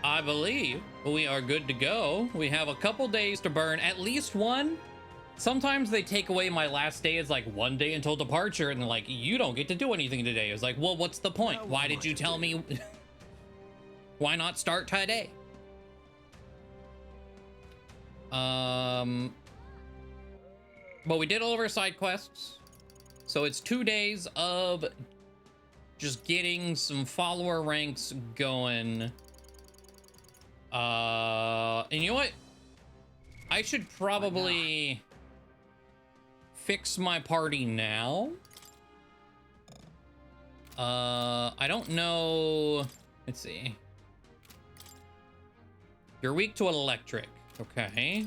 I believe we are good to go. We have a couple days to burn, at least one. Sometimes they take away my last day as like 1 day until departure, and they're like, you don't get to do anything today. It's like, well, what's the point? Why did you tell me? Why not start today? But we did all of our side quests. So it's 2 days of just getting some follower ranks going. And you know what? I should probably fix my party now. I don't know. Let's see. You're weak to electric. Okay.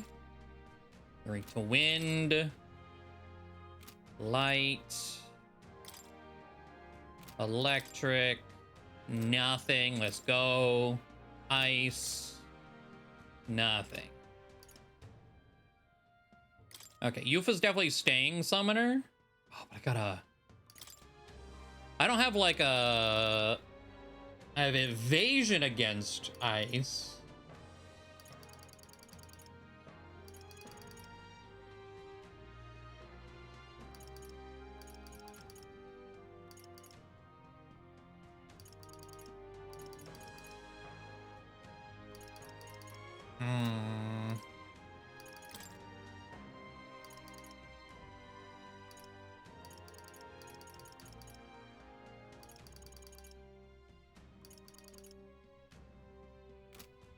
You're weak to wind. Light. Electric. Nothing. Let's go. Ice. Nothing. Okay, Yufa's definitely staying summoner. Oh, but I don't have like I have evasion against ice.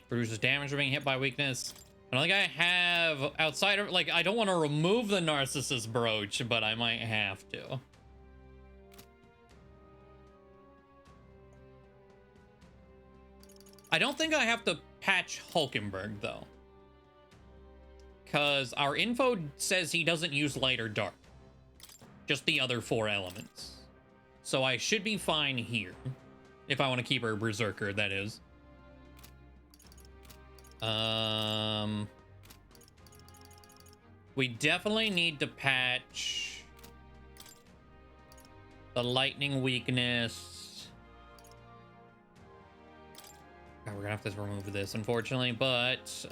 Produces damage for being hit by weakness. I don't think I have outside of, like, I don't want to remove the Narcissus brooch, but I might have to. I don't think I have to patch Hulkenberg though, because our info says he doesn't use light or dark, just the other 4 elements. So I should be fine here if I want to keep her berserker, that is. We definitely need to patch the lightning weakness. God, we're gonna have to remove this, unfortunately, but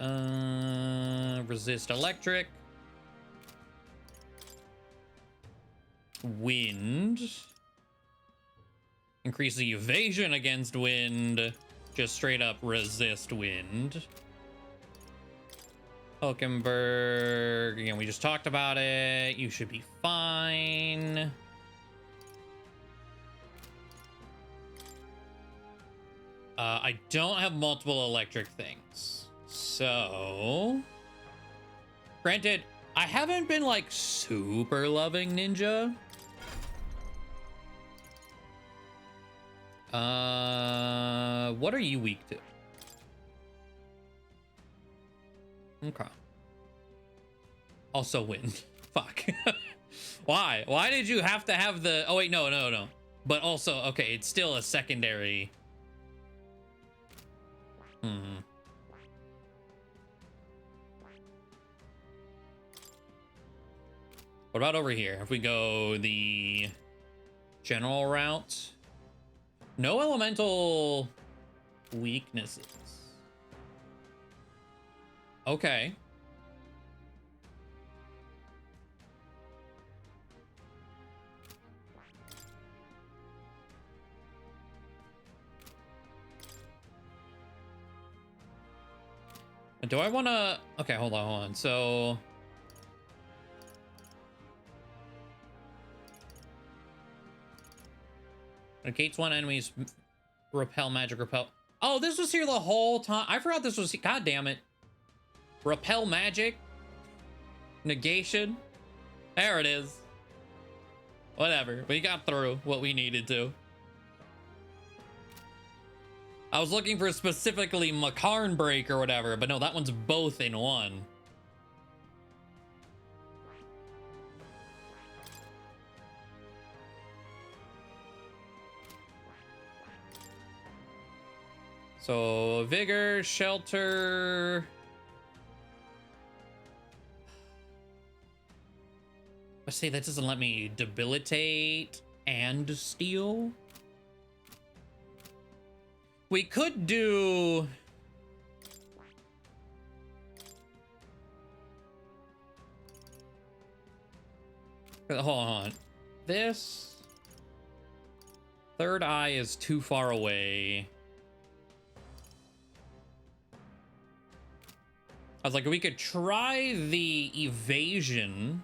resist electric. Wind. Increase the evasion against wind. Just straight up resist wind. Hulkenberg, again, we just talked about it. You should be fine. I don't have multiple electric things. So, granted, I haven't been like super loving Ninja. What are you weak to? Okay. Also wind. Fuck. Why? Why did you have to have the... Oh, wait, no. But also, okay, it's still a secondary... What about over here? If we go the general route... No elemental weaknesses. Okay. Do I want to... Okay, hold on. So... Negates one enemy's repel magic repel. Oh, this was here the whole time. I forgot this was... God damn it. Repel magic. Negation. There it is. Whatever. We got through what we needed to. I was looking for specifically Makarn break or whatever, but no, that one's both in one. So, vigor, shelter. I say that doesn't let me debilitate and steal. We could do Hold on. This third eye is too far away. I was like, we could try the evasion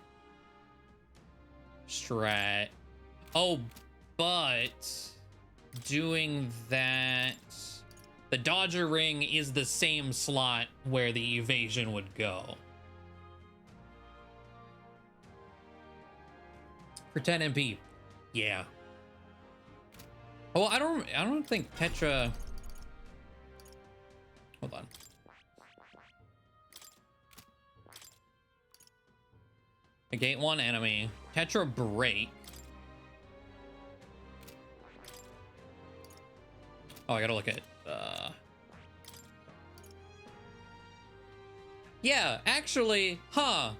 strat. Oh, but doing that, the dodger ring is the same slot where the evasion would go. For 10 MP. Yeah. Oh, I don't think Tetra. Hold on. Negate one enemy. Tetra break. Oh, I gotta look at yeah, actually, huh.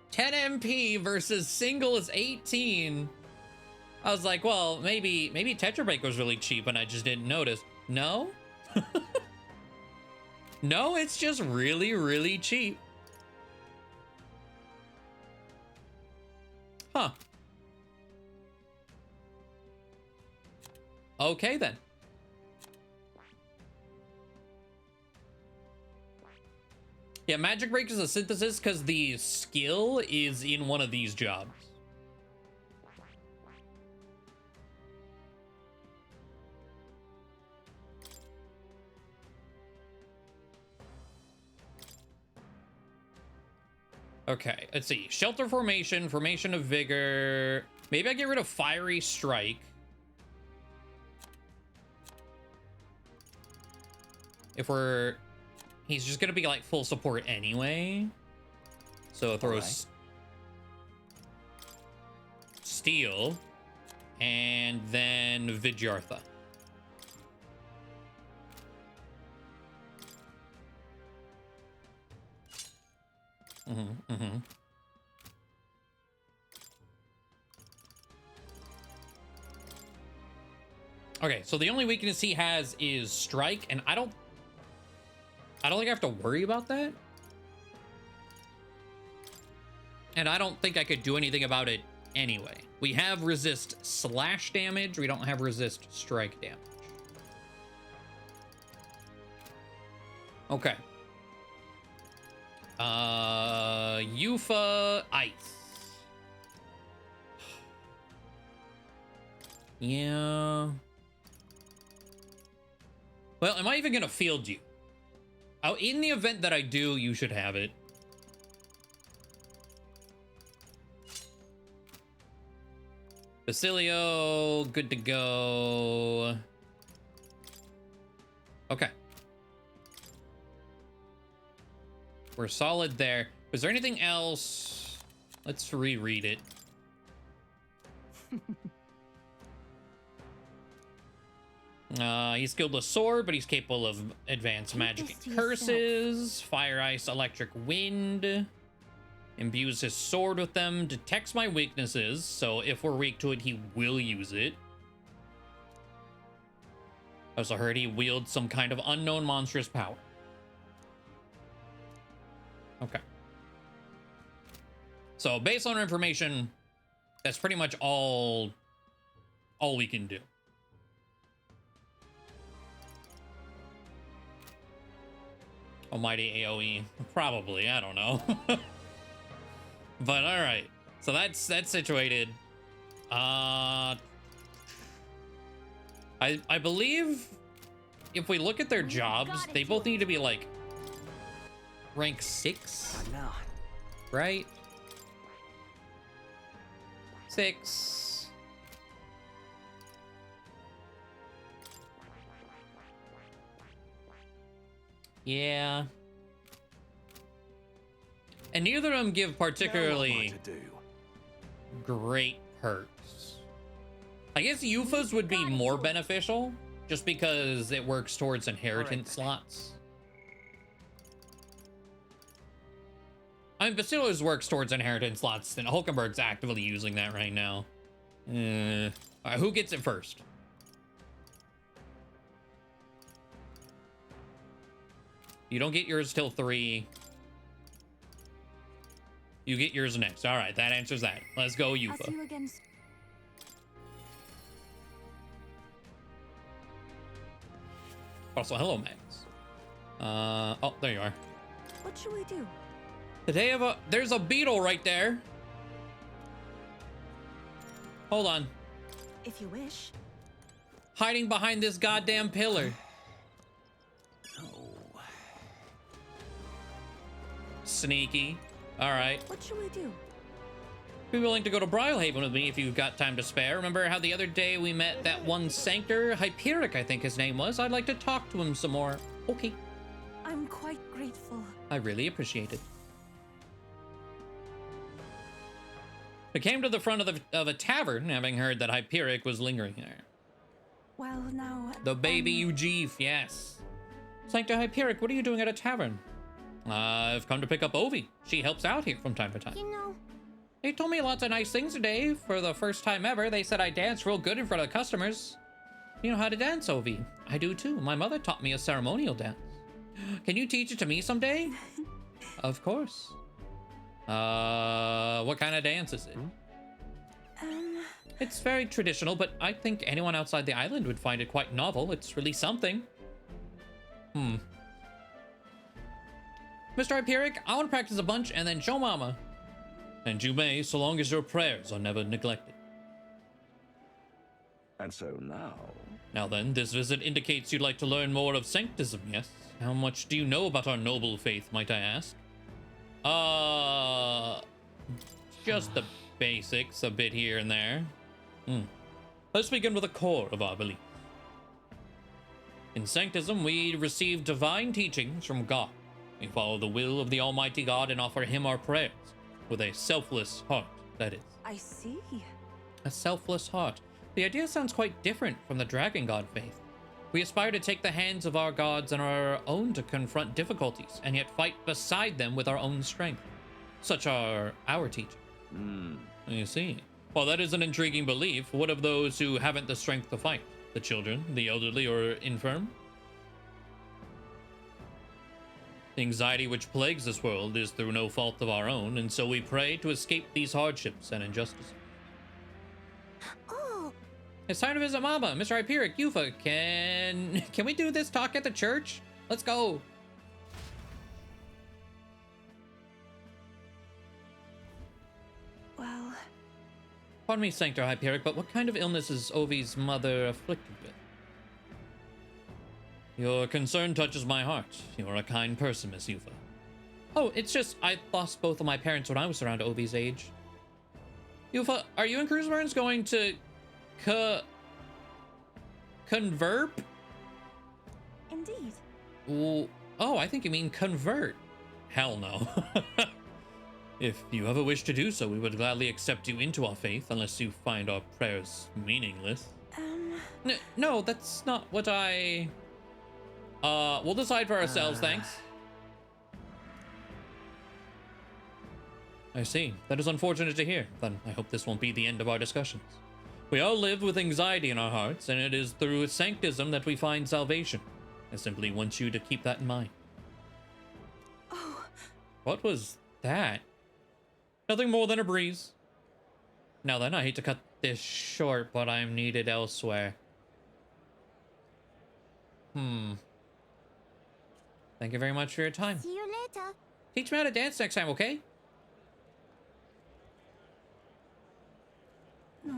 10 MP versus single is 18. I was like, well, maybe Tetra break was really cheap and I just didn't notice. No? No, it's just really, really cheap. Huh. Okay, then. Yeah, Magic Break is a synthesis because the skill is in one of these jobs. Okay, let's see. Shelter formation, formation of vigor. Maybe I get rid of fiery strike. If we're... He's just gonna be like full support anyway. So throw steel and then Vidyartha. Okay, so the only weakness he has is strike, and I don't think I have to worry about that. And I don't think I could do anything about it anyway. We have resist slash damage. We don't have resist strike damage. Okay. Yufa ice. Yeah. Well, am I even gonna field you? Oh, in the event that I do, you should have it. Basilio, good to go. Okay. We're solid there. Was there anything else? Let's reread it. He's skilled with sword, but he's capable of advanced magic and curses. Fire, ice, electric, wind. Imbues his sword with them. Detects my weaknesses, so if we're weak to it, he will use it. I also heard he wields some kind of unknown monstrous power. Okay. So based on our information, that's pretty much all we can do. Almighty AoE, probably, I don't know. But all right, so that's situated. I believe if we look at their jobs, they both need to be like rank 6, right? 6. Yeah. And neither of them give particularly great perks. I guess Yufa's would be more beneficial just because it works towards inheritance slots. I mean, Basilio's works towards inheritance slots, and Hulkenberg's actively using that right now. All right, who gets it first? You don't get yours till 3. You get yours next. All right, that answers that. Let's go, I'll see Yufa. you again. Also, hello, Max. Oh, there you are. What should we do? There's a beetle right there. Hold on. If you wish. Hiding behind this goddamn pillar. Sneaky. All right. What should we do? Be willing to go to Brylehaven with me if you've got time to spare. Remember how the other day we met that one sanctor? Hyperic, I think his name was. I'd like to talk to him some more. Okay. I'm quite grateful. I really appreciate it. We came to the front of a tavern, having heard that Hyperic was lingering there. Well, now... The baby Ujeef, yes. Sanctor Hyperic, what are you doing at a tavern? I've come to pick up Ovi. She helps out here from time to time. You know... They told me lots of nice things today. For the first time ever, they said I dance real good in front of the customers. You know how to dance, Ovi? I do too. My mother taught me a ceremonial dance. Can you teach it to me someday? Of course. What kind of dance is it? It's very traditional, but I think anyone outside the island would find it quite novel. It's really something. Mr. Hyperic, I want to practice a bunch and then show Mama. And you may, so long as your prayers are never neglected. And so now... Now then, this visit indicates you'd like to learn more of Sanctism, yes? How much do you know about our noble faith, might I ask? Just the basics, a bit here and there. Let's begin with the core of our belief. In Sanctism, we receive divine teachings from God. We follow the will of the Almighty God and offer Him our prayers. With a selfless heart, that is. I see. A selfless heart. The idea sounds quite different from the Dragon God faith. We aspire to take the hands of our gods and our own to confront difficulties, and yet fight beside them with our own strength. Such are our teachings. You see. Well, that is an intriguing belief. What of those who haven't the strength to fight? The children, the elderly, or infirm? The anxiety which plagues this world is through no fault of our own, and so we pray to escape these hardships and injustices. Oh, It's time to visit Mama. Mr. Hyperic, Yufa, can we do this talk at the church? Let's go. well, Pardon me, Sanctor Hyperic, but what kind of illness is Ovi's mother afflicted with? Your concern touches my heart. You're a kind person, Miss Yufa. Oh, it's just I lost both of my parents when I was around Ovi's age. Yufa, are you and Cruiseburns going to convert? indeed. Ooh, oh, I think you mean convert. Hell no. If you ever wish to do so, we would gladly accept you into our faith, unless you find our prayers meaningless. No, that's not what I... we'll decide for ourselves, thanks. I see. That is unfortunate to hear. Then I hope this won't be the end of our discussions. We all live with anxiety in our hearts, and it is through Sanctism that we find salvation. I simply want you to keep that in mind. Oh, What was that? Nothing more than a breeze. Now then, I hate to cut this short, but I'm needed elsewhere. Thank you very much for your time. see you later. Teach me how to dance next time, okay? No.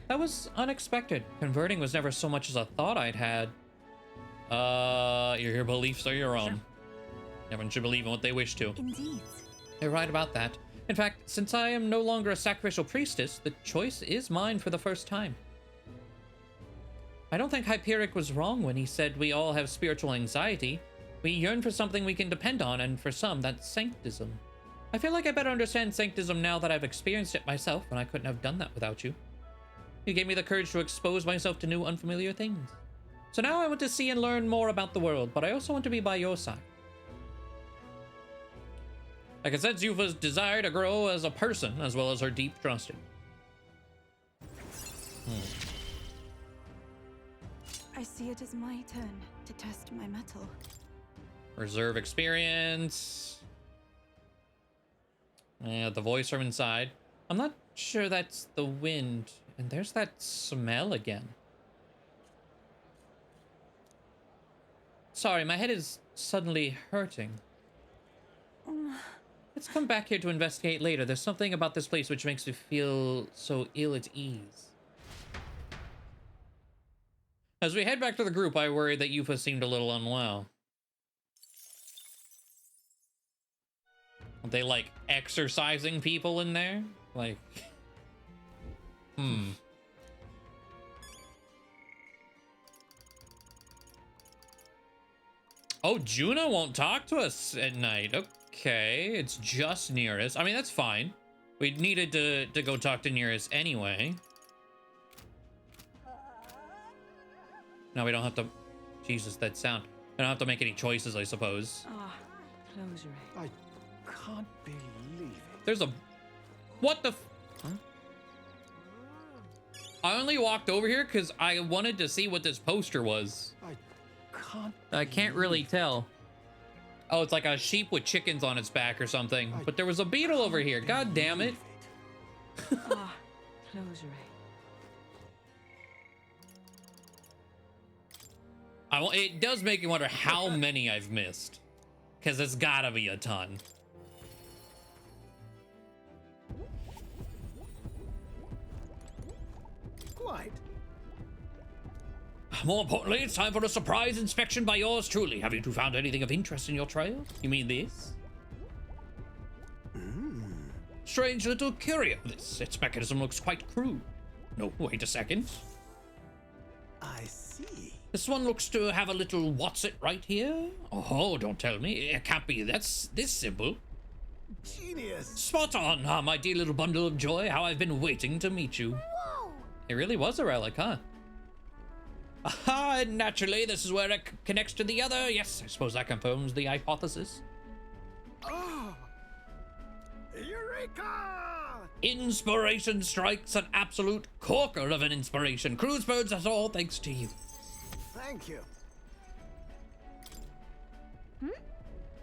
That was unexpected. Converting was never so much as a thought I'd had. Your beliefs are your own. Everyone should believe in what they wish to. Indeed. You're right about that. In fact, since I am no longer a sacrificial priestess, the choice is mine for the first time. I don't think Hyperic was wrong when he said we all have spiritual anxiety. We yearn for something we can depend on, and for some, that's Sanctism. I feel like I better understand Sanctism now that I've experienced it myself, and I couldn't have done that without you. You gave me the courage to expose myself to new, unfamiliar things. So now I want to see and learn more about the world, but I also want to be by your side. I can sense Yufa's desire to grow as a person, as well as her deep trust in me. I see it as my turn to test my mettle. Reserve experience. Yeah, the voice from inside. I'm not sure that's the wind. And there's that smell again. Sorry, my head is suddenly hurting. Let's come back here to investigate later. There's something about this place which makes me feel so ill at ease. As we head back to the group, I worry that Yufa seemed a little unwell. Are they like exercising people in there? Like, Oh, Juna won't talk to us at night. Okay, it's just Nearest. I mean, that's fine. We needed to go talk to Nearest anyway. No, we don't have to... Jesus, that sound. We don't have to make any choices, I suppose. Ah, closure. I can't believe it. There's a... What the... Huh? I only walked over here because I wanted to see what this poster was. I can't really tell. Oh, it's like a sheep with chickens on its back or something. But there was a beetle over here. God damn it. Ah, closure. It does make me wonder how many I've missed. Because it's gotta be a ton. Quite. More importantly, it's time for a surprise inspection by yours truly. Have you two found anything of interest in your trail? You mean this? Strange little curio, this. Its mechanism looks quite crude. No, wait a second. I see. This one looks to have a little what's it right here. Oh, don't tell me. It can't be that's this simple. Genius. Spot on, my dear little bundle of joy. How I've been waiting to meet you. Whoa! It really was a relic, huh? Aha, naturally, this is where it connects to the other. Yes, I suppose that confirms the hypothesis. Oh. Eureka! Inspiration strikes, an absolute corker of an inspiration. Cruise birds, that's all thanks to you. Thank you.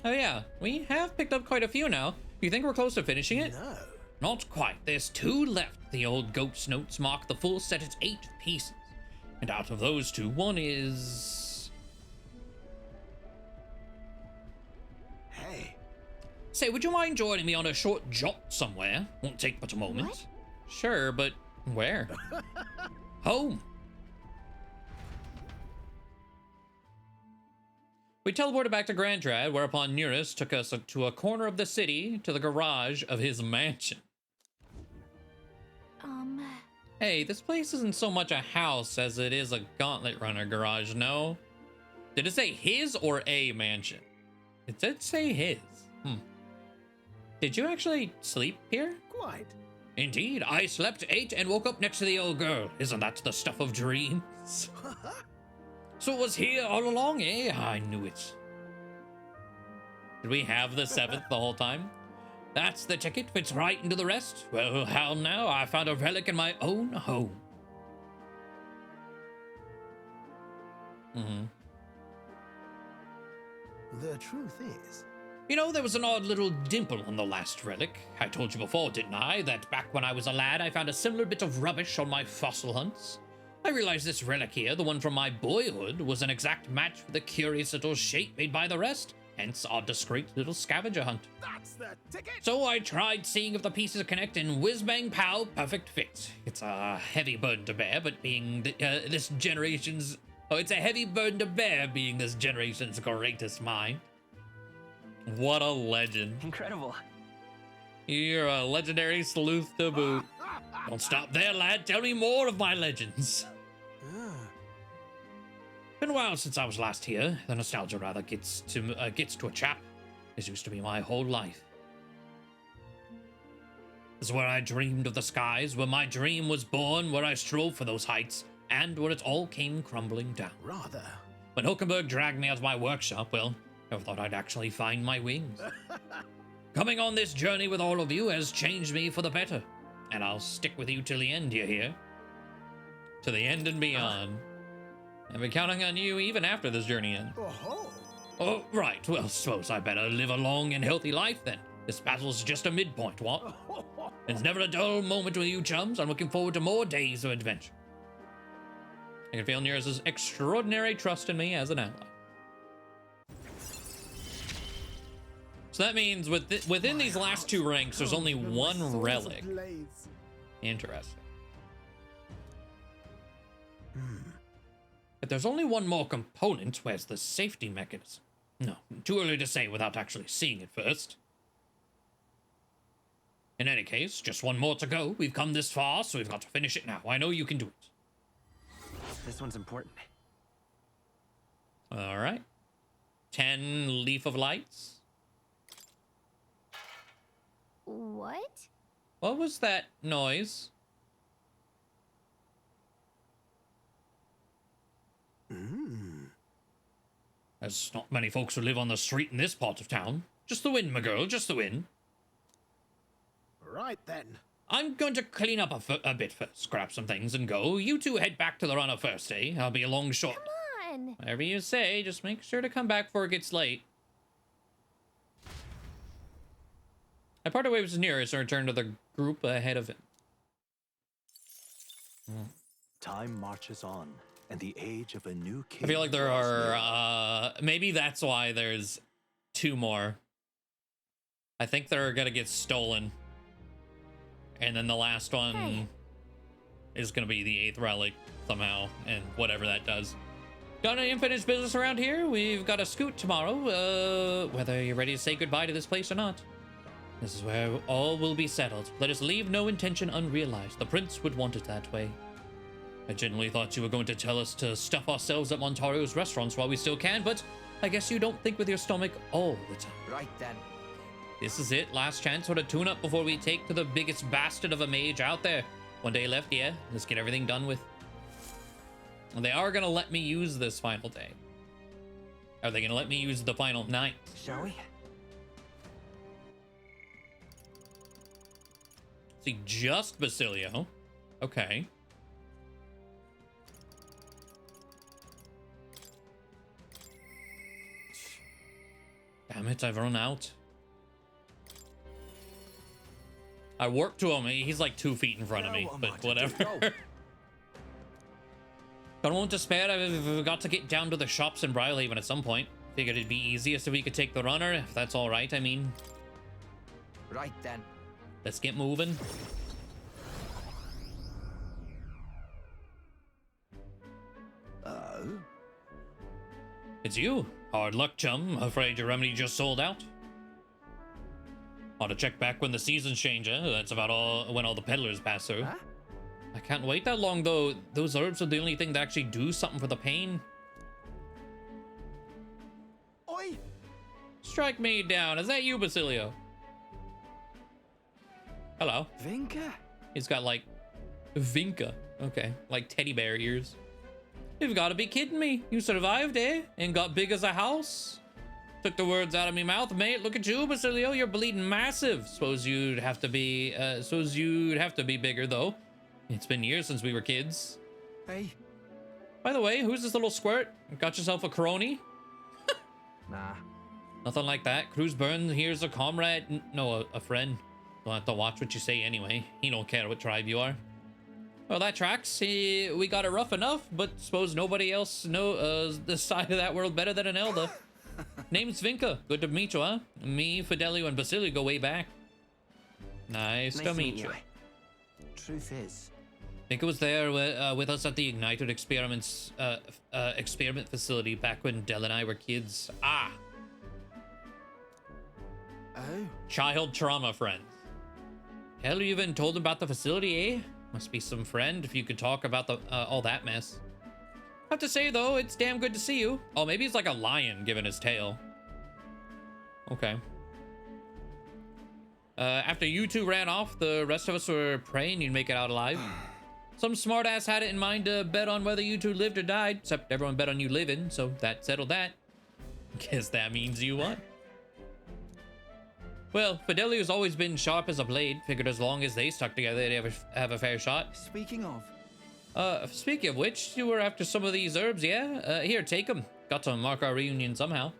Oh yeah, we have picked up quite a few now. You think we're close to finishing it? No. Not quite. There's 2 left. The old goat's notes mark the full set at 8 pieces. And out of those 2, one is... Hey. Say, would you mind joining me on a short jaunt somewhere? Won't take but a moment. What? Sure, but where? Home. We teleported back to Grandrad, whereupon Nearest took us to a corner of the city, to the garage of his mansion. Hey, this place isn't so much a house as it is a gauntlet runner garage, no? Did it say his or a mansion? It did say his. Did you actually sleep here? Quite. Indeed, I slept, ate, and woke up next to the old girl. Isn't that the stuff of dreams? So it was here all along, eh? I knew it. Did we have the 7th the whole time? That's the ticket, fits right into the rest. Well, how now? I found a relic in my own home. The truth is... You know, there was an odd little dimple on the last relic. I told you before, didn't I, that back when I was a lad, I found a similar bit of rubbish on my fossil hunts. I realized this relic here, the one from my boyhood, was an exact match for the curious little shape made by the rest. Hence our discreet little scavenger hunt. That's the ticket! So I tried seeing if the pieces connect, and whiz bang pow, perfect fit. It's a heavy burden to bear, but being this generation's... Oh, it's a heavy burden to bear, being this generation's greatest mind. What a legend. Incredible. You're a legendary sleuth to boot. Don't stop there, lad. Tell me more of my legends. Been a while since I was last here. The nostalgia rather gets to a chap. This used to be my whole life. This is where I dreamed of the skies, where my dream was born, where I strove for those heights, and where it all came crumbling down. Rather. When Hulkenberg dragged me out of my workshop, well, I thought I'd actually find my wings. Coming on this journey with all of you has changed me for the better, and I'll stick with you till the end, you hear? To the end and beyond. I've been counting on you even after this journey ends. Oh-ho. Oh, right. Well, suppose I better live a long and healthy life then. This battle's just a midpoint, what? It's never a dull moment with you chums. I'm looking forward to more days of adventure. I can feel Near's extraordinary trust in me as an ally. So that means within these last two ranks, there's only one relic. Interesting. If there's only one more component, where's the safety mechanism? No, too early to say without actually seeing it first. In any case, just one more to go. We've come this far, so we've got to finish it now. I know you can do it. This one's important. All right. 10 Leaf of Lights. What? What was that noise? There's not many folks who live on the street in this part of town. Just the wind, my girl, just the wind. Right then. I'm going to clean up a bit first, grab some things and go. You two head back to the runner first, eh? I'll be along short. Come on. Whatever you say, just make sure to come back before it gets late. I parted ways with Nearest and returned to the group ahead of him. Time marches on, and the age of a new king. I feel like there are, maybe that's why there's 2 more. I think they're gonna get stolen. And then the last one is gonna be the 8th relic somehow, and whatever that does. Got any unfinished business around here? We've got a scoot tomorrow, whether you're ready to say goodbye to this place or not. This is where all will be settled. Let us leave no intention unrealized. The prince would want it that way. I genuinely thought you were going to tell us to stuff ourselves at Montario's restaurants while we still can, but I guess you don't think with your stomach all the time. Right then. This is it. Last chance for the tune-up before we take to the biggest bastard of a mage out there. 1 day left, yeah. Let's get everything done with. And they are going to let me use this final day. Are they going to let me use the final night? Shall we? See, just Basilio. Okay. Damn it, I've run out. I warped to him. He's like 2 feet in front of me, but whatever. Got one to spare. I've got to get down to the shops in Briarhaven at some point. Figured it'd be easiest if we could take the runner, if that's all right, I mean. Right then. Let's get moving. It's you. Hard luck, chum. Afraid your remedy just sold out. Ought to check back when the seasons change, eh? That's about all when all the peddlers pass through. Huh? I can't wait that long, though. Those herbs are the only thing that actually do something for the pain. Oi! Strike me down. Is that you, Basilio? Hello. Vinka? He's got, like, Vinka. Okay. Like teddy bear ears. You've got to be kidding me. You survived, eh? And got big as a house? Took the words out of me mouth, mate. Look at you, Basilio. You're bleeding massive. Suppose you'd have to be bigger, though. It's been years since we were kids. Hey. By the way, who's this little squirt? Got yourself a crony? Nah. Nothing like that. Cruz Burns here's a comrade. No, a friend. Don't have to watch what you say anyway. He don't care what tribe you are. Well, that tracks. We got it rough enough, but suppose nobody else knows the side of that world better than an elder. Name's Vinka. Good to meet you, huh? Me, Fidelio, and Basilio go way back. Nice to meet you. Truth is, Vinka was there with us at the Ignited experiment facility back when Del and I were kids. Ah. oh, Child trauma friends. Hell, you even told him about the facility, eh? Must be some friend if you could talk about the all that mess. Have to say, though, it's damn good to see you. Oh, maybe he's like a lion giving his tail. Okay. After you two ran off, the rest of us were praying you'd make it out alive. Some smartass had it in mind to bet on whether you two lived or died, except everyone bet on you living, so that settled that. Guess that means you won. Well, Fidelio's always been sharp as a blade. Figured as long as they stuck together, they'd ever have a fair shot. speaking of, Speaking of which, you were after some of these herbs, yeah? Here, take them. Got to mark our reunion somehow.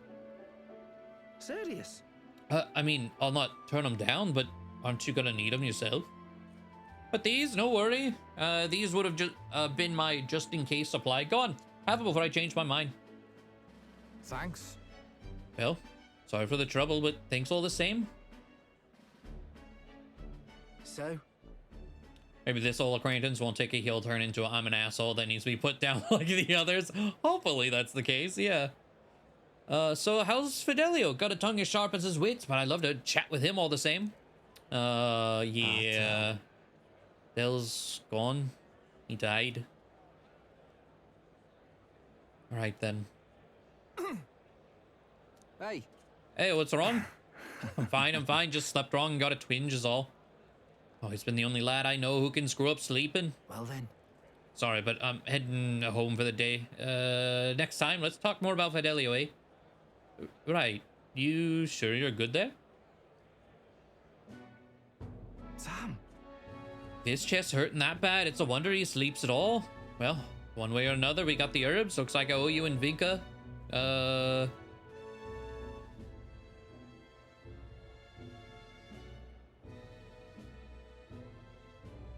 serious? I mean, I'll not turn them down, but aren't you gonna need them yourself? But these, no worry. These would have just been my just-in-case supply. Go on, have them before I change my mind. Thanks. Well, sorry for the trouble, but thanks all the same. So, Maybe this old acquaintance won't take a heel turn into a I'm an asshole that needs to be put down like the others. Hopefully that's the case, yeah. So how's Fidelio? Got a tongue as sharp as his wits, but I'd love to chat with him all the same. Yeah. Dell's gone. He died. Alright then. hey, Hey, what's wrong? I'm fine. Just slept wrong and got a twinge is all. Oh, he's been the only lad I know who can screw up sleeping. well then. Sorry, but I'm heading home for the day. Next time, let's talk more about Fidelio, eh? Right. You sure you're good there? Sam. His chest hurting that bad? It's a wonder he sleeps at all. Well, one way or another, we got the herbs. Looks like I owe you and Vinka.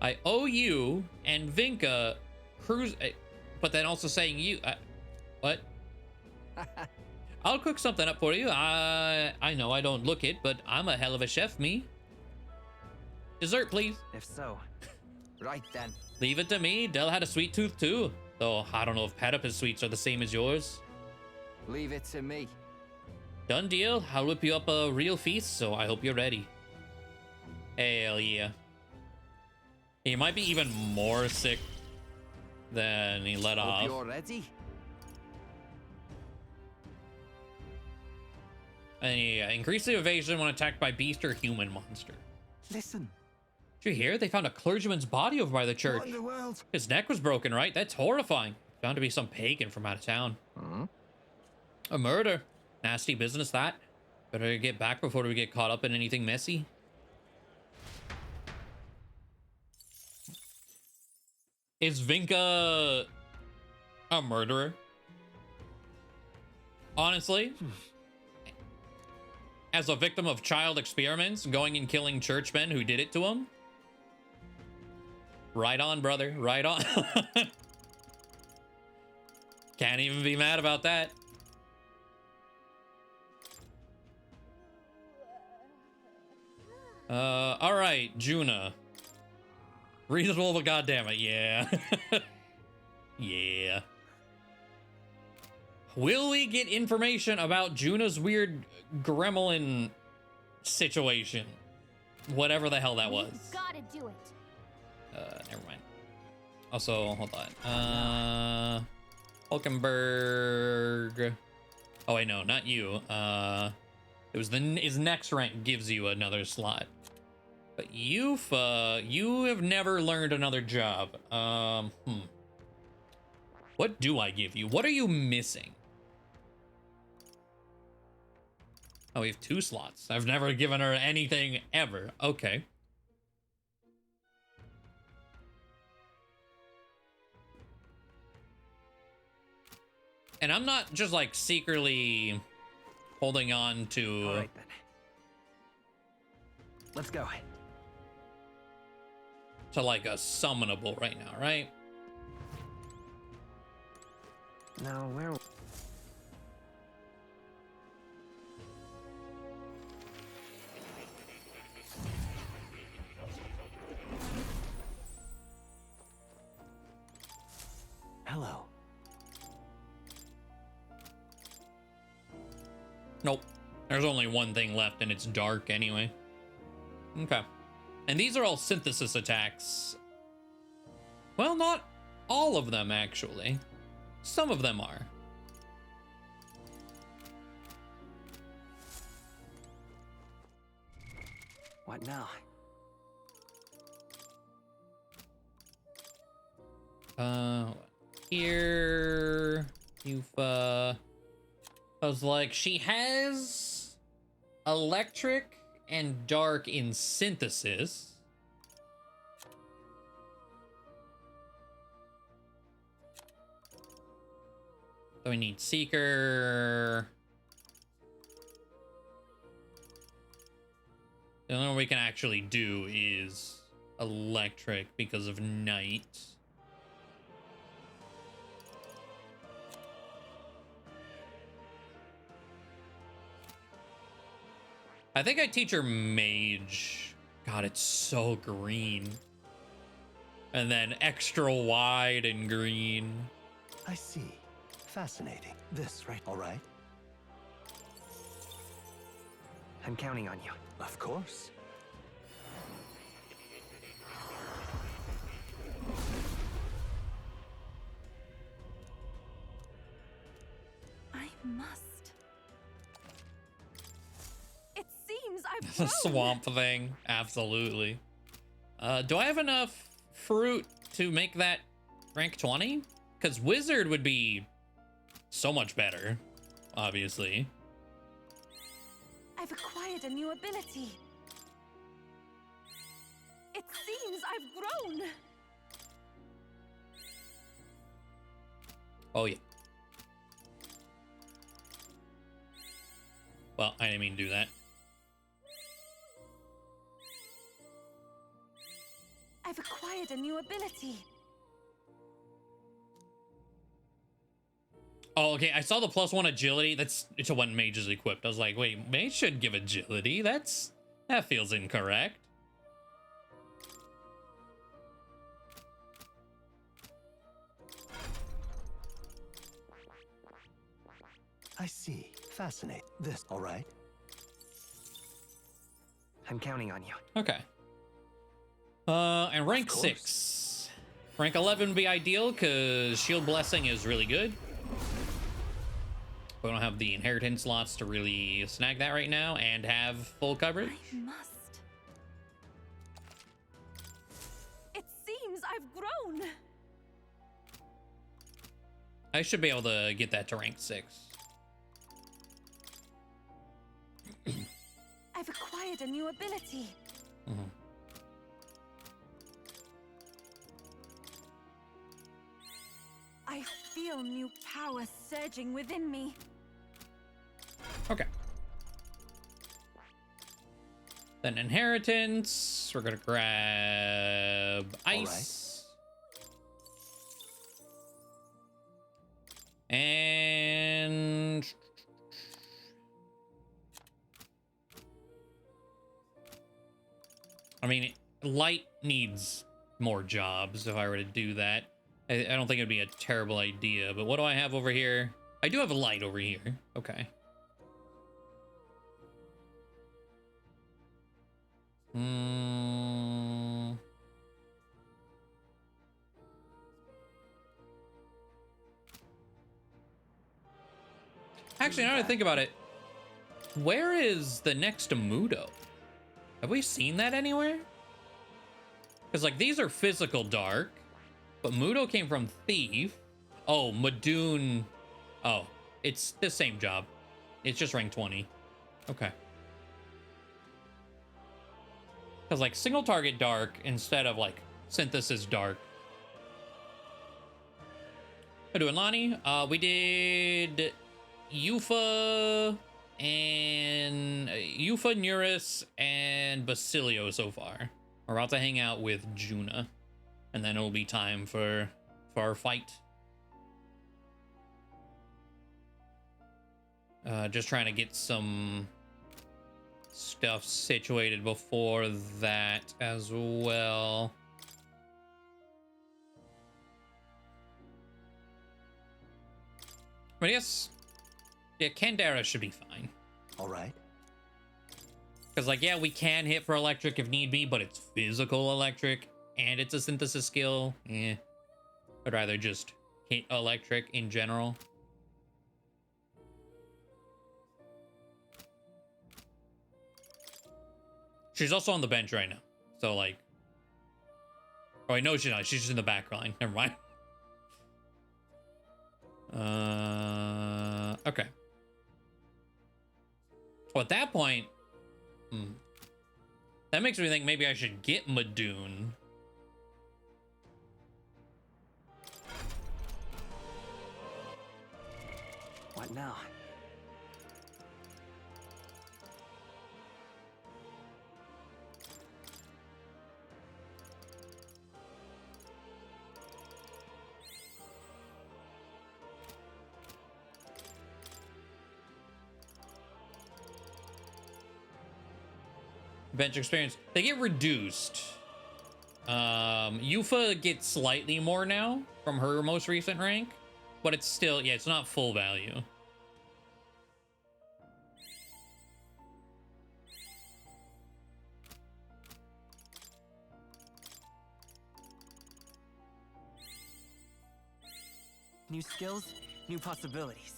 I owe you and Vinka cruise, but then also saying you. What? I'll cook something up for you. I know I don't look it, but I'm a hell of a chef, me. Dessert, please. If so, right then. Leave it to me. Dell had a sweet tooth too, though I don't know if Patipus sweets are the same as yours. Leave it to me. Done deal. I'll whip you up a real feast, so I hope you're ready. Hell yeah. He might be even more sick than he let Hope off. you're ready. And yeah, increase the evasion when attacked by beast or human monster. Listen. Did you hear? They found a clergyman's body over by the church. What in the world? His neck was broken, right? That's horrifying. Found to be some pagan from out of town. A murder. Nasty business, that. Better get back before we get caught up in anything messy. Is Vinka a murderer? Honestly, as a victim of child experiments, going and killing churchmen who did it to him? Right on, brother. Right on. Can't even be mad about that. All right, Juna. Reasonable, but goddammit, yeah. Yeah. Will we get information about Juna's weird gremlin situation? Whatever the hell that was. You've gotta do it. Never mind. Also, hold on. Hulkenberg. Oh wait, no, not you. It was his next rank gives you another slot. But you have never learned another job. What do I give you? What are you missing? Oh, we have 2 slots. I've never given her anything ever. Okay. And I'm not just like secretly holding on to. All right then. Let's go. To like a summonable right now, right? Now where? Hello. Nope. There's only one thing left and it's dark anyway. Okay. And these are all synthesis attacks. Well, not all of them, actually. Some of them are. What now? Here... I was like, she has electric and dark in synthesis. So we need Seeker. The only one we can actually do is electric because of night. I think I teach her mage. God, it's so green. And then extra wide and green. I see. Fascinating. This, right? All right. I'm counting on you. Of course. I must. It seems I've The grown. swamp thing. Absolutely. Do I have enough fruit to make that rank 20? Because wizard would be so much better, obviously. I've acquired a new ability. It seems I've grown. Oh, yeah. Well, I didn't mean to do that. I've acquired a new ability. Oh, okay. I saw the +1 agility. That's to when mage is equipped. I was like, wait, mage should give agility. That feels incorrect. I see. Fascinating. This, all right. I'm counting on you. Okay. And rank Of course. 6. Rank 11 would be ideal because shield blessing is really good. We don't have the inheritance slots to really snag that right now and have full coverage. I must. It seems I've grown. I should be able to get that to rank 6. I've acquired a new ability. Mhm. I feel new power surging within me. Okay. Then inheritance. We're gonna grab ice. And I mean, light needs more jobs if I were to do that. I don't think it'd be a terrible idea, but what do I have over here? I do have a light over here. Okay. Actually, now that I think about it, where is the next Mudo? Have we seen that anywhere? Because, like, these are physical dark, but Mudo came from Thief. Oh, Madoon. Oh, it's the same job. It's just rank 20. Okay. Because, like, single target dark instead of, like, synthesis dark. We're doing Lonnie. We did Yufa and Yufa, Neuris, and Basilio so far. We're about to hang out with Juna, and then it'll be time for our fight. Just trying to get some stuff situated before that as well. But yes, yeah, Candera should be fine. All right. Because, like, yeah, we can hit for electric if need be, but it's physical electric, and it's a synthesis skill. Eh. I'd rather just hit electric in general. She's also on the bench right now. So, like... Oh, I know she's not. She's just in the back line. Never mind. Okay. Well, at that point... That makes me think maybe I should get Madoon. What now? Adventure experience. They get reduced. Yufa gets slightly more now from her most recent rank, but it's still, yeah, it's not full value. New skills, new possibilities.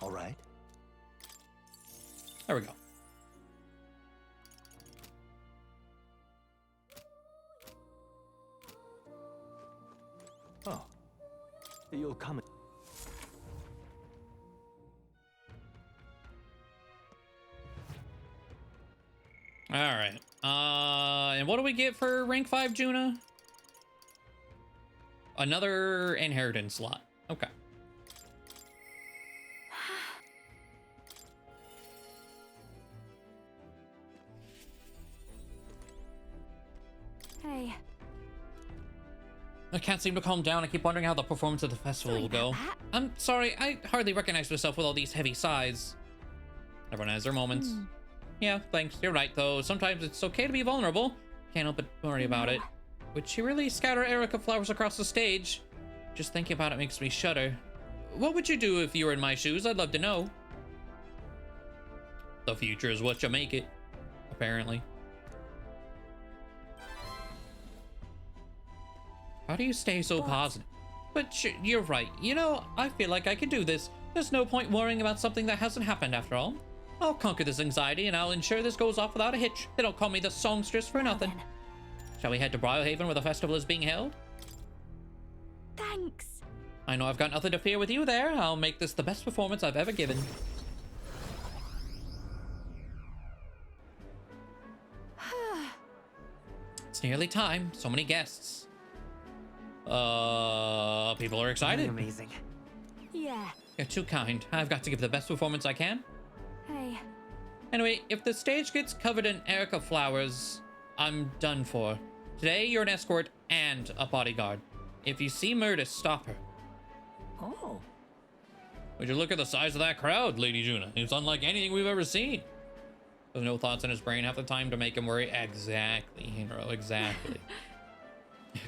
All right. There we go. Oh. You'll come. All right. And what do we get for rank 5 Juna? Another inheritance slot. Okay. Hey. I can't seem to calm down. I keep wondering how the performance of the festival will go. I'm sorry, I hardly recognize myself with all these heavy sighs. Everyone has their moments. Yeah, thanks. You're right, though. Sometimes it's okay to be vulnerable. Can't help but worry about it. Would she really scatter Erica flowers across the stage? Just thinking about it makes me shudder. What would you do if you were in my shoes? I'd love to know. The future is what you make it, apparently. How do you stay so positive? But you're right. You know, I feel like I can do this. There's no point worrying about something that hasn't happened after all. I'll conquer this anxiety and I'll ensure this goes off without a hitch. They don't call me the songstress for nothing. Shall we head to Briarhaven where the festival is being held? Thanks. I know I've got nothing to fear with you there. I'll make this the best performance I've ever given. It's nearly time. So many guests. People are excited. Amazing. Yeah. You're too kind. I've got to give the best performance I can. Hey. Anyway, if the stage gets covered in Erica flowers, I'm done for. Today, you're an escort and a bodyguard. If you see Murder, stop her. Oh. Would you look at the size of that crowd, Lady Juna? It's unlike anything we've ever seen. There's no thoughts in his brain half the time to make him worry. Exactly, hero, exactly.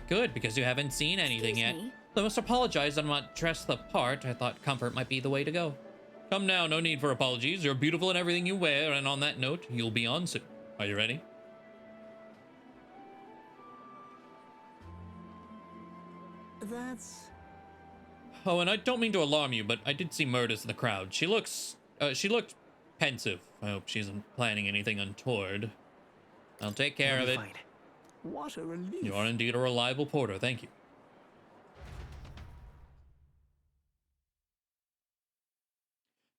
Good, because you haven't seen anything yet. I must apologize that I'm not dressed the part. I thought comfort might be the way to go. Come now, no need for apologies. You're beautiful in everything you wear, and on that note, you'll be on soon. Are you ready? That's... Oh, and I don't mean to alarm you, but I did see Murders in the crowd. She looked pensive. I hope she isn't planning anything untoward. I'll take care of it. Fine. What a relief. You are indeed a reliable porter. Thank you.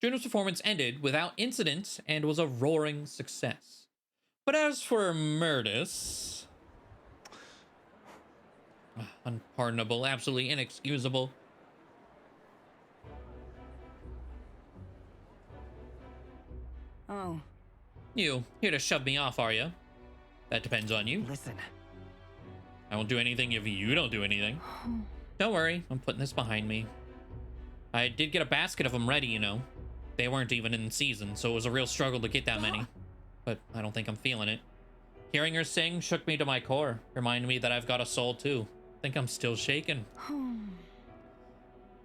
Juno's performance ended without incident and was a roaring success. But as for Murdis... unpardonable, absolutely inexcusable. Oh. You, here to shove me off, are you? That depends on you. Listen. I won't do anything if you don't do anything. Don't worry, I'm putting this behind me. I did get a basket of them ready, you know. They weren't even in season, so it was a real struggle to get that many. But I don't think I'm feeling it. Hearing her sing shook me to my core. Reminded me that I've got a soul too. Think I'm still shaken.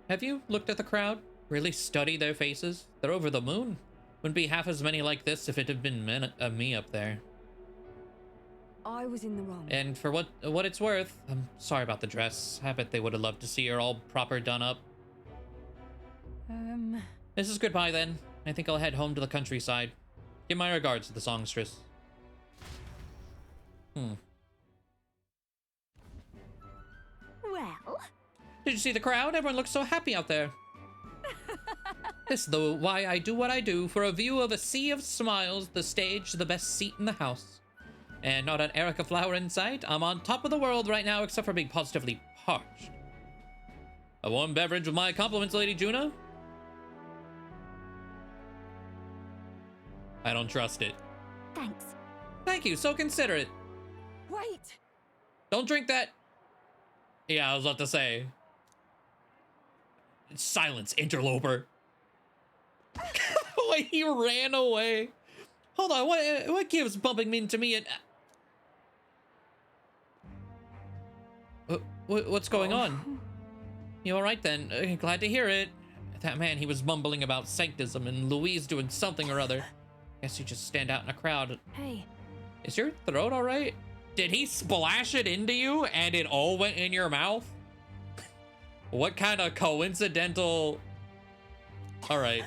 Have you looked at the crowd? Really studied their faces? They're over the moon. Wouldn't be half as many like this if it had been me up there. I was in the wrong. And for what it's worth, I'm sorry about the dress. I bet they would have loved to see her all proper done up. This is goodbye then. I think I'll head home to the countryside. Give my regards to the songstress. Well? Did you see the crowd? Everyone looks so happy out there. This, though, why I do what I do. For a view of a sea of smiles, the stage, the best seat in the house. And not an Erica flower in sight. I'm on top of the world right now, except for being positively parched. A warm beverage with my compliments, Lady Juna. I don't trust it. Thanks. Thank you, so considerate. Wait! Don't drink that. Yeah, I was about to say. Silence, interloper. Wait, he ran away. Hold on, what gives bumping into me and... What's going on? You all right then? Glad to hear it. That man, he was mumbling about sanctism and Louise doing something or other. Guess you just stand out in a crowd. Hey. Is your throat all right? Did he splash it into you and it all went in your mouth? What kind of coincidental... All right.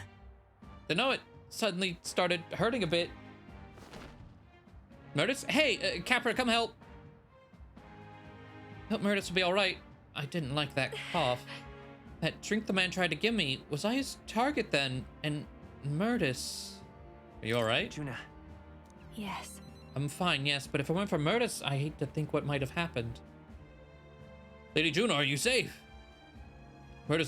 Then no, it suddenly started hurting a bit. Murtis? Hey, Capra, come help. Hope Murtis will be all right. I didn't like that cough. That drink the man tried to give me, was I his target then? And Murtis... Are you all right? Juna. Yes. I'm fine, yes, but if it weren't for Murtis, I hate to think what might have happened. Lady Juna, are you safe? Murtis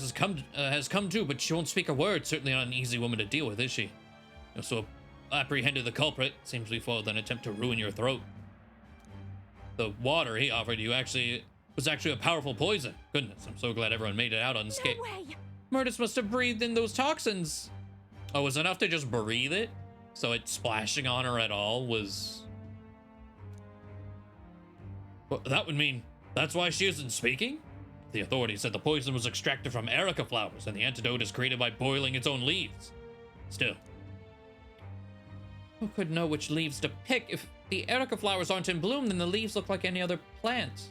has come too, but she won't speak a word. Certainly not an easy woman to deal with, is she? You so apprehended the culprit. Seems we foiled an attempt to ruin your throat. The water he offered you was actually a powerful poison. Goodness, I'm so glad everyone made it out unscathed. No way! Murtis must have breathed in those toxins. Oh, was it enough to just breathe it? So it splashing on her at all was... Well, that would mean that's why she isn't speaking? The authorities said the poison was extracted from erica flowers and the antidote is created by boiling its own leaves. Still. Who could know which leaves to pick? If the erica flowers aren't in bloom, then the leaves look like any other plant.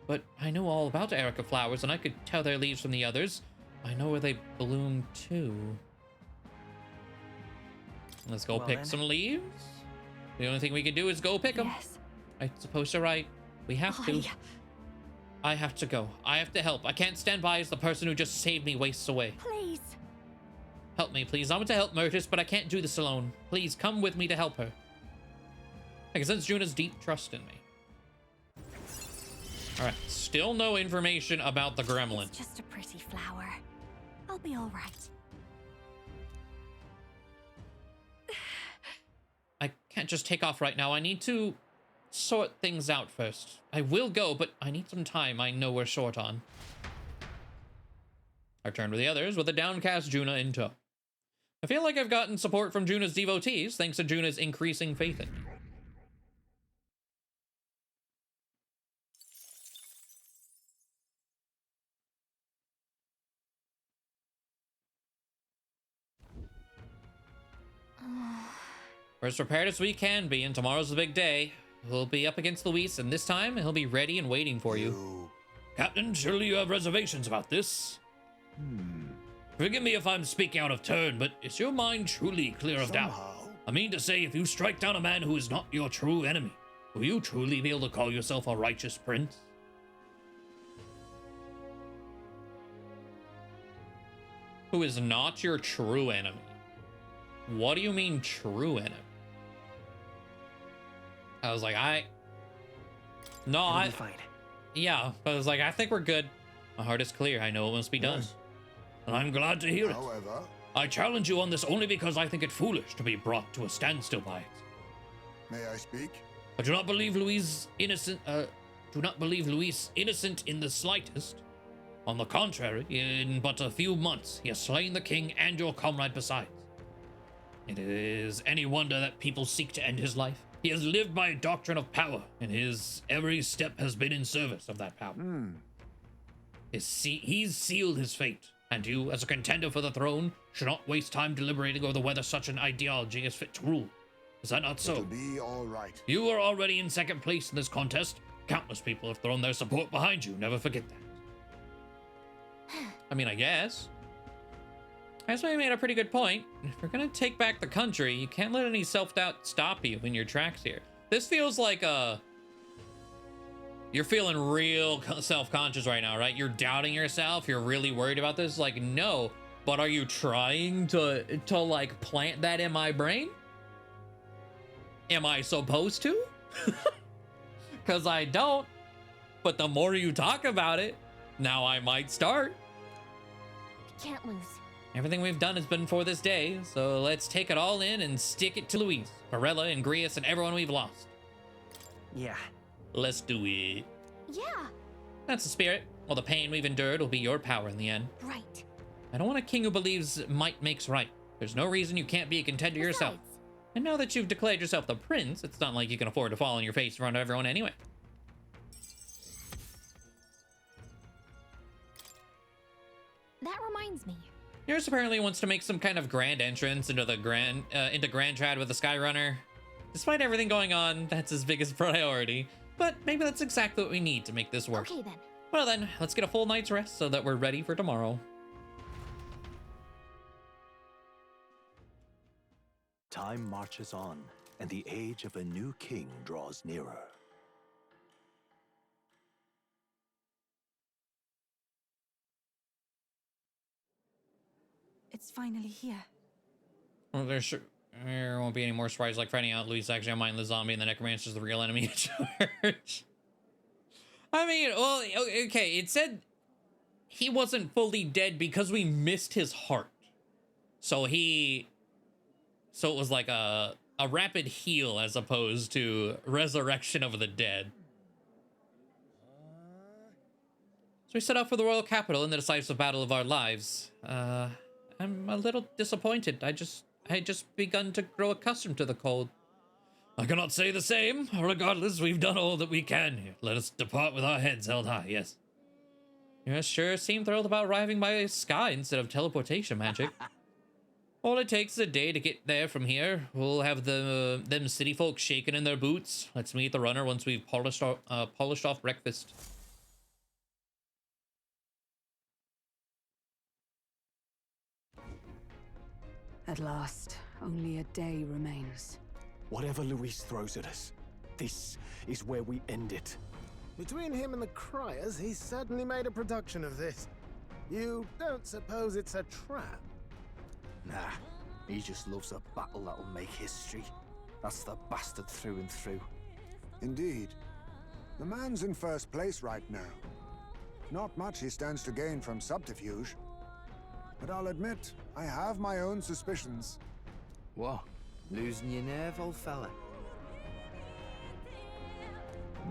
But I know all about erica flowers and I could tell their leaves from the others. I know where they bloom too. Let's go pick some leaves. The only thing we can do is go pick them. Yes. I suppose you're right. We have to. I have to go. I have to help. I can't stand by as the person who just saved me wastes away. Please. Help me, please. I want to help Murtis, but I can't do this alone. Please, come with me to help her. I can sense Juna's deep trust in me. Alright, still no information about the gremlin. It's just a pretty flower. I'll be all right. I can't just take off right now. I need to sort things out first. I will go, but I need some time I know we're short on. I return to the others with a downcast Juna in tow. I feel like I've gotten support from Juna's devotees thanks to Juna's increasing faith in me. We're as prepared as we can be, and tomorrow's the big day. We'll be up against Luis, and this time he'll be ready and waiting for you. Captain, surely you have reservations about this? Forgive me if I'm speaking out of turn, but is your mind truly clear of doubt? I mean to say, if you strike down a man who is not your true enemy, will you truly be able to call yourself a righteous prince? Who is not your true enemy? What do you mean true enemy? I was like, It'll be fine. Yeah, I was like, I think we're good. My heart is clear. I know it must be done. Yes. And I'm glad to hear it. However, I challenge you on this only because I think it foolish to be brought to a standstill by it. may I speak? I do not believe Louise innocent in the slightest. On the contrary, in but a few months, he has slain the king and your comrade besides. It is any wonder that people seek to end his life. He has lived by a doctrine of power, and his every step has been in service of that power. He's sealed his fate, and you, as a contender for the throne, should not waste time deliberating over whether such an ideology is fit to rule. Is that not so? It'll be all right. You are already in second place in this contest. Countless people have thrown their support behind you. Never forget that. I mean, I guess. That's why you made a pretty good point. If you're gonna take back the country, you can't let any self-doubt stop you in your tracks here. This feels like you're feeling real self-conscious right now, right? You're doubting yourself. You're really worried about this. Like, no. But are you trying to like plant that in my brain? Am I supposed to? Because I don't. But the more you talk about it, now I might start. We can't lose. Everything we've done has been for this day, so let's take it all in and stick it to Louise, Varela, and Grius, and everyone we've lost. Yeah. Let's do it. Yeah, That's the spirit. Well, the pain we've endured will be your power in the end. Right. I don't want a king who believes might makes right. There's no reason you can't be a contender yourself. Besides, And now that you've declared yourself the prince, it's not like you can afford to fall on your face in front of everyone anyway. that reminds me. Yours apparently wants to make some kind of grand entrance into the Grand Trad with the Skyrunner. Despite everything going on, that's his biggest priority. But maybe that's exactly what we need to make this work. Okay then. Well then, let's get a full night's rest so that we're ready for tomorrow. Time marches on, and the age of a new king draws nearer. It's finally here. Well, there won't be any more surprises like finding out Luis actually mind the zombie and the necromancer's the real enemy in charge. I mean, well, okay, it said he wasn't fully dead because we missed his heart. So it was like a rapid heal as opposed to resurrection of the dead. So we set out for the royal capital in the decisive battle of our lives. I'm a little disappointed. I had just begun to grow accustomed to the cold. I cannot say the same. Regardless, we've done all that we can here. Let us depart with our heads held high, yes. You sure seem thrilled about arriving by sky instead of teleportation magic. All it takes is a day to get there from here. We'll have them city folk shaking in their boots. Let's meet the runner once we've polished off breakfast. At last, only a day remains. Whatever Luis throws at us, this is where we end it. Between him and the Criers, he's certainly made a production of this. You don't suppose it's a trap? Nah, he just loves a battle that'll make history. That's the bastard through and through. Indeed. The man's in first place right now. Not much he stands to gain from subterfuge. But I'll admit, I have my own suspicions. What? Losing your nerve, old fella?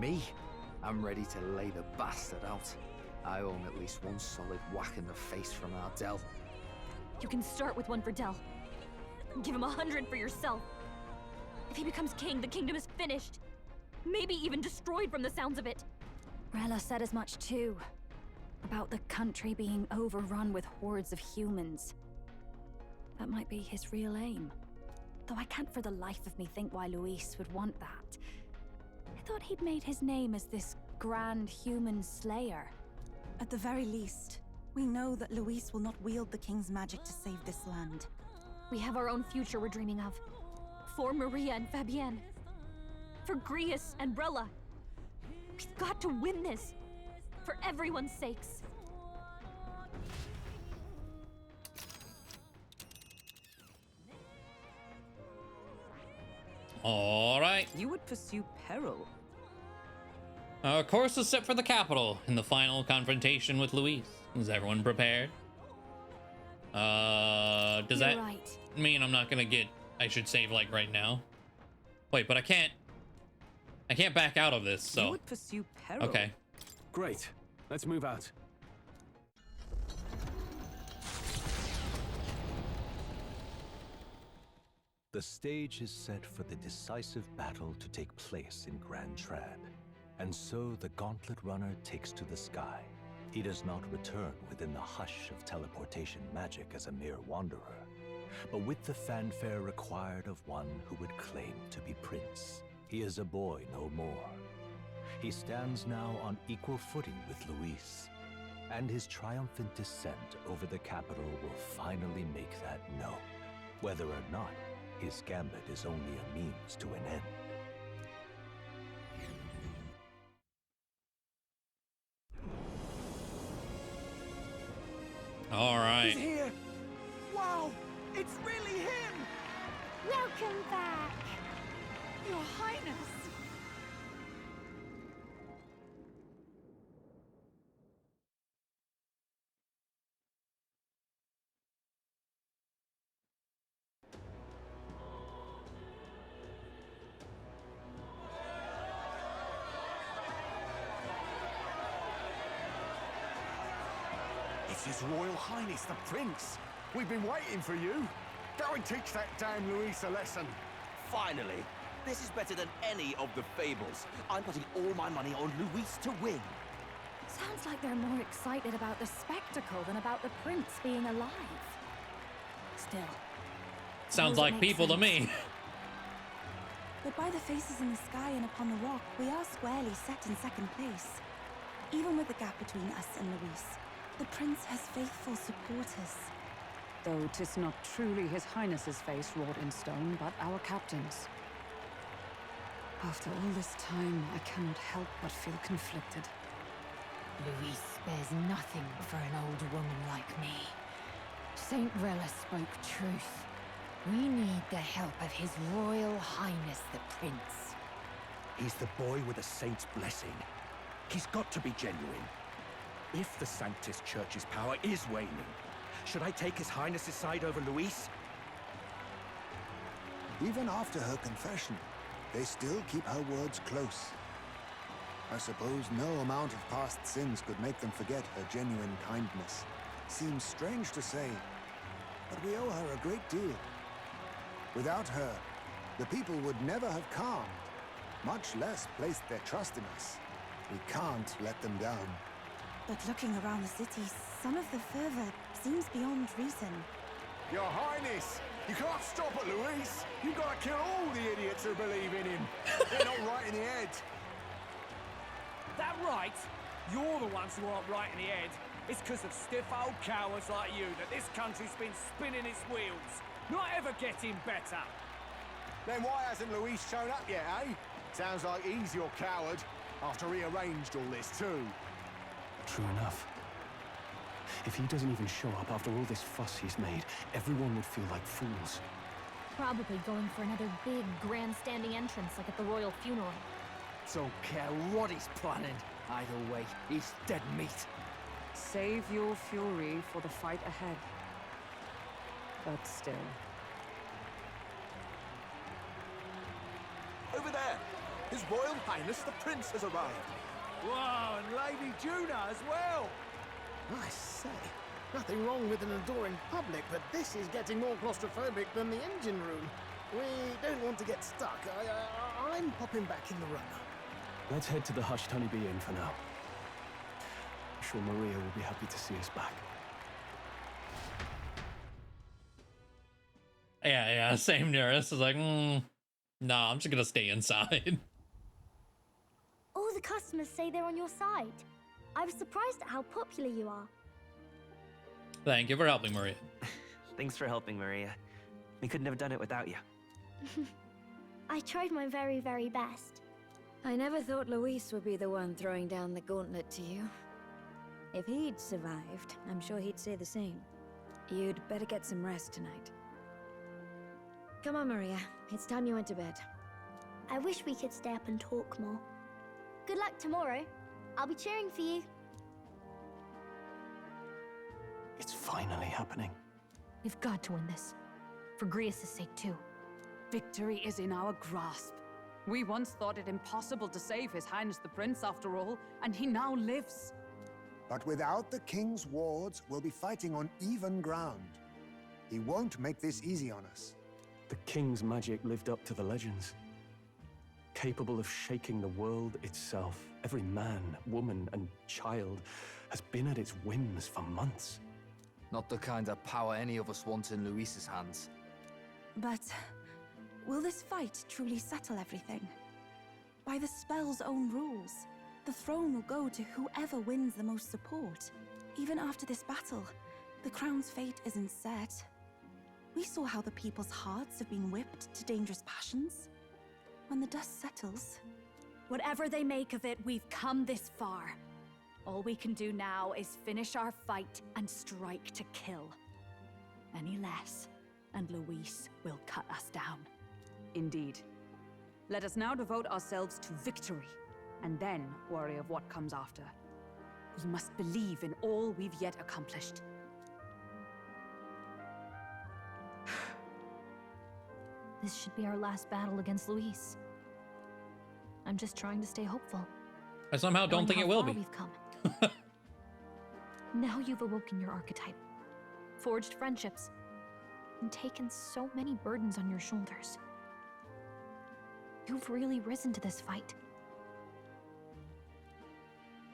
Me? I'm ready to lay the bastard out. I owe him at least one solid whack in the face from Ardell. You can start with one for Dell. Give him 100 for yourself. If he becomes king, the kingdom is finished. Maybe even destroyed from the sounds of it. Rella said as much too. About the country being overrun with hordes of humans. That might be his real aim. Though I can't for the life of me think why Luis would want that. I thought he'd made his name as this grand human slayer. At the very least, we know that Luis will not wield the king's magic to save this land. We have our own future we're dreaming of. For Maria and Fabienne. For Grius and Rella. We've got to win this. For everyone's sakes. All right. You would pursue peril. Our course is set for the capital in the final confrontation with Luis. Is everyone prepared? Does You're that right. mean I'm not gonna get? I should save like right now. Wait, but I can't back out of this. So You would pursue peril. okay. Great. Let's move out. The stage is set for the decisive battle to take place in Grand Trad. And so the Gauntlet Runner takes to the sky. He does not return within the hush of teleportation magic as a mere wanderer, but with the fanfare required of one who would claim to be prince. He is a boy no more. He stands now on equal footing with Luis, and his triumphant descent over the capital will finally make that known, whether or not his gambit is only a means to an end. All right. He's here! Wow! It's really him! Welcome back. Your Highness! It's His Royal Highness the Prince. We've been waiting for you. Go and teach that damn Luis a lesson. Finally. This is better than any of the fables. I'm putting all my money on Luis to win. Sounds like they're more excited about the spectacle than about the prince being alive. Still. Sounds like people to me. But by the faces in the sky and upon the rock, we are squarely set in second place. Even with the gap between us and Luis, the prince has faithful supporters. Though 'tis not truly His Highness's face wrought in stone, but our captain's. After all this time, I cannot help but feel conflicted. Luis spares nothing for an old woman like me. Saint Rella spoke truth. We need the help of His Royal Highness the Prince. He's the boy with a saint's blessing. He's got to be genuine. If the Sanctus Church's power is waning, should I take His Highness's side over Luis? Even after her confession, they still keep her words close. I suppose no amount of past sins could make them forget her genuine kindness. Seems strange to say, but we owe her a great deal. Without her, the people would never have calmed, much less placed their trust in us. We can't let them down. But looking around the city, some of the fervor seems beyond reason. Your Highness, you can't stop at Luis. You've got to kill all the idiots who believe in him. They're not right in the head. That right? You're the ones who aren't right in the head. It's because of stiff old cowards like you that this country's been spinning its wheels. Not ever getting better. Then why hasn't Luis shown up yet, eh? Sounds like he's your coward, after he arranged all this too. True enough. If he doesn't even show up after all this fuss he's made, everyone would feel like fools. Probably going for another big, grandstanding entrance like at the royal funeral. Don't care what he's planning. Either way, he's dead meat. Save your fury for the fight ahead. But still. Over there! His Royal Highness the Prince has arrived. Whoa, and Lady Juna as well. I say, nothing wrong with an adoring public, but this is getting more claustrophobic than the engine room. We don't want to get stuck. I'm popping back in the runner. Let's head to the Hushed Honeybee Inn for now. I'm sure Maria will be happy to see us back. Yeah, same near. This is like, nah, I'm just gonna stay inside. All the customers say they're on your side. I was surprised at how popular you are. Thank you for helping, Maria. Thanks for helping, Maria. We couldn't have done it without you. I tried my very, very best. I never thought Luis would be the one throwing down the gauntlet to you. If he'd survived, I'm sure he'd say the same. You'd better get some rest tonight. Come on, Maria. It's time you went to bed. I wish we could stay up and talk more. Good luck tomorrow. I'll be cheering for you. It's finally happening. You've got to win this. For Grius' sake, too. Victory is in our grasp. We once thought it impossible to save His Highness the Prince after all, and he now lives. But without the king's wards, we'll be fighting on even ground. He won't make this easy on us. The king's magic lived up to the legends. Capable of shaking the world itself. Every man, woman, and child has been at its whims for months. Not the kind of power any of us want in Luis's hands. But will this fight truly settle everything? By the spell's own rules, the throne will go to whoever wins the most support. Even after this battle, the crown's fate isn't set. We saw how the people's hearts have been whipped to dangerous passions. When the dust settles... Whatever they make of it, we've come this far. All we can do now is finish our fight and strike to kill. Any less, and Luis will cut us down. Indeed. Let us now devote ourselves to victory, and then worry of what comes after. We must believe in all we've yet accomplished. This should be our last battle against Luis. I'm just trying to stay hopeful. I somehow don't think it will be. We've come. Now you've awoken your archetype, forged friendships, and taken so many burdens on your shoulders. You've really risen to this fight.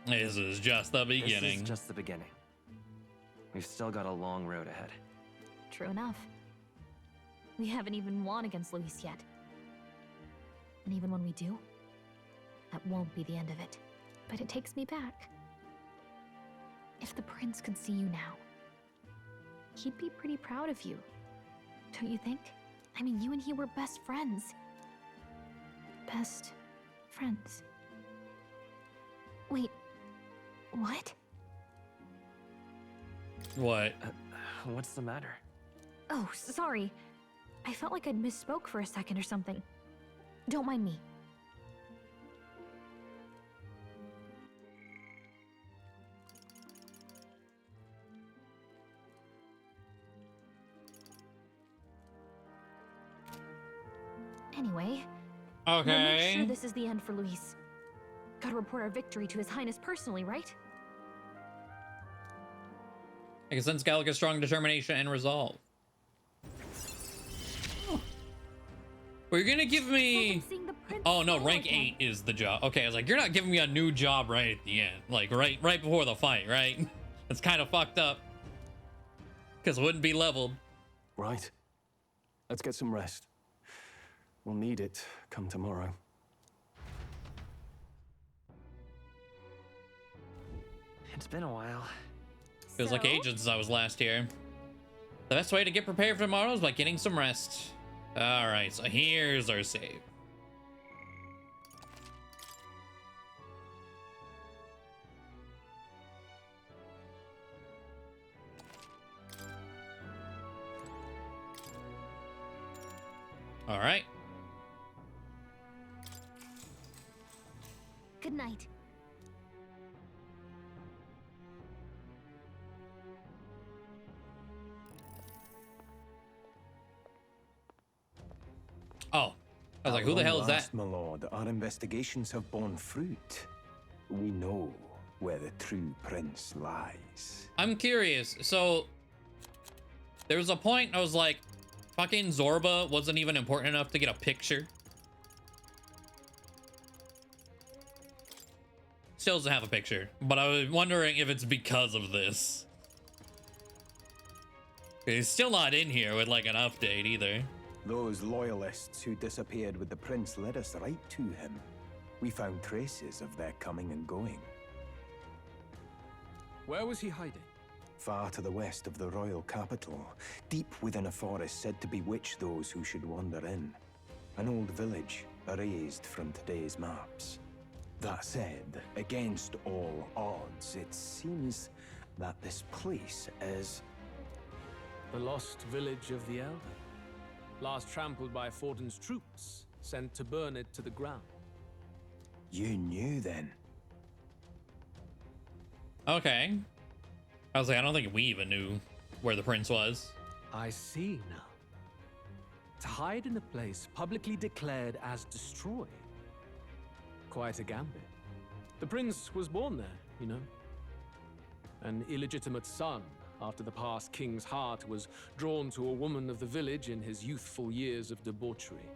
This is just the beginning. This is just the beginning. We've still got a long road ahead. True enough. We haven't even won against Luis yet. And even when we do, that won't be the end of it. But it takes me back. If the prince could see you now, he'd be pretty proud of you. Don't you think? I mean, you and he were best friends. Best friends. Wait, what? What? What's the matter? Oh, sorry. I felt like I'd misspoke for a second or something. Don't mind me. Anyway, we'll make sure this is the end for Luis. Gotta report our victory to His Highness personally, right? I can sense Gallica's strong determination and resolve. Oh. Well, you're gonna give me... Oh no, rank 8 is the job. Okay, I was like, you're not giving me a new job right at the end. Like, right before the fight, right? That's kind of fucked up. Because it wouldn't be leveled. Right. Let's get some rest. We'll need it come tomorrow. It's been a while. Feels like ages since I was last here. The best way to get prepared for tomorrow is by getting some rest. Alright, so here's our save. Alright. Good night. Oh. I was like, who the hell is that? My lord, our investigations have borne fruit. We know where the true prince lies. I'm curious. So, there was a point I was like, fucking Zorba wasn't even important enough to get a picture. Still doesn't have a picture, but I was wondering if it's because of this. He's still not in here with like an update either. Those loyalists who disappeared with the prince led us right to him. We found traces of their coming and going. Where was he hiding? Far to the west of the royal capital, deep within a forest said to bewitch those who should wander in. An old village, erased from today's maps. That said, against all odds, it seems that this place is... The lost village of the Elder. Last trampled by Fortin's troops, sent to burn it to the ground. You knew then? Okay. I was like, I don't think we even knew where the prince was. I see now. To hide in a place publicly declared as destroyed. Quite a gambit. The prince was born there, you know. An illegitimate son, after the past king's heart was drawn to a woman of the village in his youthful years of debauchery.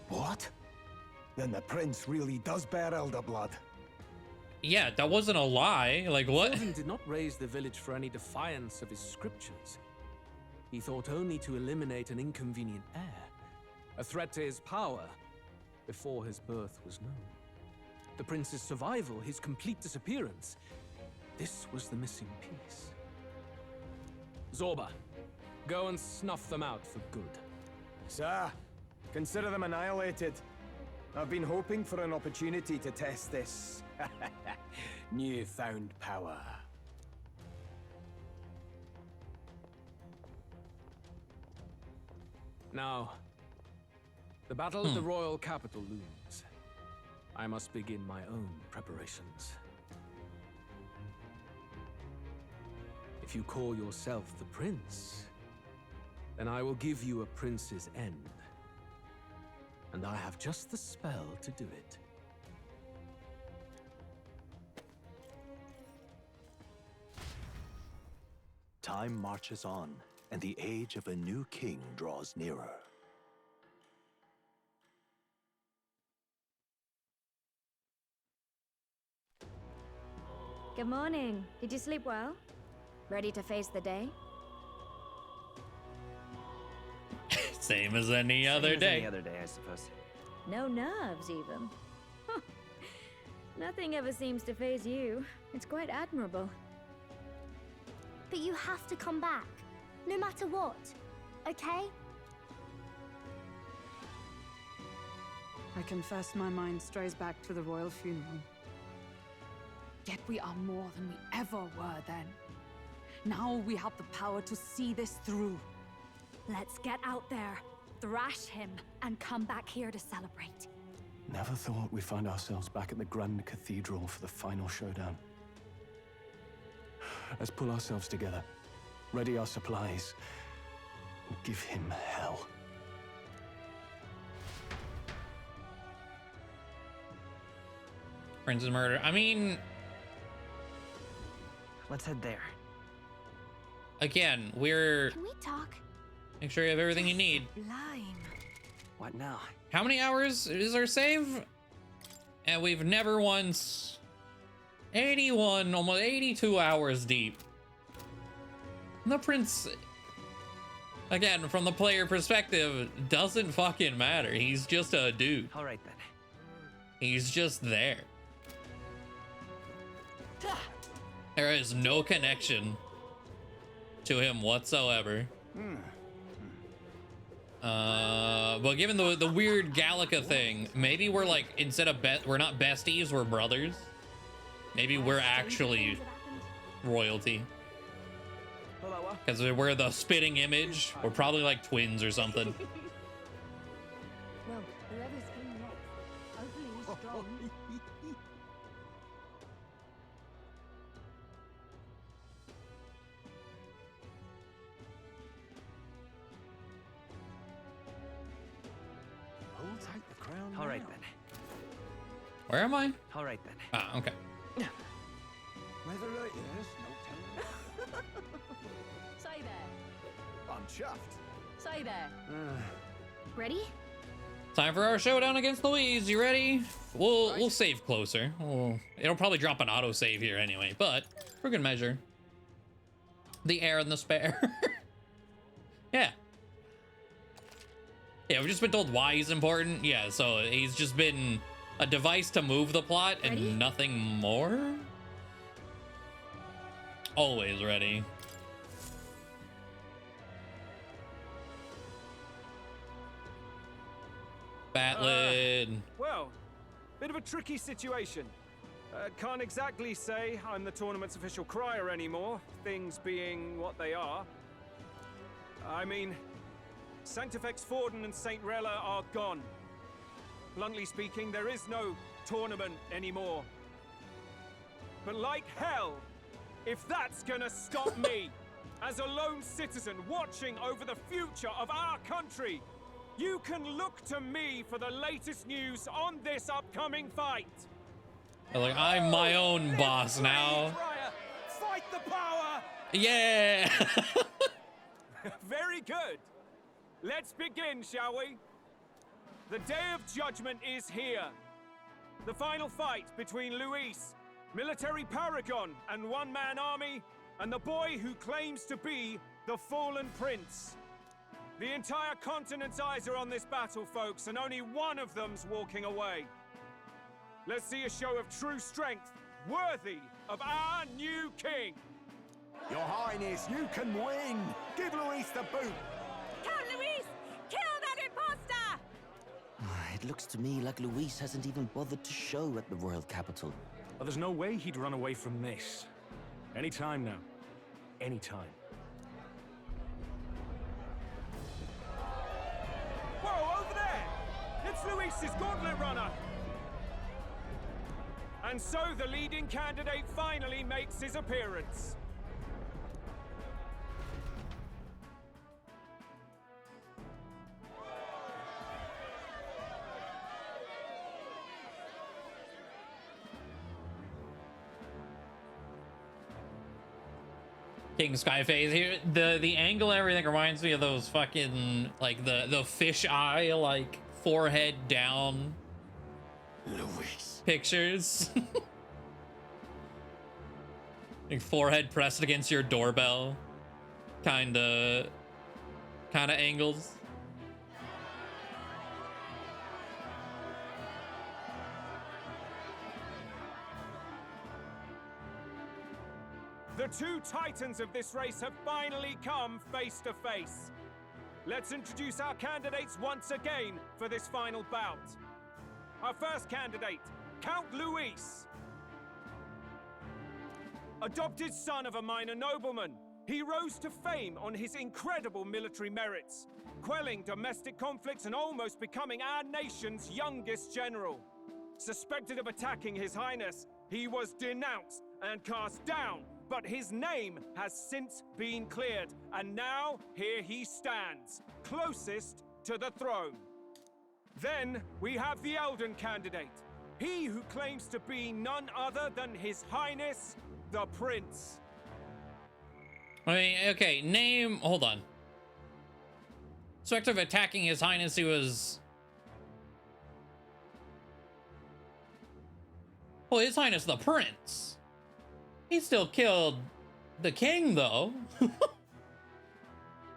What? Then the prince really does bear elder blood. Yeah, that wasn't a lie. Like, what? Fortin did not raise the village for any defiance of his scriptures. He thought only to eliminate an inconvenient heir, a threat to his power, before his birth was known. The prince's survival, his complete disappearance, this was the missing piece. Zorba, go and snuff them out for good. Sir, consider them annihilated. I've been hoping for an opportunity to test this newfound power. Now, the battle of the royal capital looms. I must begin my own preparations. If you call yourself the prince, then I will give you a prince's end. And I have just the spell to do it. Time marches on, and the age of a new king draws nearer. Good morning. Did you sleep well? Ready to face the day? Same as any other day. Any other day, I suppose. No nerves, even. Huh. Nothing ever seems to faze you. It's quite admirable. But you have to come back, no matter what, okay? I confess my mind strays back to the royal funeral. Yet we are more than we ever were then. Now we have the power to see this through. Let's get out there, thrash him, and come back here to celebrate. Never thought we'd find ourselves back at the Grand Cathedral for the final showdown. Let's pull ourselves together, ready our supplies, and give him hell. Prince's murder. I mean, let's head there. Again, we're... Can we talk? Make sure you have everything you need. Sublime. What now? How many hours is our save? And we've never once... 81, almost 82 hours deep. The prince... Again, from the player perspective, doesn't fucking matter. He's just a dude. All right, then. He's just there. There is no connection to him whatsoever. But given the weird Gallica thing, maybe we're like, instead of we're not besties, we're brothers. Maybe we're actually royalty. Because we're the spitting image. We're probably like twins or something. Well, whoever's king next, hopefully he's strong. Who'll take the crown? All right, then. Where am I? All right, then. Ah, okay. Weather like this, no telling. Say there. I'm chuffed. Say there. Ready? Time for our showdown against Louise. You ready? We'll save closer. It'll probably drop an autosave here anyway, but for good measure. The heir and the spare. Yeah. Yeah, we've just been told why he's important. Yeah, so he's just been a device to move the plot and nothing more. Always ready. Batlid. Well, bit of a tricky situation. Can't exactly say I'm the tournament's official crier anymore, things being what they are. I mean, Sanctifex Forden and St. Rella are gone. Bluntly speaking, there is no tournament anymore. But like hell, if that's gonna stop me, as a lone citizen watching over the future of our country, you can look to me for the latest news on this upcoming fight. Like, I'm my own boss now. Fight the power! Yeah! Very good. Let's begin, shall we? The Day of Judgment is here. The final fight between Luis, military paragon and one-man army, and the boy who claims to be the fallen prince. The entire continent's eyes are on this battle, folks, and only one of them's walking away. Let's see a show of true strength, worthy of our new king. Your Highness, you can win. Give Luis the boot. Come, Luis! Kill that imposter! It looks to me like Luis hasn't even bothered to show at the royal capital. Well, there's no way he'd run away from this. Anytime now. Anytime. Whoa, over there! It's Luis's gauntlet runner! And so the leading candidate finally makes his appearance. King Skyface here. The angle and everything reminds me of those fucking like the fish eye, like forehead down Luis pictures. Like forehead pressed against your doorbell. Kinda angles. The two titans of this race have finally come face to face. Let's introduce our candidates once again for this final bout. Our first candidate, Count Luis. Adopted son of a minor nobleman, he rose to fame on his incredible military merits, quelling domestic conflicts and almost becoming our nation's youngest general. Suspected of attacking His Highness, he was denounced and cast down, but his name has since been cleared, and now here he stands, closest to the throne. Then we have the Elden candidate, he who claims to be none other than His Highness, the Prince. I mean, okay, name, hold on. Suspected of attacking His Highness, he was... Well, His Highness the Prince. He still killed the king, though.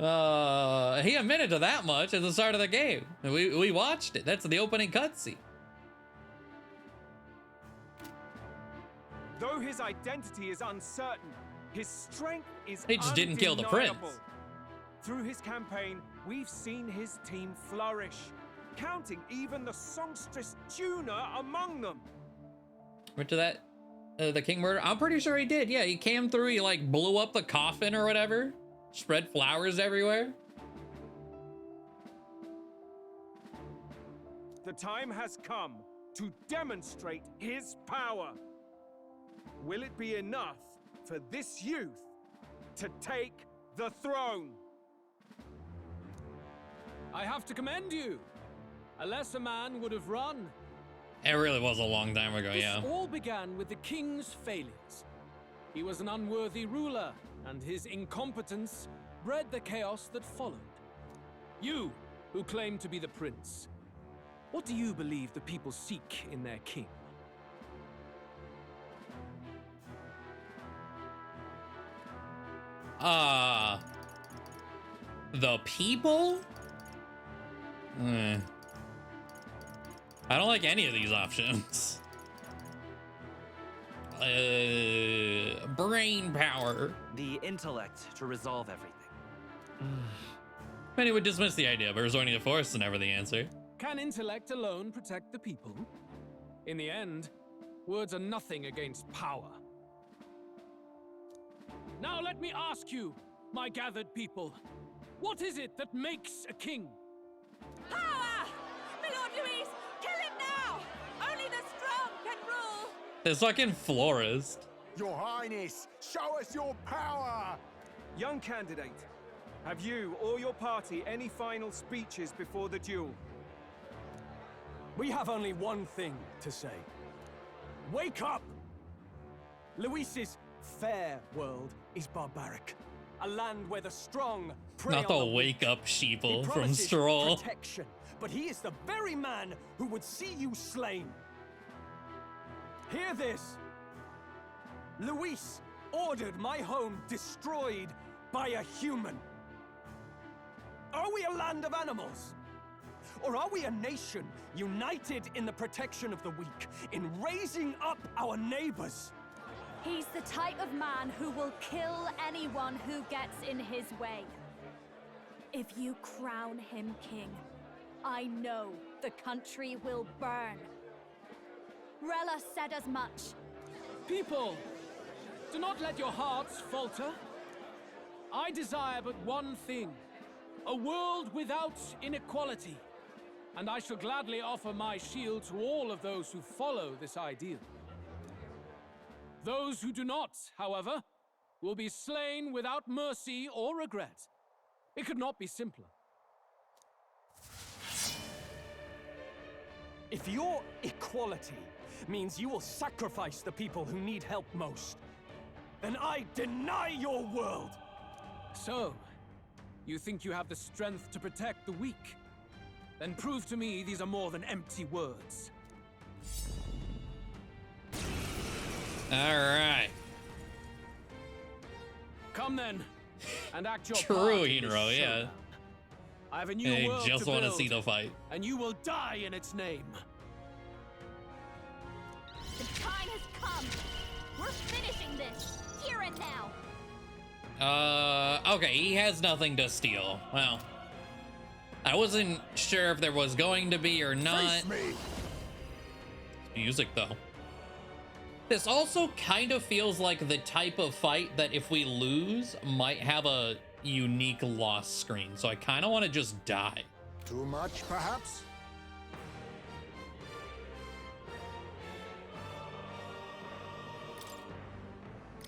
He admitted to that much at the start of the game. We watched it. That's the opening cutscene. Though his identity is uncertain, his strength is He just didn't kill the undeniable. prince. Through his campaign, we've seen his team flourish, counting even the songstress Juna among them. Went to that, the king murder? I'm pretty sure he did. Yeah, he came through, he like blew up the coffin or whatever. Spread flowers everywhere. The time has come to demonstrate his power. Will it be enough for this youth to take the throne? I have to commend you. A lesser man would have run. It really was a long time ago, This yeah. all began with the king's failures. He was an unworthy ruler, and his incompetence bred the chaos that followed. You, who claim to be the prince, what do you believe the people seek in their king? The people? I don't like any of these options. Brain power. The intellect to resolve everything. Many would dismiss the idea, but resorting to force is never the answer. Can intellect alone protect the people? In the end, words are nothing against power. Now let me ask you, my gathered people, what is it that makes a king? Power! My Lord Luis, kill him now! Only the strong can rule! This fucking florist. Your Highness, show us your power! Young candidate, have you or your party any final speeches before the duel? We have only one thing to say. Wake up! Luis's fair world is barbaric. A land where the strong prey Not on the the wake weak. up He sheeple from promises Stroll. protection, but he is the very man who would see you slain. Hear this. Luis ordered my home destroyed by a human. Are we a land of animals? Or are we a nation united in the protection of the weak, in raising up our neighbors? He's the type of man who will kill anyone who gets in his way. If you crown him king, I know the country will burn. Rella said as much. People, do not let your hearts falter. I desire but one thing, a world without inequality. And I shall gladly offer my shield to all of those who follow this ideal. Those who do not, however, will be slain without mercy or regret. It could not be simpler. If your equality means you will sacrifice the people who need help most, then I deny your world! So, you think you have the strength to protect the weak? Then prove to me these are more than empty words. Alright. Come then, and act your True part in this hero, yeah. showdown. I have a new I world just to want to build, see the fight. and you will die in its name. The time has come. We're finishing this here and now. Okay, he has nothing to steal. Well, I wasn't sure if there was going to be or not. Face me. Music, though. This also kind of feels like the type of fight that if we lose, might have a unique loss screen. So I kind of want to just die. Too much, perhaps?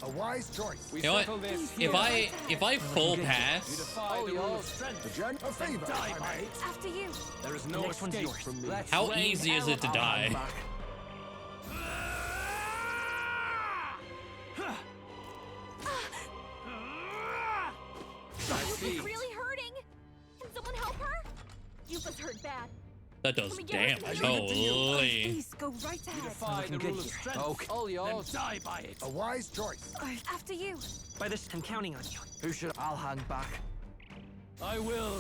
A wise choice. You know what? If I full pass, A favor, if I may. After you. There is no escape from me. how easy is it to die? She's really hurting. Can someone help her? Yupa's hurt bad. That does Can we get damage. her to Holy. Please go right ahead. Defy the rule of strength. Okay. All yours. Then die by it. A wise choice. After you. By this, I'm counting on you. Who should I'll hang back? I will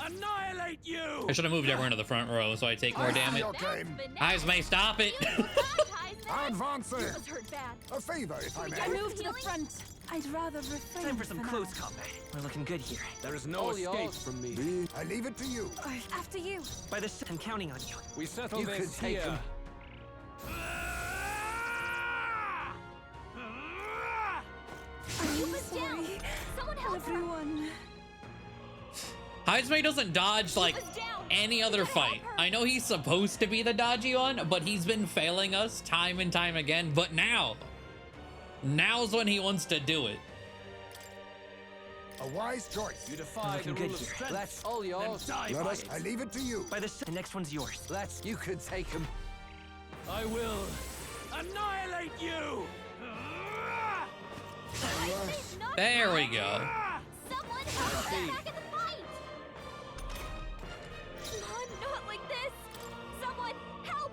annihilate you. I should have moved everyone to the front row so I take more damage. Eyes may stop it. Advancing. Yupa's hurt bad. A favor, if I Can may. we Move to the front. I'd rather refrain Time for some now. close combat. We're looking good here. There is no escape from me. I leave it to you. After you. By this, I'm counting on you. We settle You this could take here. him. Yupa's down. Someone help her. Everyone. Heismay doesn't dodge like any other fight. I know he's supposed to be the dodgy one, but he's been failing us time and time again. But now's when he wants to do it. A wise choice. You defy the rule of strength. Let's all yours. Then die Let by us. it. I leave it to you. By this, the next one's yours. Let's. You could take him. I will annihilate you. There we go. Someone help her back in the fight. Not like this. Someone help.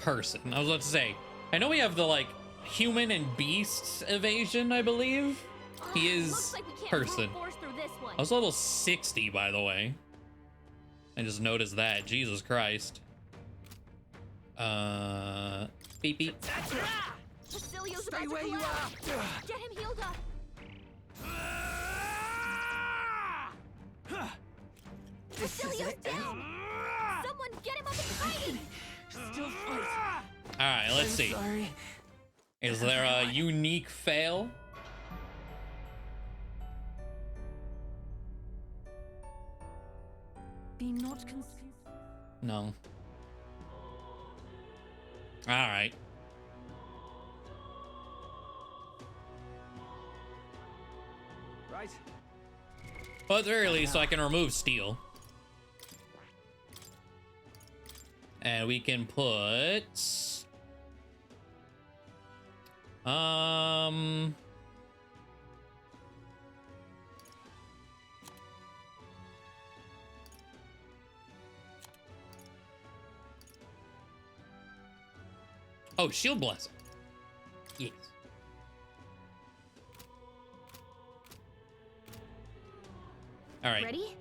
Person. I was about to say, I know we have the like human and beasts evasion, I believe. He is Looks like we can't person. brute force through this one. I was level 60, by the way. I just noticed that. Jesus Christ. Beep beep. Facilio's Stay about to where you collapse. Get him healed up. Facilio's down. Someone get him up and fighting. Still fight. All right, let's see. Sorry. Is there a unique fail? Be not confused. No. All right. Right. Well, at the very least, so I can remove steel. And we can put... Oh, shield blessing. Yes. All right. Ready?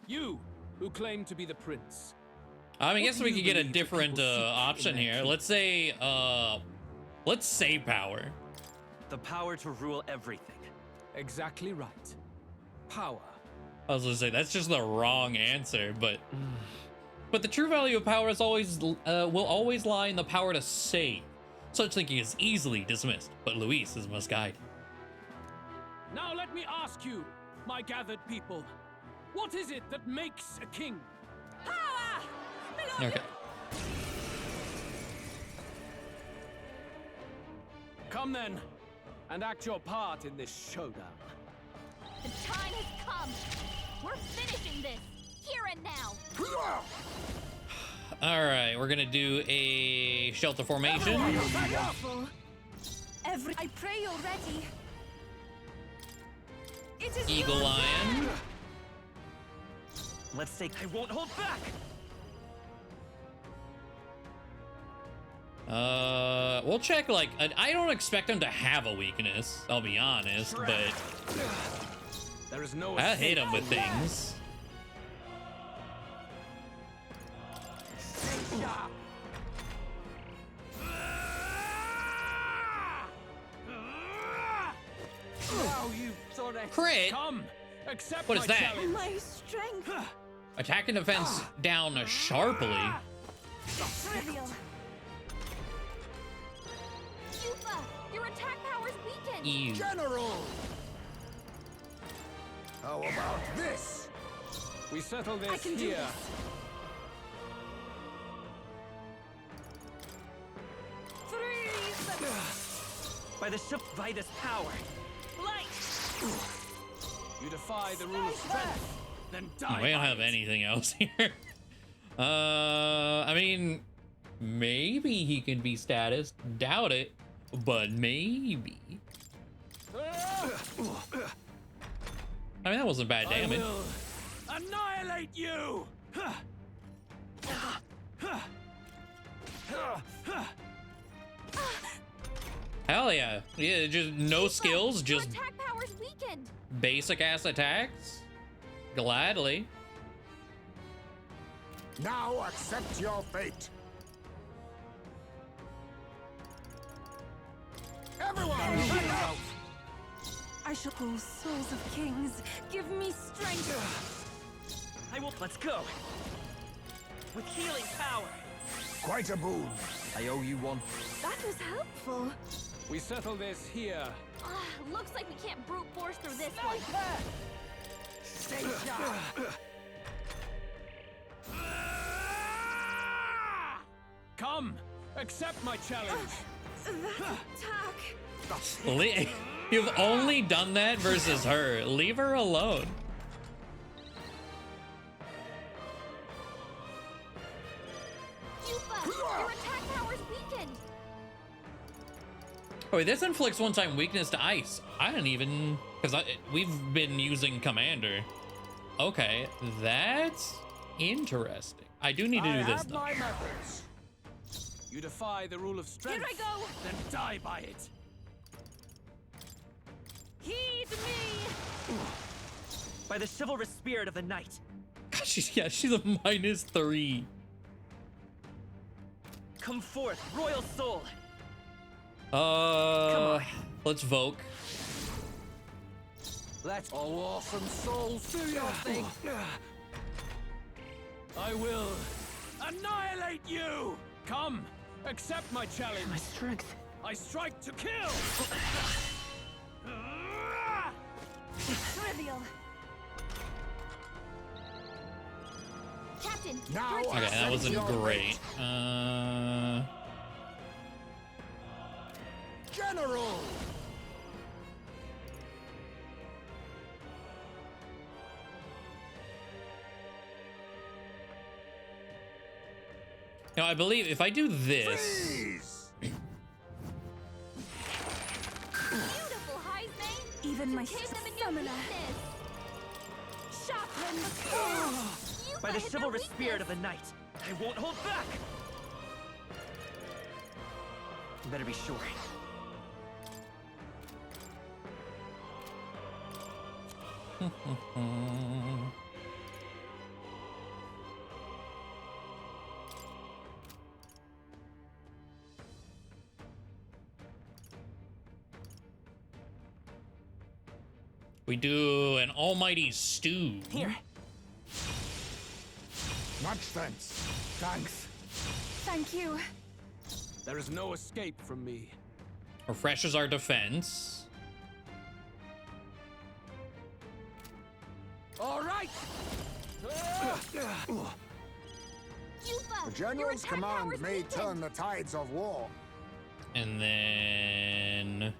You, who claim to be the prince. I What guess do we you could get a believe the different people seek option in that here. Let's say power. The power to rule everything. Exactly right. Power. I was gonna say that's just the wrong answer, but the true value of power is always will always lie in the power to save. Such thinking is easily dismissed, but Luis is misguided. Now let me ask you, my gathered people, what is it that makes a king? Okay. Come then, and act your part in this showdown. The time has come. We're finishing this here and now. All right, we're gonna do a shelter formation. I pray you're ready. It is Eagle your Lion. turn. Let's say I won't hold back. We'll check, like, I don't expect him to have a weakness, I'll be honest, but There is no I hate him with things. Now you sort of Crit? come. Accept What is my that? challenge. My strength. Attack and defense down sharply. Trivial. Yupa, your attack power's weakened. Ew. General! How about this? We settle I this can do here. this. Freeze! By the ship, by this power. Light! You defy the rule of strength, then die. We don't by have it. anything else here. I mean, maybe he can be status. Doubt it, but maybe. I mean, that wasn't bad damage. I will annihilate you. Hell yeah. Yeah, just no skills, Your just attack power's weakened. basic ass attacks. Gladly. Now accept your fate. Everyone, back out! I shall call souls of kings. Give me strength. I will. Let's go. With healing power. Quite a boon. I owe you one. That was helpful. We settle this here. Looks like we can't brute force through this one. Stay sharp. Come, accept my challenge. That attack. You've only done that versus her. Leave her alone. Yupa, your attack power's weakened. Oh, wait, this inflicts one-time weakness to ice. I didn't even, because we've been using commander. Okay, that's interesting. I do need to do this though. My methods. You defy the rule of strength. Here I go. Then die by it. Heed me! By the chivalrous spirit of the night. God, she's a -3. Come forth, royal soul. Let's Voke. Let all awesome souls do your thing. I will annihilate you. Come, accept my challenge. My strength. I strike to kill. Trivial. Captain, Now Okay, that accept wasn't your great. fate. General! Now, I believe if I do this, Freeze! beautiful, Heisman. Even my Take them in your summoner. weakness. Sharpen the Yupa By the hit their chivalrous spirit of weakness. the night. I won't hold back. You better be sure. we do an almighty stew. Here. Much thanks. Thanks. Thank you. There is no escape from me. Refreshes our defense. All right. Yupa, The your general's attack command power's may weakened. turn the tides of war. And then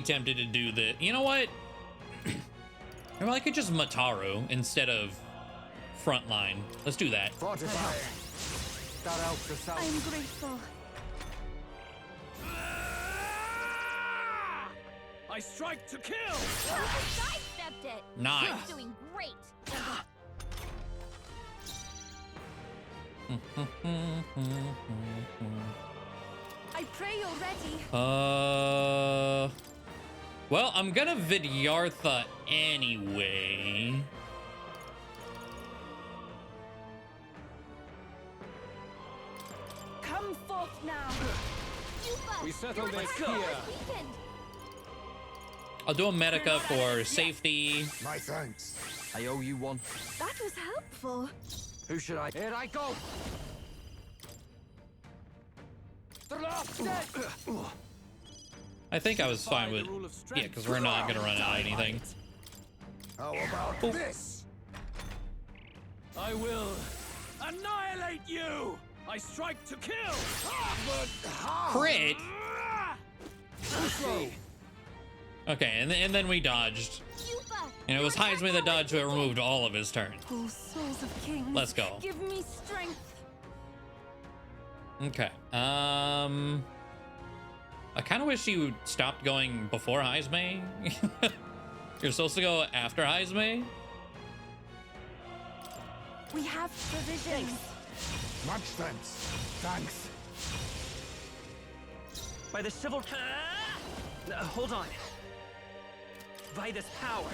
tempted to do the. You know what? Or I could just Mataru instead of Frontline. Let's do that. Fortify. I am grateful. I strike to kill! Sidestepped it! Nice. You're doing great! I pray you're ready. Well, I'm gonna Vidyartha anyway. Come forth now. We settle this here. I'll do a Medica for safety. My thanks. I owe you one. That was helpful. Who should I? Here I go. I think I was fine with. Yeah, because we're not gonna run out of anything. How about this? I will annihilate you! I strike to kill! Crit? Okay, and then we dodged. And it was Heisman that dodged, who removed all of his turns. Oh, souls of kings. Let's go. Give me strength. Okay. I kind of wish you stopped going before Heisman. You're supposed to go after Heisman. We have provisions. Much thanks. Thanks. By the civil... hold on. By this power.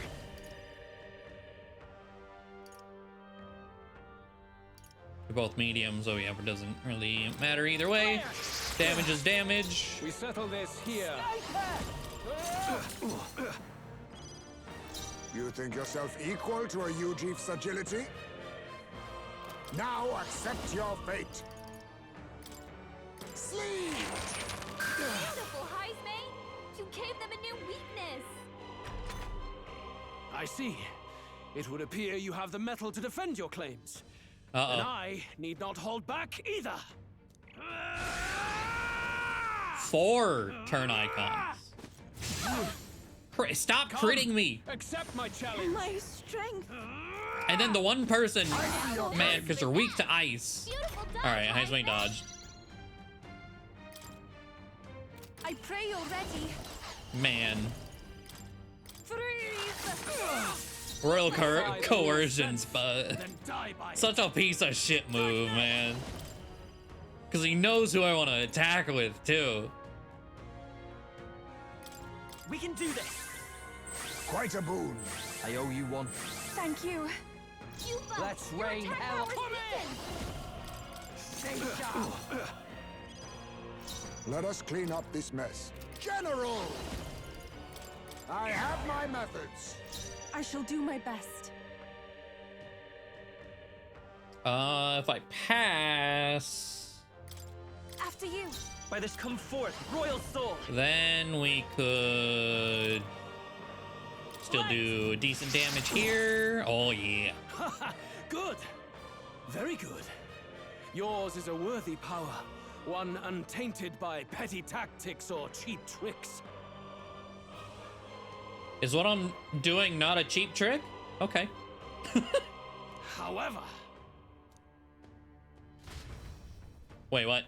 They're both mediums, so yeah, it doesn't really matter either way. Damage is damage. We settle this here. You think yourself equal to a Ujief's agility? Now accept your fate. Sleep! Beautiful, Heisman! You gave them a new weakness! I see. It would appear you have the metal to defend your claims. Uh-oh. And I need not hold back either. 4 turn icons. Stop critting me. Accept my challenge. My strength. And then the one person, man, because they're weak to ice. All right, Heisman dodged. I pray you're ready. Man. Freeze! Royal coercions, but such a piece of shit move, man. Because he knows who I want to attack with, too. We can do this. Quite a boon. I owe you one. Thank you. Let's rain hell. Let us clean up this mess. General! I have my methods. I shall do my best. If I pass, After you. By this come forth, royal soul. then we could still do decent damage here. Oh, yeah. Good. Very good. Yours is a worthy power, one untainted by petty tactics or cheap tricks. Is what I'm doing not a cheap trick? Okay. However... Wait, what?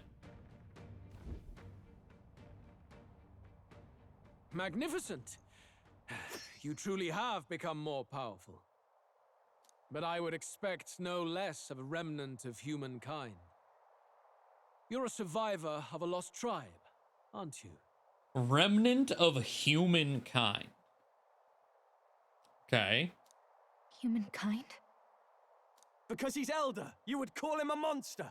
Magnificent. You truly have become more powerful. But I would expect no less of a remnant of humankind. You're a survivor of a lost tribe, aren't you? Remnant of humankind. Okay. Humankind? Because he's elder, you would call him a monster.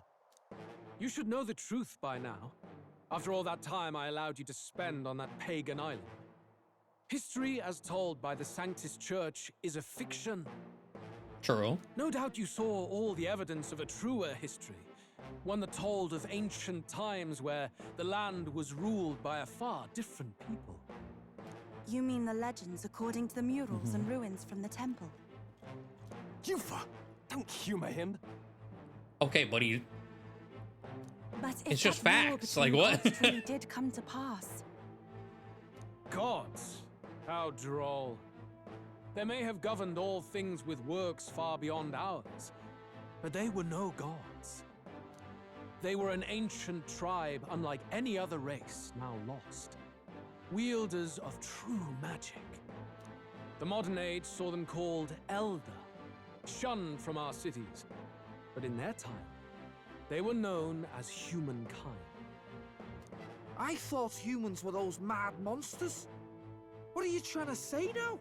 You should know the truth by now. After all that time I allowed you to spend on that pagan island. History, as told by the Sanctus Church, is a fiction. True. No doubt you saw all the evidence of a truer history. One that told of ancient times where the land was ruled by a far different people. You mean the legends according to the murals and ruins from the temple? Yufa, don't humor him. Okay, buddy. But if It's just that war facts. between Like, what? gods truly did come to pass. Gods? How droll. They may have governed all things with works far beyond ours, but they were no gods. They were an ancient tribe unlike any other race, now lost. Wielders of true magic. The modern age saw them called Elder, shunned from our cities. But in their time, they were known as humankind. I thought humans were those mad monsters. What are you trying to say now?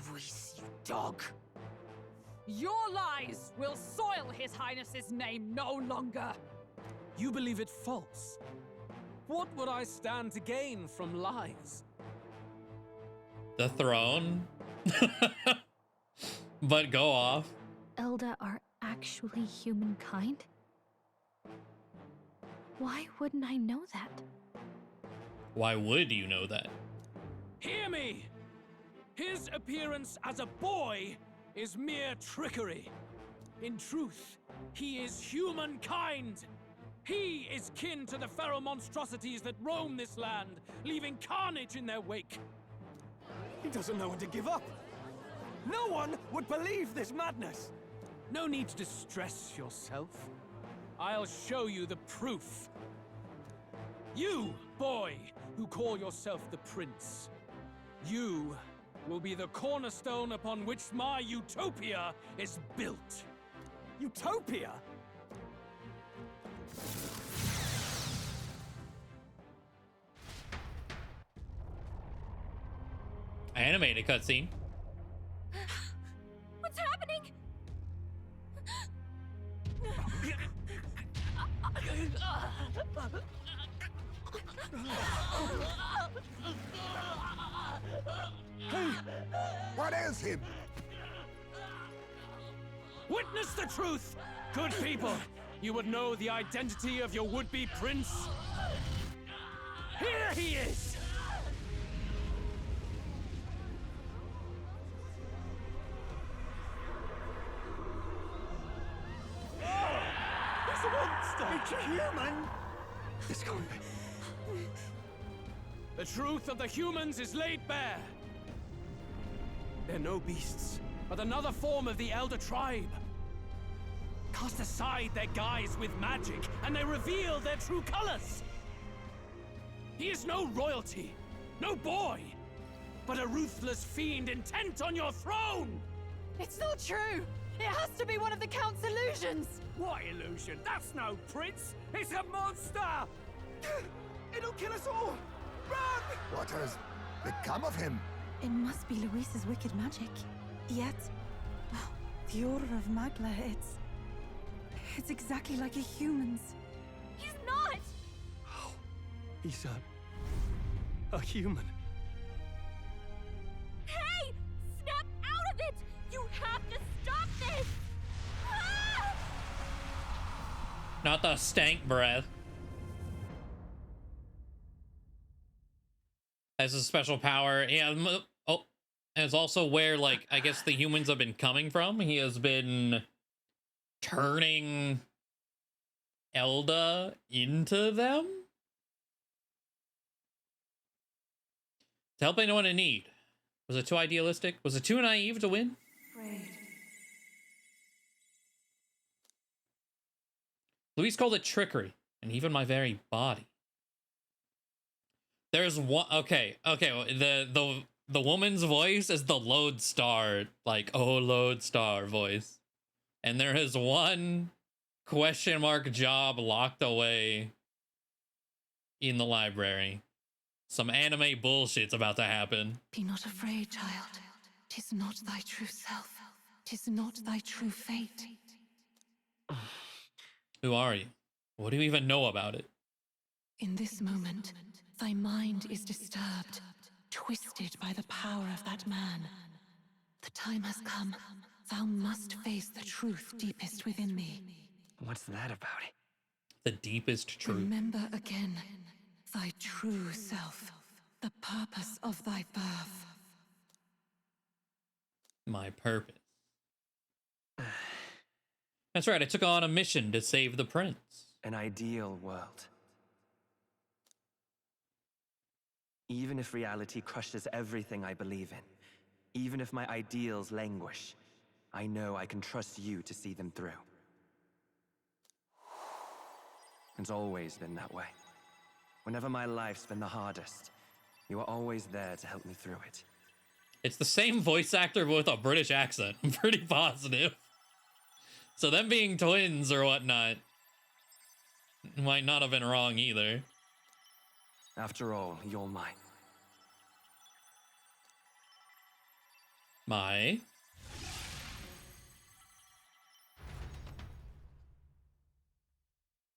Luis, you dog. Your lies will soil His Highness's name no longer. You believe it false? What would I stand to gain from lies? The throne? But go off. Elda are actually humankind? Why wouldn't I know that? Why would you know that? Hear me! His appearance as a boy is mere trickery. In truth, he is humankind. He is kin to the feral monstrosities that roam this land, leaving carnage in their wake. He doesn't know when to give up. No one would believe this madness. No need to distress yourself. I'll show you the proof. You, boy, who call yourself the prince. You will be the cornerstone upon which my utopia is built. Utopia? Animated cutscene. What's happening? Hey, what ails him? Witness the truth, good people. You would know the identity of your would-be prince. Here he is. He's a monster! It's a human! It's gone. The truth of the humans is laid bare. They're no beasts, but another form of the Elder Tribe. Cast aside their guise with magic, and they reveal their true colors. He is no royalty, no boy, but a ruthless fiend intent on your throne! It's not true! It has to be one of the Count's illusions! What illusion? That's no prince! It's a monster! It'll kill us all! Run! What has become of him? It must be Luis's wicked magic. Yet, oh, the aura of Magla, it's exactly like a human's. He's not! He's a human. Hey! Snap out of it! You have to stop this! Ah! Not the stank breath. Has a special power. Yeah. Oh, it's also where, like, I guess the humans have been coming from. He has been turning Elda into them to help anyone in need. Was it too idealistic? Was it too naive to win? Luis called it trickery, and even my very body. There's one. Okay. The woman's voice is the lodestar, like, oh, lodestar voice, and there is one question mark job locked away in the library. Some anime bullshit's about to happen. Be not afraid, child. 'Tis not thy true self. 'Tis not thy true fate. Who are you? What do you even know about it? In this moment, thy mind is disturbed, twisted by the power of that man. The time has come. Thou must face the truth deepest within thee. What's that about? The deepest truth. Remember again thy true self, the purpose of thy birth. My purpose. That's right, I took on a mission to save the prince. An ideal world. Even if reality crushes everything I believe in, even if my ideals languish, I know I can trust you to see them through. It's always been that way. Whenever my life's been the hardest, you are always there to help me through it. It's the same voice actor but with a British accent. I'm pretty positive. So them being twins or whatnot might not have been wrong either. After all, you're mine. My.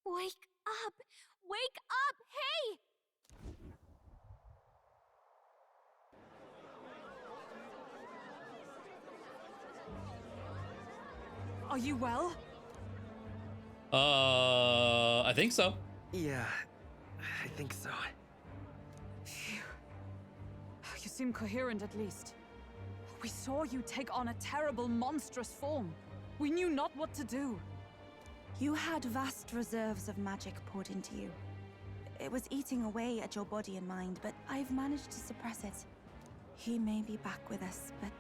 Wake up! Wake up! Hey! Are you well? I think so. Yeah, I think so. Phew. You seem coherent at least. We saw you take on a terrible, monstrous form. We knew not what to do. You had vast reserves of magic poured into you. It was eating away at your body and mind, but I've managed to suppress it. He may be back with us, but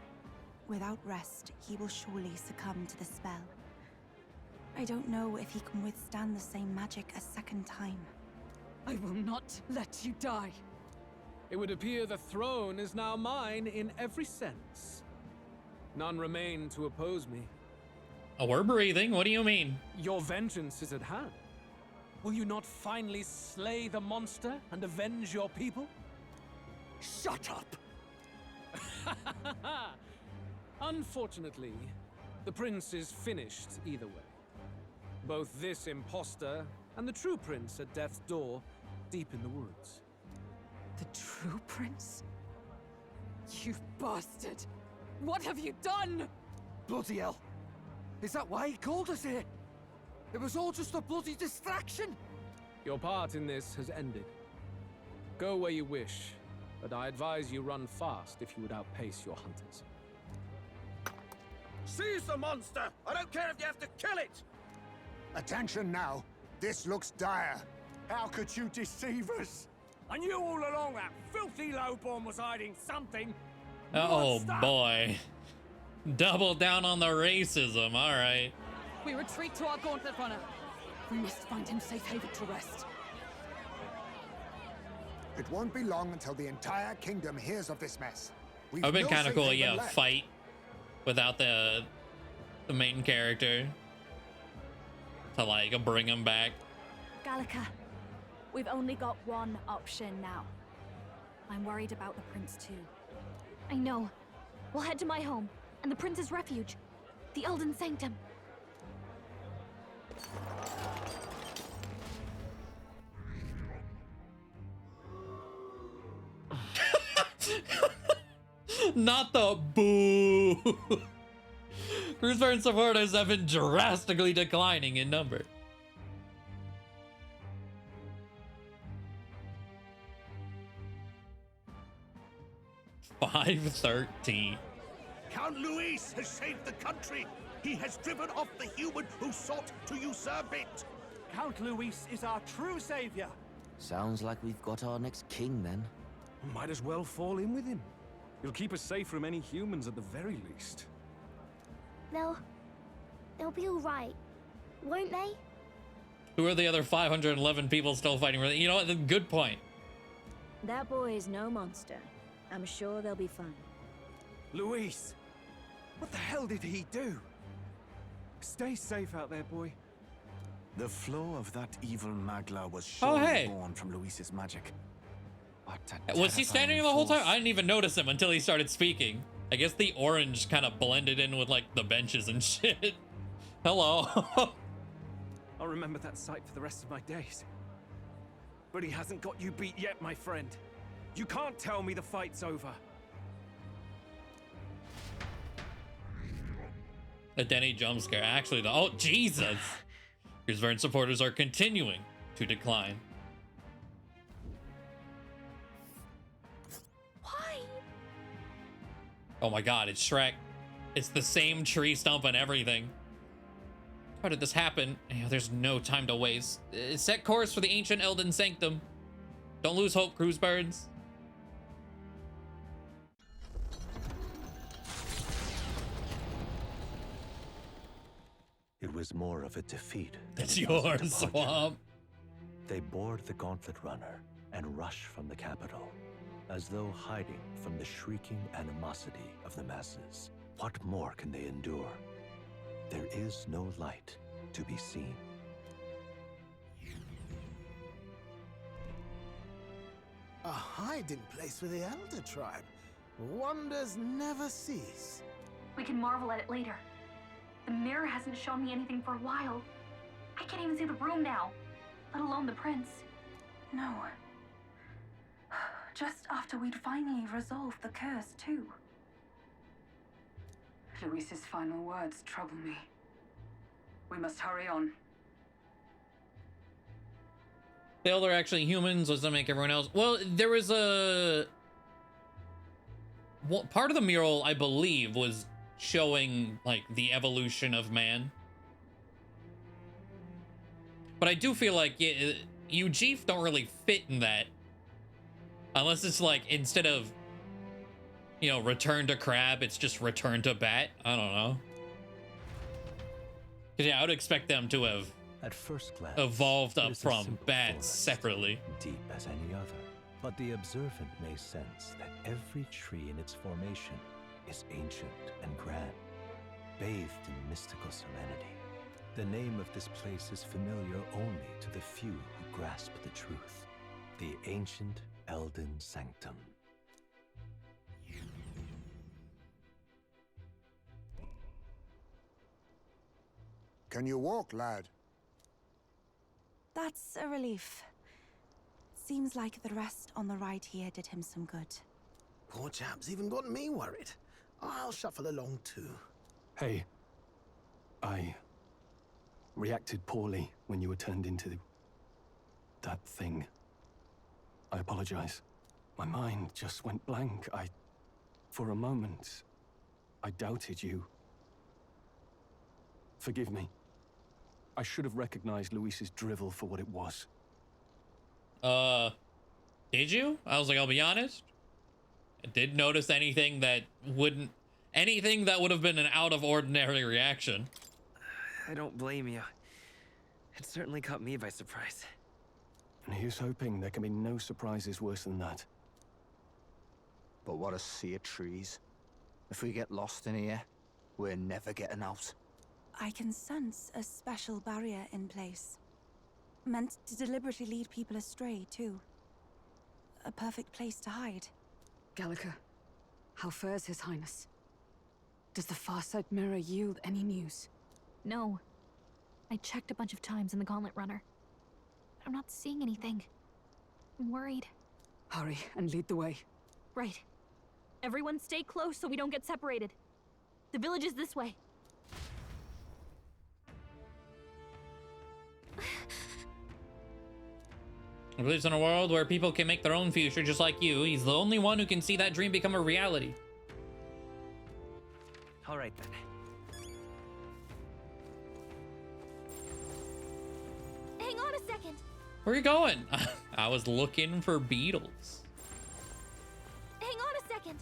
without rest, he will surely succumb to the spell. I don't know if he can withstand the same magic a second time. I will not let you die. It would appear the throne is now mine in every sense. None remain to oppose me. Oh, we're breathing. What do you mean? Your vengeance is at hand. Will you not finally slay the monster and avenge your people? Shut up! Unfortunately, the prince is finished either way. Both this imposter and the true prince at death's door, deep in the woods. The true prince? You bastard! What have you done? Bloody hell! Is that why he called us here? It was all just a bloody distraction! Your part in this has ended. Go where you wish, but I advise you run fast if you would outpace your hunters. Seize the monster! I don't care if you have to kill it! Attention now. This looks dire. How could you deceive us? I knew all along that filthy lowborn was hiding something. Oh boy. Double down on the racism. All right. We retreat to our gauntlet runner. We must find him safe haven to rest. It won't be long until the entire kingdom hears of this mess. We've I've been no kind of safe cool, haven yeah, left. fight without the main character to like bring him back. Gallica, we've only got one option now. I'm worried about the prince too. I know. We'll head to my home and the prince's refuge, the Elden Sanctum. Not the boo. Cruiseburn supporters have been drastically declining in number. $513. Count Luis has saved the country. He has driven off the human who sought to usurp it. Count Luis is our true savior. Sounds like we've got our next king then. Might as well fall in with him. He'll keep us safe from any humans at the very least. They'll be all right, won't they? Who are the other 511 people still fighting for? You know what? Good point. That boy is no monster. I'm sure they'll be fine. Luis! What the hell did he do? Stay safe out there, boy. The flow of that evil Magla was Oh, surely hey. born from Luis's magic. What a Was he standing terrifying the whole time? force. I didn't even notice him until he started speaking. I guess the orange kind of blended in with like the benches and shit. Hello. I'll remember that sight for the rest of my days. But he hasn't got you beat yet, my friend. You can't tell me the fight's over. A Denny jump scare. Actually, oh, Jesus. Cruiseburn supporters are continuing to decline. Why? Oh my God, it's Shrek. It's the same tree stump and everything. How did this happen? There's no time to waste. Set course for the ancient Elden Sanctum. Don't lose hope, Cruisebirds. It was more of a defeat than It's it was a your departure. swamp. They board the Gauntlet Runner and rush from the capital, as though hiding from the shrieking animosity of the masses. What more can they endure? There is no light to be seen. A hiding place for the Elder Tribe. Wonders never cease. We can marvel at it later. The mirror hasn't shown me anything for a while. I can't even see the room now, let alone the prince. No. Just after we'd finally resolved the curse, too. Luis's final words trouble me. We must hurry on. The Elder actually humans? Does that make everyone else? Well, there was a... Well, part of the mural, I believe, was showing, like, the evolution of man. But I do feel like you Jeef don't really fit in that. Unless it's like, instead of, you know, return to crab, it's just return to bat. I don't know. 'Cause yeah, I would expect them to have At first glance, evolved it up is a from simple bats forest, separately. deep as any other. But the observant may sense that every tree in its formation is ancient and grand, bathed in mystical serenity. The name of this place is familiar only to the few who grasp the truth. The ancient Elden Sanctum. Can you walk, lad? That's a relief. Seems like the rest on the ride here did him some good. Poor chap's even got me worried. I'll shuffle along too. Hey, I reacted poorly when you were turned into that thing. I apologize. My mind just went blank. For a moment, I doubted you. Forgive me. I should have recognized Luis's drivel for what it was. Did you? I was like, I'll be honest. I didn't notice anything that would have been an out of ordinary reaction. I don't blame you. It certainly caught me by surprise. And here's hoping there can be no surprises worse than that. But what a sea of trees. If we get lost in here, we're never getting out. I can sense a special barrier in place. Meant to deliberately lead people astray, too. A perfect place to hide. Gallica, how fares His Highness? Does the Farsight mirror yield any news? No. I checked a bunch of times in the Gauntlet Runner. I'm not seeing anything. I'm worried. Hurry and lead the way. Right. Everyone stay close so we don't get separated. The village is this way. He believes in a world where people can make their own future just like you. He's the only one who can see that dream become a reality. All right then. Hang on a second. Where are you going? I was looking for beetles. Hang on a second.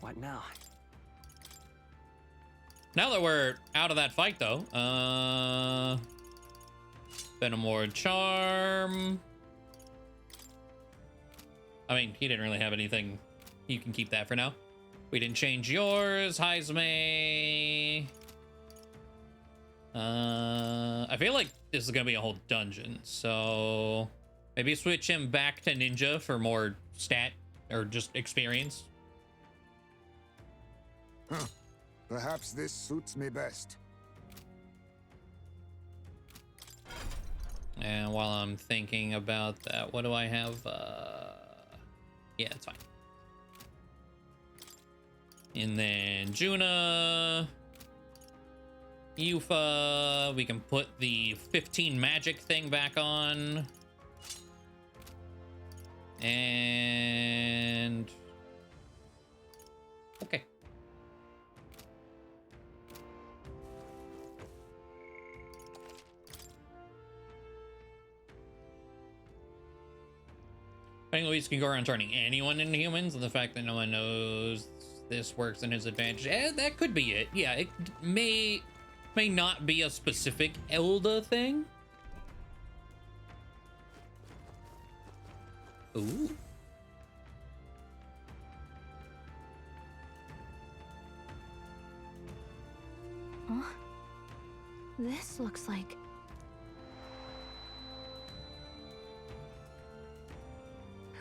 What now? Now that we're out of that fight, though, Venomord Charm. I mean, he didn't really have anything. You can keep that for now. We didn't change yours, Heisme. I feel like this is gonna be a whole dungeon, so maybe switch him back to Ninja for more stat or just experience. Huh. Perhaps this suits me best. And while I'm thinking about that, what do I have? Yeah, it's fine. And then Juna, Yufa, we can put the 15 magic thing back on. And okay. I think Luis can go around turning anyone into humans, and the fact that no one knows this works in his advantage. That could be it. Yeah, it may not be a specific Elda thing. Ooh. Huh? This looks like...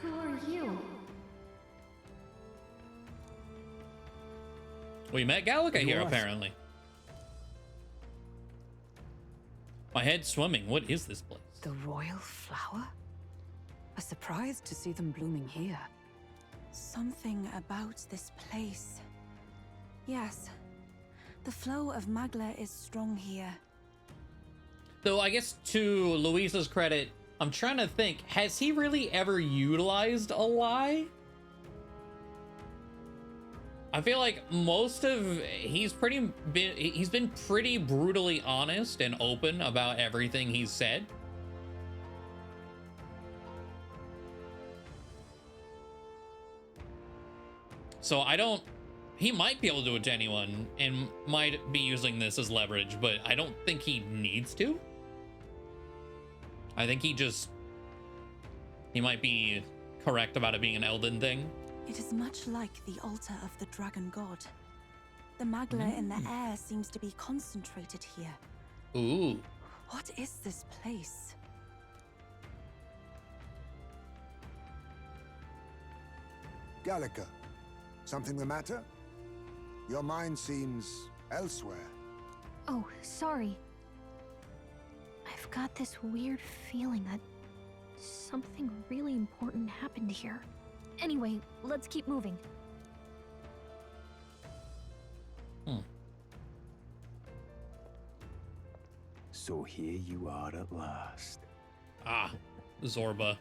Who are you? We met Gallica here, You're right. apparently. My head's swimming. What is this place? The royal flower? A surprise to see them blooming here. Something about this place. Yes. The flow of Magla is strong here. Though I guess to Luisa's credit, I'm trying to think, has he really ever utilized a lie? I feel like he's been pretty brutally honest and open about everything he's said. So he might be able to do it to anyone and might be using this as leverage, but I don't think he needs to. I think he might be correct about it being an Elden thing. It is much like the altar of the dragon god. The Magla in the air seems to be concentrated here. Ooh. What is this place? Gallica, something the matter? Your mind seems elsewhere. Oh, sorry. I've got this weird feeling that something really important happened here. Anyway, let's keep moving. So here you are at last. Ah, Zorba.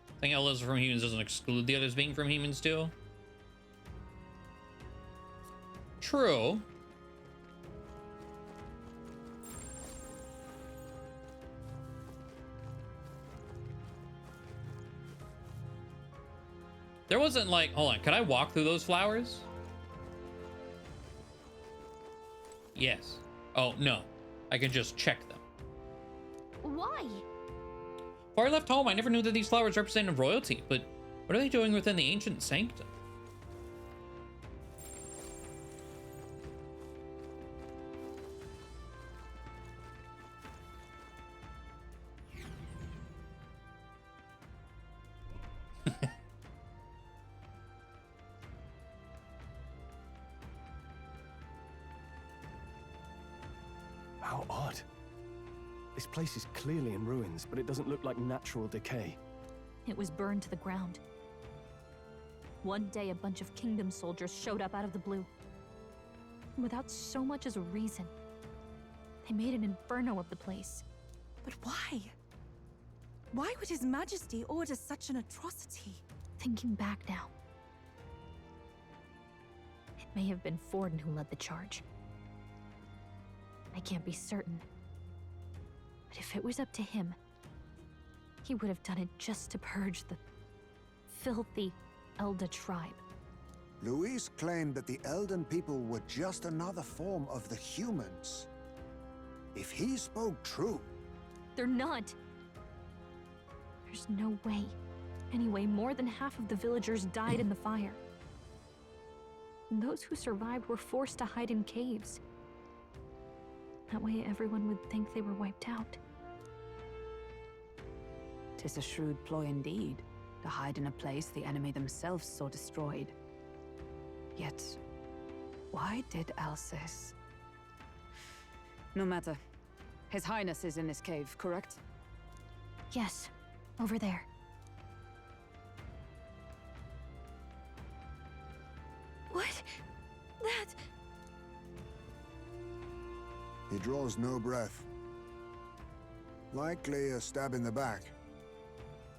I think Elders from humans doesn't exclude the others being from humans too. True. There wasn't like, hold on, can I walk through those flowers? Yes. Oh, no. I can just check them. Why? Before I left home, I never knew that these flowers represented royalty, but what are they doing within the ancient sanctum? How odd. This place is clearly in ruins, but it doesn't look like natural decay. It was burned to the ground. One day, a bunch of kingdom soldiers showed up out of the blue. Without so much as a reason. They made an inferno of the place. But why? Why would His Majesty order such an atrocity? Thinking back now, it may have been Forden who led the charge. I can't be certain. But if it was up to him, he would have done it just to purge the filthy Elda tribe. Luis claimed that the Elden people were just another form of the humans. If he spoke true... They're not. There's no way. Anyway, more than half of the villagers died in the fire. And those who survived were forced to hide in caves. That way everyone would think they were wiped out. 'Tis a shrewd ploy indeed, to hide in a place the enemy themselves saw destroyed. Yet, why did Alcest? No matter. His Highness is in this cave, correct? Yes, over there. What? That... He draws no breath. Likely a stab in the back.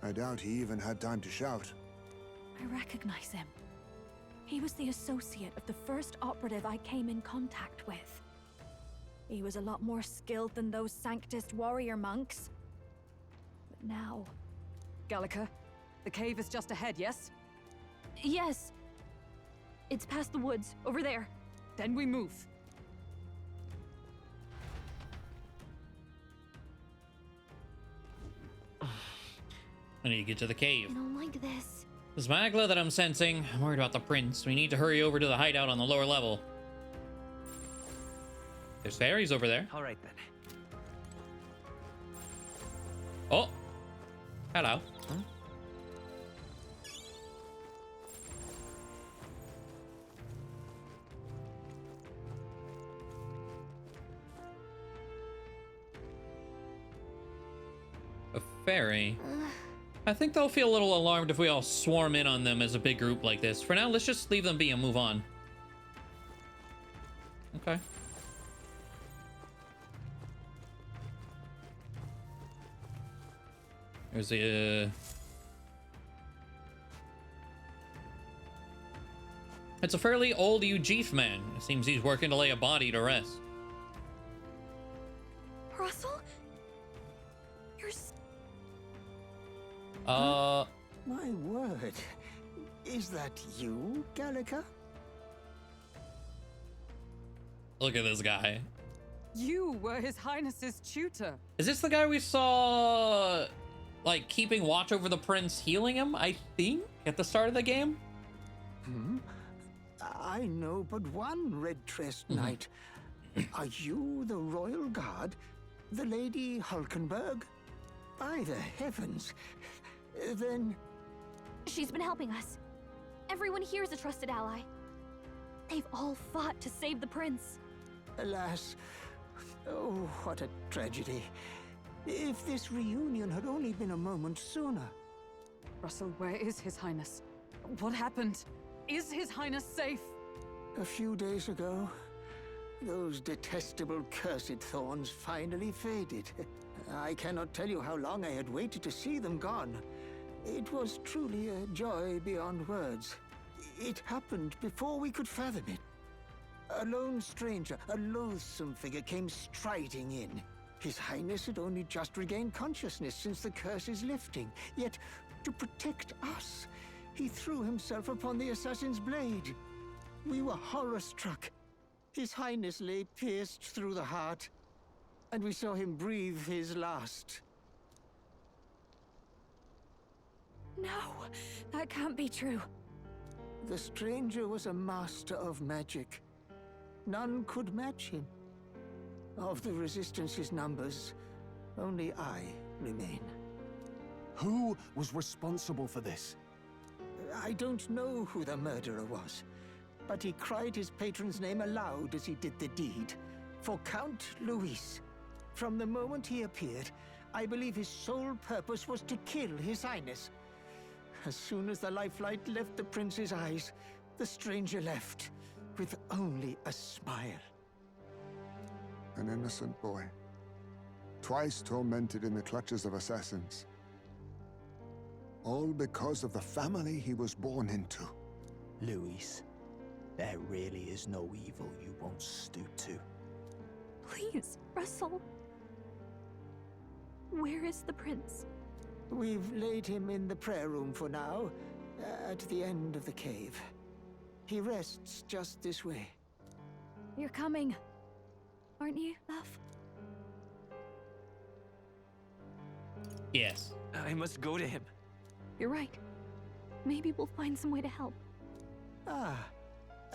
I doubt he even had time to shout. I recognize him. He was the associate of the first operative I came in contact with. He was a lot more skilled than those Sanctist warrior monks. now? Gallica, the cave is just ahead, yes? Yes. It's past the woods, over there. Then we move. I need to get to the cave. I don't like this. This magla that I'm sensing. I'm worried about the prince. We need to hurry over to the hideout on the lower level. There's fairies over there. All right then. Oh. Hello. Huh? A fairy. I think they'll feel a little alarmed if we all swarm in on them as a big group like this. For now, let's just leave them be and move on. Okay. There's a... It's a fairly old Ujif man. It seems he's working to lay a body to rest. Russell? You're... My word. Is that you, Gallica? Look at this guy. You were His Highness's tutor. Is this the guy we saw, like, keeping watch over the prince, healing him, I think, at the start of the game? Hmm? I know but one red-tressed knight. Are you the royal guard? The Lady Hulkenberg? By the heavens. Then... She's been helping us. Everyone here is a trusted ally. They've all fought to save the prince. Alas. Oh, what a tragedy. If this reunion had only been a moment sooner. Russell, where is His Highness? What happened? Is His Highness safe? A few days ago, those detestable cursed thorns finally faded. I cannot tell you how long I had waited to see them gone. It was truly a joy beyond words. It happened before we could fathom it. A lone stranger, a loathsome figure, came striding in. His Highness had only just regained consciousness since the curse's lifting. Yet, to protect us, he threw himself upon the assassin's blade. We were horror-struck. His Highness lay pierced through the heart, and we saw him breathe his last. No, that can't be true. The stranger was a master of magic. None could match him. Of the Resistance's numbers, only I remain. Who was responsible for this? I don't know who the murderer was, but he cried his patron's name aloud as he did the deed. For Count Luis. From the moment he appeared, I believe his sole purpose was to kill His Highness. As soon as the lifelight left the prince's eyes, the stranger left, with only a smile. An innocent boy. Twice tormented in the clutches of assassins. All because of the family he was born into. Luis, there really is no evil you won't stoop to. Please, Russell. Where is the prince? We've laid him in the prayer room for now, at the end of the cave. He rests just this way. You're coming, aren't you, love? Yes. I must go to him. You're right. Maybe we'll find some way to help. Ah,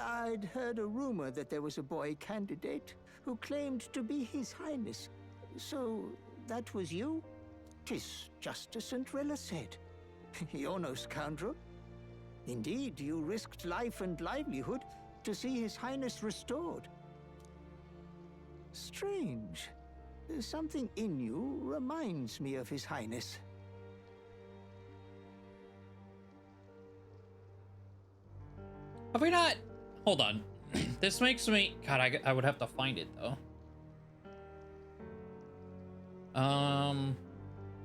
I'd heard a rumor that there was a boy candidate who claimed to be His Highness. So, that was you? 'Tis just as St. Rilla said. You're no scoundrel. Indeed, you risked life and livelihood to see His Highness restored. Strange. Something in you reminds me of His Highness. Have we not? Hold on. This makes me... God, I would have to find it, though.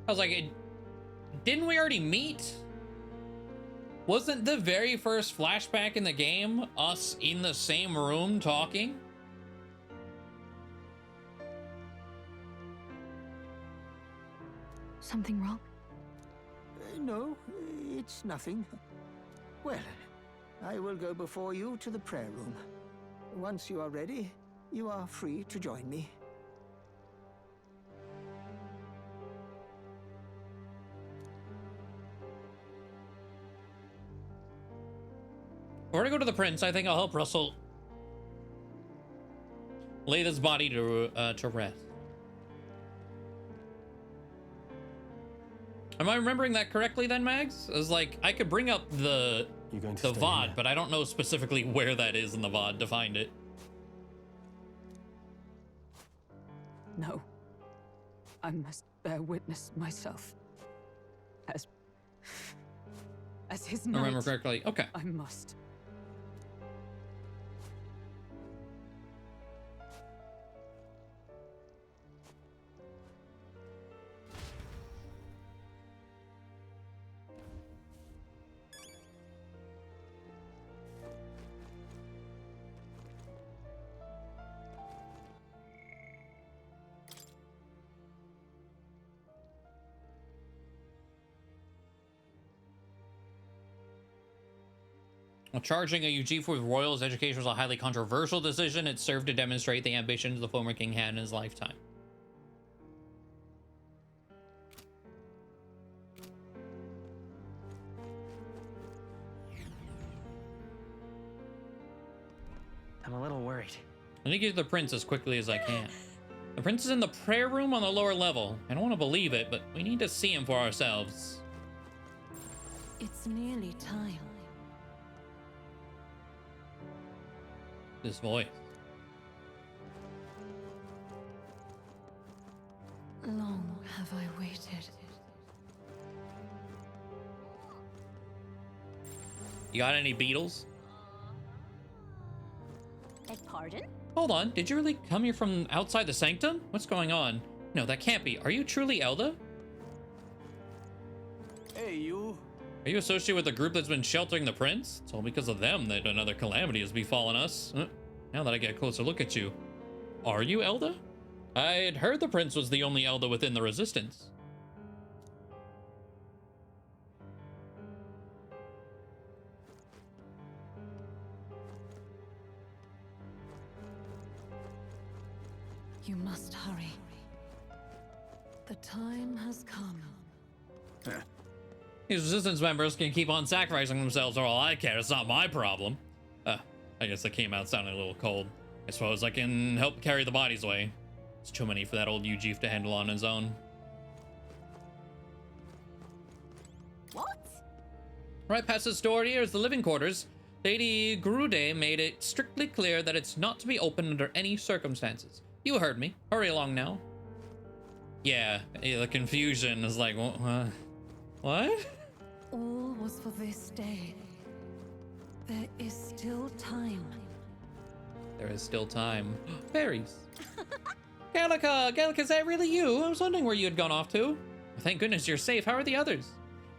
I was like, didn't we already meet? Wasn't the very first flashback in the game us in the same room talking? Something wrong? No, it's nothing. Well, I will go before you to the prayer room. Once you are ready, you are free to join me. Before I go to the prince, I think I'll help Russell lay this body to rest. Am I remembering that correctly then, Mags? It was like, I could bring up the VOD, but I don't know specifically where that is in the VOD to find it. No. I must bear witness myself. As his knight. Remember correctly. Okay. I must. While charging a UG with Royal's education was a highly controversial decision, it served to demonstrate the ambitions the former king had in his lifetime. I'm a little worried. I need to get to the prince as quickly as I can. The prince is in the prayer room on the lower level. I don't want to believe it, but we need to see him for ourselves. It's nearly time. This voice. Long have I waited. You got any beetles? Beg pardon? Hold on, did you really come here from outside the sanctum? What's going on? No, that can't be. Are you truly Elda? Hey, you. Are you associated with the group that's been sheltering the prince? It's all because of them that another calamity has befallen us. Now that I get a closer look at you. Are you Elda? I had heard the prince was the only Elda within the resistance. You must hurry. The time has come. These resistance members can keep on sacrificing themselves for all I care. It's not my problem. I guess that came out sounding a little cold. I suppose I can help carry the bodies away. It's too many for that old Ujeef to handle on his own. What? Right past this door here is the living quarters. Lady Grude made it strictly clear that it's not to be opened under any circumstances. You heard me. Hurry along now. Yeah, the confusion is like, what? All was for this day. There is still time. There is still time. Fairies. Gallica, is that really you? I was wondering where you had gone off to. Thank goodness you're safe. How are the others?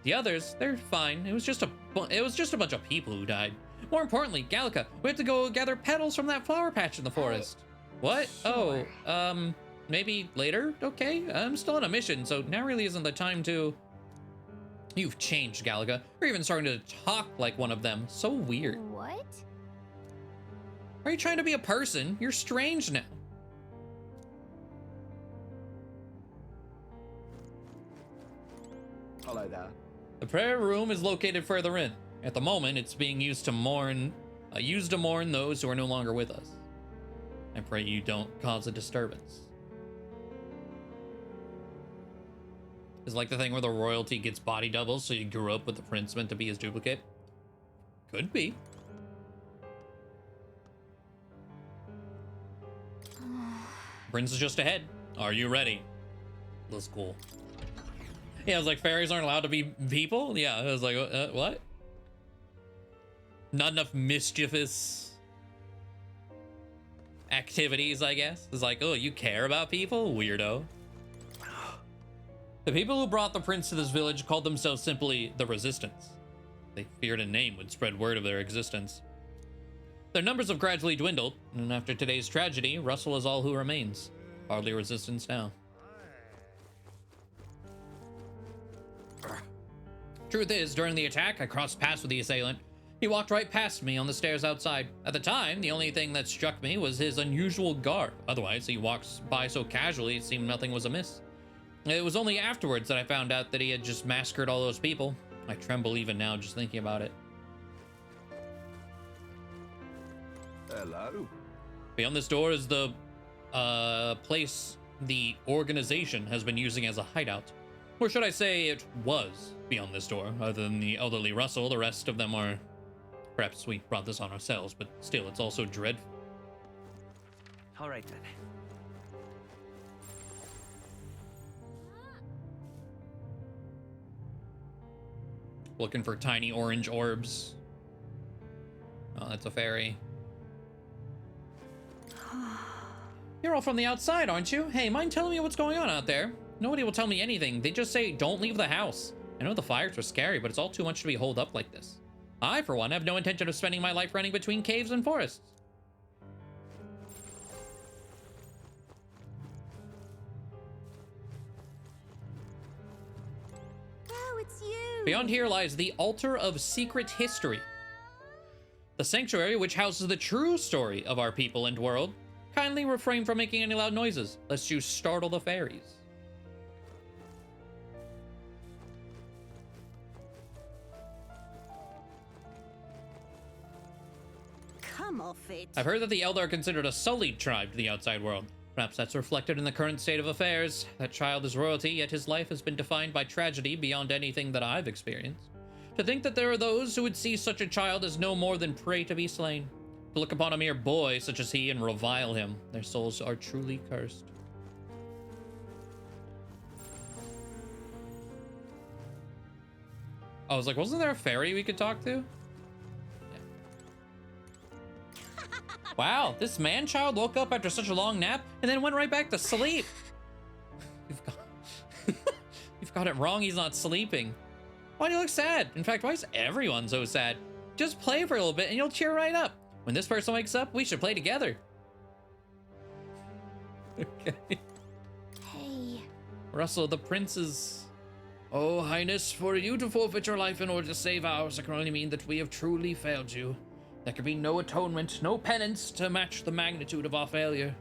The others, they're fine. It was just a bunch of people who died. More importantly, Gallica, we have to go gather petals from that flower patch in the forest. What? Sure. Oh, maybe later? Okay, I'm still on a mission, so now really isn't the time to... You've changed, Gallica. You're even starting to talk like one of them. So weird. What? Are you trying to be a person? You're strange now. Hello there. The prayer room is located further in. At the moment, it's being used to mourn those who are no longer with us. I pray you don't cause a disturbance. It's like the thing where the royalty gets body doubles, so you grew up with the prince meant to be his duplicate. Could be. Prince is just ahead. Are you ready? Looks cool. Yeah, I was like, fairies aren't allowed to be people? Yeah, I was like, what? Not enough mischievous activities, I guess. It's like, oh, you care about people? Weirdo. The people who brought the prince to this village called themselves simply the Resistance. They feared a name would spread word of their existence. Their numbers have gradually dwindled, and after today's tragedy, Russell is all who remains. Hardly a resistance now. Truth is, during the attack, I crossed paths with the assailant. He walked right past me on the stairs outside. At the time, the only thing that struck me was his unusual garb. Otherwise, he walks by so casually it seemed nothing was amiss. It was only afterwards that I found out that he had just massacred all those people. I tremble even now just thinking about it. Hello. Beyond this door is the place the organization has been using as a hideout. Or should I say it was beyond this door. Other than the elderly Russell, the rest of them are... Perhaps we brought this on ourselves, but still, it's also dreadful. All right, then. Looking for tiny orange orbs. Oh, that's a fairy. You're all from the outside, aren't you? Hey, mind telling me what's going on out there? Nobody will tell me anything. They just say, don't leave the house. I know the fires are scary, but it's all too much to be holed up like this. I, for one, have no intention of spending my life running between caves and forests. Oh, it's you! Beyond here lies the Altar of Secret History. The sanctuary which houses the true story of our people and world. Kindly refrain from making any loud noises, lest you startle the fairies. Come off it. I've heard that the Elder are considered a sullied tribe to the outside world. Perhaps that's reflected in the current state of affairs. That child is royalty, yet his life has been defined by tragedy beyond anything that I've experienced. To think that there are those who would see such a child as no more than prey to be slain. To look upon a mere boy such as he and revile him. Their souls are truly cursed. I was like, wasn't there a fairy we could talk to? Wow, this man-child woke up after such a long nap and then went right back to sleep. You've got it wrong, he's not sleeping. Why do you look sad? In fact, why is everyone so sad? Just play for a little bit and you'll cheer right up. When this person wakes up, we should play together. Okay. Hey. Russell, the princes. Oh, Highness, for you to forfeit your life in order to save ours, it can only mean that we have truly failed you. There can be no atonement, no penance to match the magnitude of our failure.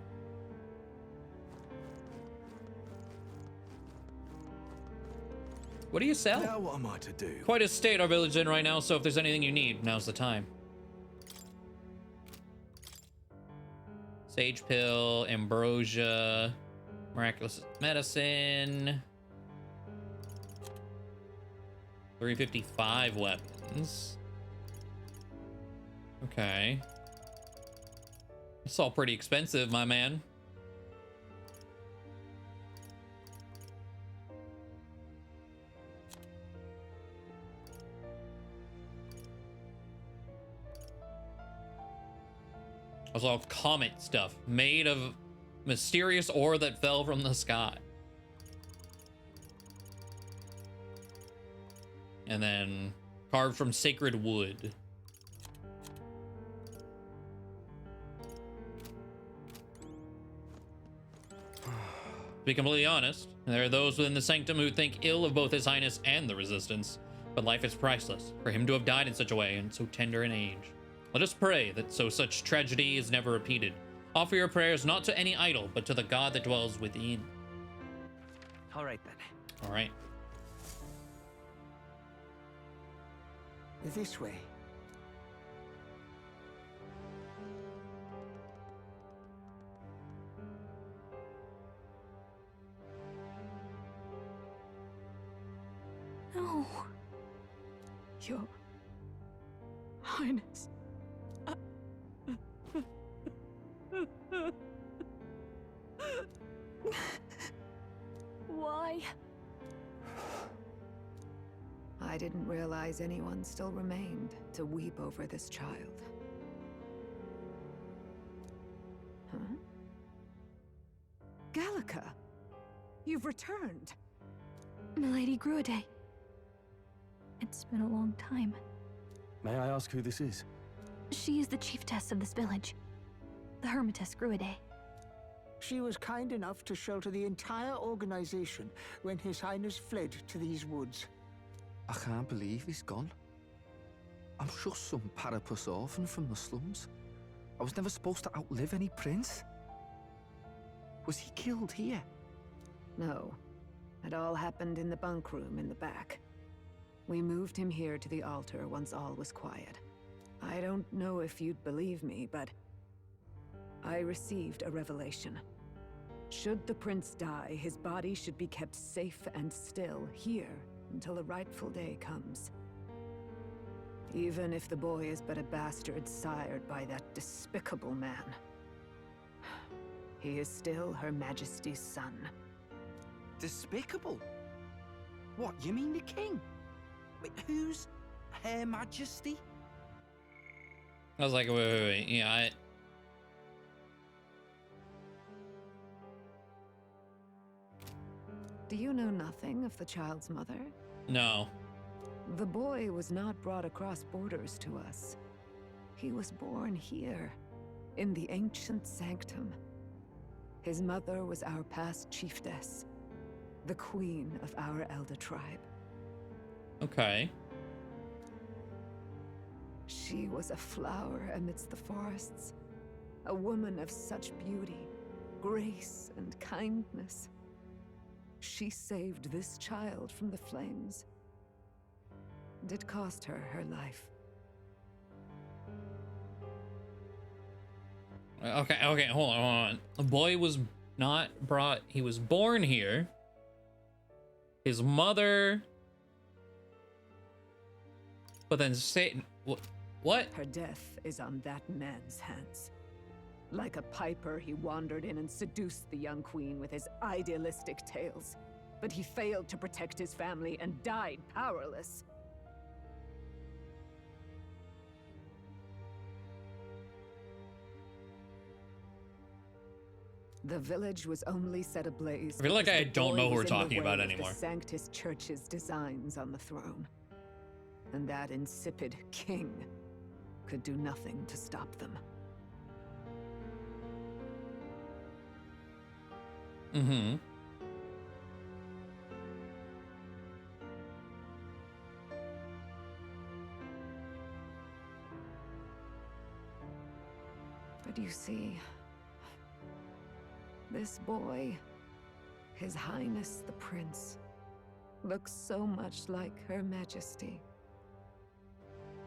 What do you sell? Now what am I to do? Quite a state our village is in right now, so if there's anything you need, now's the time. Sage pill, ambrosia, miraculous medicine. 355 weapons. Okay. It's all pretty expensive, my man. It's all comet stuff made of mysterious ore that fell from the sky. And then carved from sacred wood. To be completely honest, there are those within the sanctum who think ill of both His Highness and the Resistance, but life is priceless. For him to have died in such a way and so tender in age. Let us pray that such tragedy is never repeated. Offer your prayers not to any idol, but to the God that dwells within. All right, then. All right. This way. No. Your Highness. Why? I didn't realize anyone still remained to weep over this child. Huh? Gallica, you've returned. Milady Gruade. It's been a long time. May I ask who this is? She is the chiefess of this village. The Hermitess Gruade. She was kind enough to shelter the entire organization when His Highness fled to these woods. I can't believe he's gone. I'm just some parapus orphan from the slums. I was never supposed to outlive any prince. Was he killed here? No. It all happened in the bunk room in the back. We moved him here to the altar once all was quiet. I don't know if you'd believe me, but I received a revelation. Should the prince die, his body should be kept safe and still here until the rightful day comes. Even if the boy is but a bastard sired by that despicable man. He is still Her Majesty's son. Despicable? What, you mean the king? Wait, who's Her Majesty? I was like, wait. Yeah, Do you know nothing of the child's mother? No. The boy was not brought across borders to us. He was born here, in the ancient sanctum. His mother was our past chiefess, the queen of our elder tribe. Okay. She was a flower amidst the forests, a woman of such beauty, grace, and kindness. She saved this child from the flames. And it cost her her life. Okay, hold on. The boy was not brought, he was born here. His mother, but then Satan, what? Her death is on that man's hands. Like a piper, he wandered in and seduced the young queen with his idealistic tales. But he failed to protect his family and died powerless. The village was only set ablaze. I feel like because I the don't boy know who was we're in the talking way about of anymore. The Sanctus Church's designs on the throne. And that insipid king could do nothing to stop them. Mm-hmm. But you see, this boy, His Highness the Prince, looks so much like Her Majesty.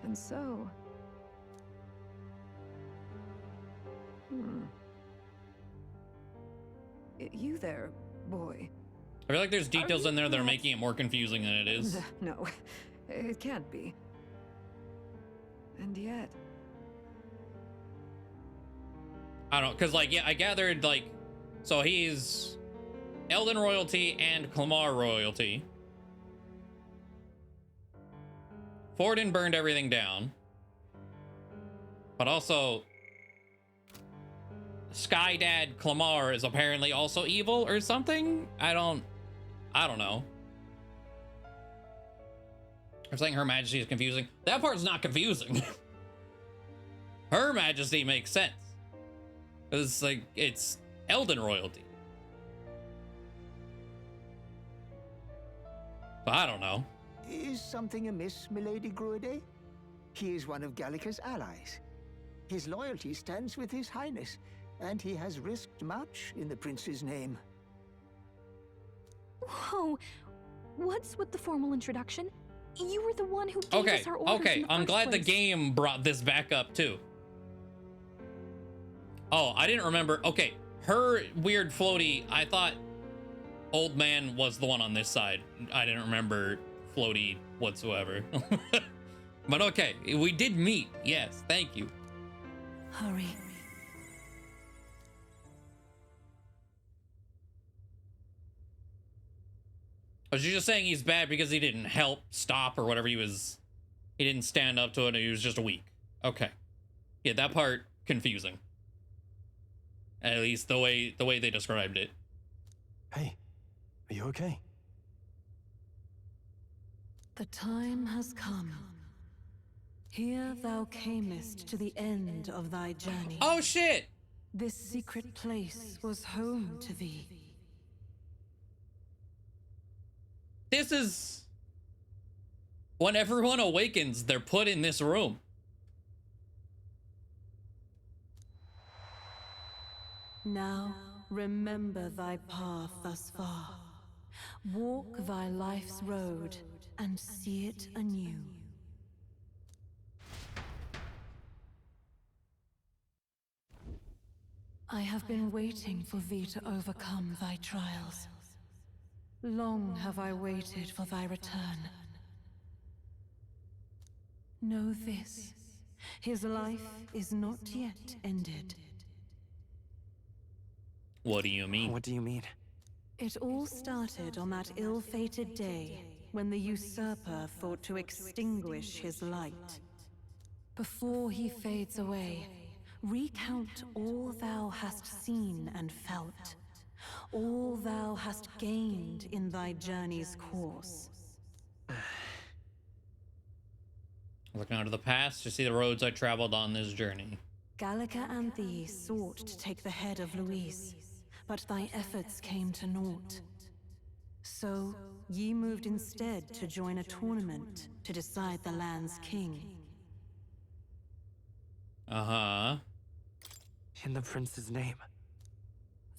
And so... You there, boy. I feel like there's details in there that are making it more confusing than it is. No, it can't be. And yet... I don't know, because, like, yeah, I gathered, like, so he's Elden royalty and Clamar royalty. Forden burned everything down. But also, Sky Dad Clamar is apparently also evil or something? I don't know. I'm saying Her Majesty is confusing. That part's not confusing. Her Majesty makes sense. It's like, it's Elden royalty. But I don't know. Is something amiss, milady Gruide? He is one of Gallica's allies. His loyalty stands with His Highness, and he has risked much in the prince's name. Whoa! What's with the formal introduction? You were the one who gave us our orders in the I'm first glad the place. game brought this back up too. Oh, I didn't remember. Okay, her weird floaty, I thought Old Man was the one on this side. I didn't remember floaty whatsoever. But okay, we did meet. Yes, thank you. Hurry. Was you just saying he's bad because he didn't help stop or whatever he didn't stand up to it and he was just weak? Okay. Yeah, that part confusing. At least the way they described it. Hey, are you okay? The time has come. Here thou camest to the end of thy journey. Oh shit! This secret place was home to thee. This is... When everyone awakens, they're put in this room. Now, remember thy path thus far. Walk thy life's road and see it anew. I have been waiting for thee to overcome thy trials. Long have I waited for thy return. Know this, his life is not yet ended. What do you mean? What do you mean? It all started on that ill-fated day when the usurper thought to extinguish his light. Before he fades away, recount all thou hast seen and felt, all thou hast gained in thy journey's course. Looking out to the past to see the roads I traveled on this journey. Gallica and thee sought to take the head of Luis, but thy efforts came to naught. So, ye moved instead to join a tournament to decide the land's king. Uh-huh. In the prince's name.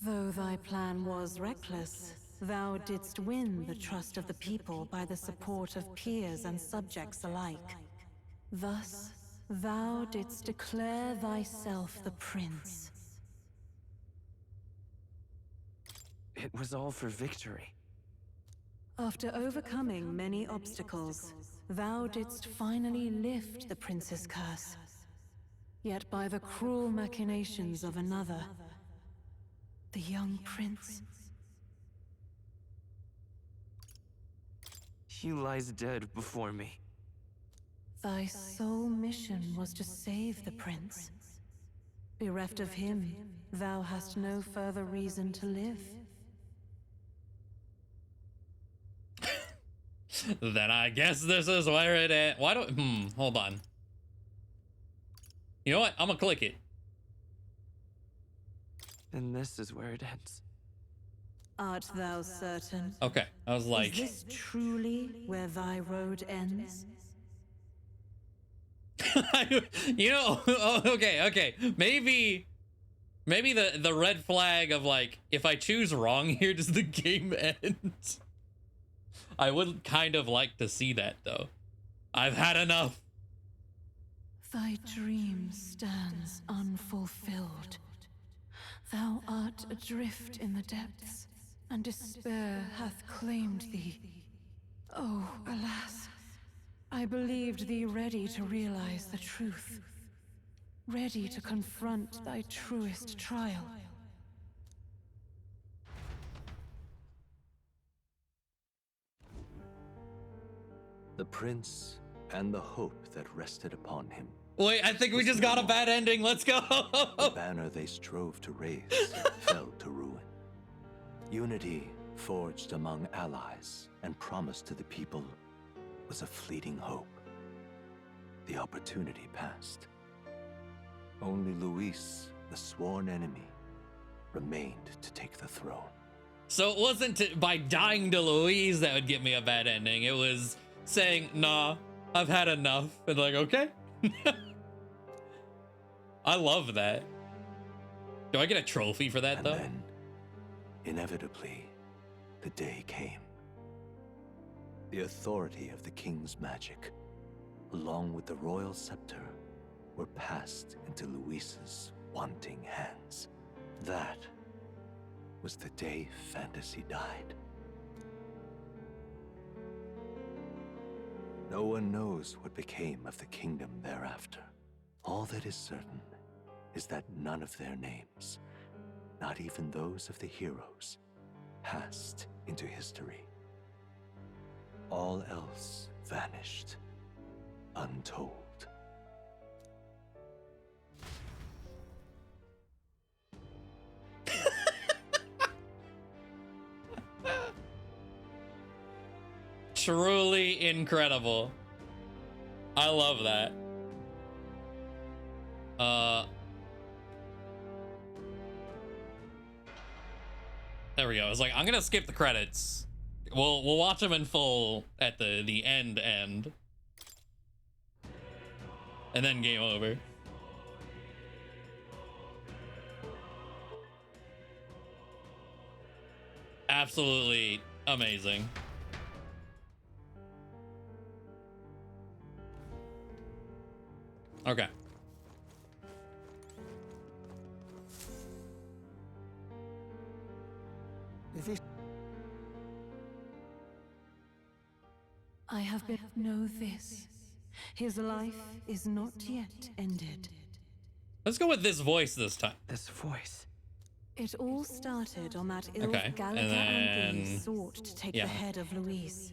Though thy plan was reckless, thou didst win the trust of the people by the support of peers and subjects alike. Thus, thou didst declare thyself the prince. It was all for victory. After overcoming many obstacles, thou didst finally lift the prince's curse. Yet by the cruel machinations of another, the young prince. He lies dead before me. Thy sole mission was to save the prince. Bereft of him, thou hast no further reason to live. Then I guess this is where it ends. Why don't... hold on. You know what? I'm gonna click it. And this is where it ends. Art thou certain? Okay, I was like... Is this truly where thy road ends? You know, okay. Maybe the red flag of like, if I choose wrong here, does the game end? I would kind of like to see that though. I've had enough. Thy dream stands unfulfilled. Thou art adrift in the depths, and despair hath claimed thee. Oh, alas. I believed thee ready to realize the truth. Ready to confront thy truest trial. The prince and the hope that rested upon him. Wait, I think we just got a bad ending. Let's go. The banner they strove to raise fell to ruin. Unity forged among allies and promised to the people was a fleeting hope. The opportunity passed. Only Luis, the sworn enemy, remained to take the throne. So it wasn't by dying to Louise that would get me a bad ending. It was saying, nah, I've had enough. And like, okay. I love that. Do I get a trophy for that, though? Then, inevitably, the day came. The authority of the king's magic, along with the royal scepter, were passed into Luis's wanting hands. That was the day fantasy died. No one knows what became of the kingdom thereafter. All that is certain is that none of their names, not even those of the heroes, passed into history. All else vanished, untold. Truly incredible. I love that. There we go. I was like, I'm gonna skip the credits. We'll watch them in full at the end. And then game over. Absolutely amazing. Okay. I have been know this. His life is not yet ended. Let's go with this voice this time. This voice. It all started on that ill Okay, Gallica and and then- sought to take yeah. the head of Luis,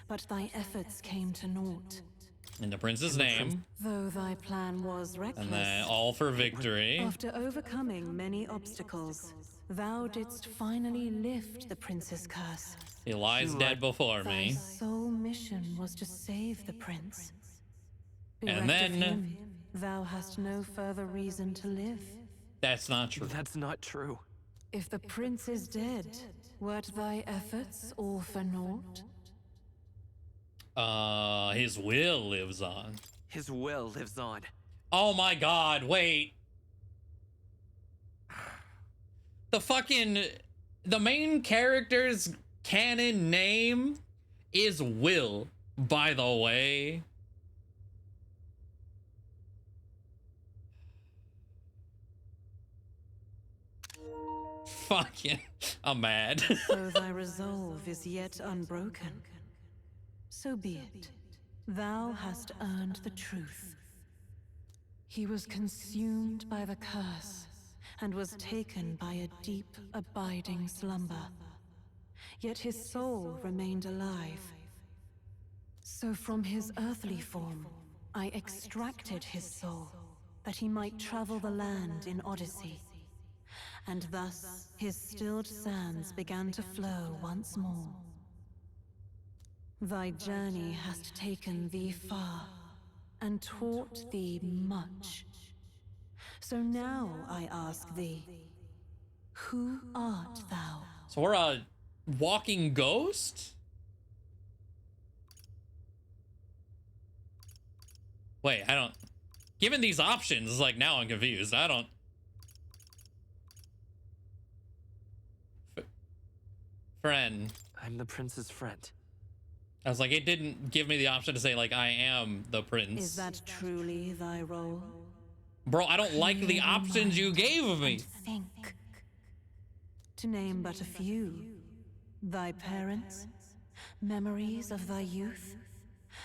but thy efforts came to naught. In the prince's name. Though thy plan was reckless. And then all for victory. After overcoming many obstacles, thou didst finally lift the prince's curse. He lies dead before Thy me. sole mission was to save the prince. And Bereft of then- him, thou hast no further reason to live. That's not true. That's not true. If the prince is dead, wert thy efforts all for naught? His will lives on. His will lives on. Oh my god, wait. The main character's canon name is Will, by the way. Fucking, I'm mad. Though thy resolve is yet unbroken, so be it. Thou hast earned the truth. He was consumed by the curse, and was taken by a deep, abiding slumber. Yet his soul remained alive. So from his earthly form, I extracted his soul, that he might travel the land in Odyssey. And thus his stilled sands began to flow once more. Thy journey hast taken thee far, and taught thee much. So now I ask thee, who art thou? So we're a walking ghost? Wait, I don't... Given these options, like, now I'm confused. I don't... Friend. I'm the prince's friend. I was like, it didn't give me the option to say, like, I am the prince. Is that truly thy role? Bro, I don't like the options you gave me. Think. To name but a few. Thy parents, memories of thy youth.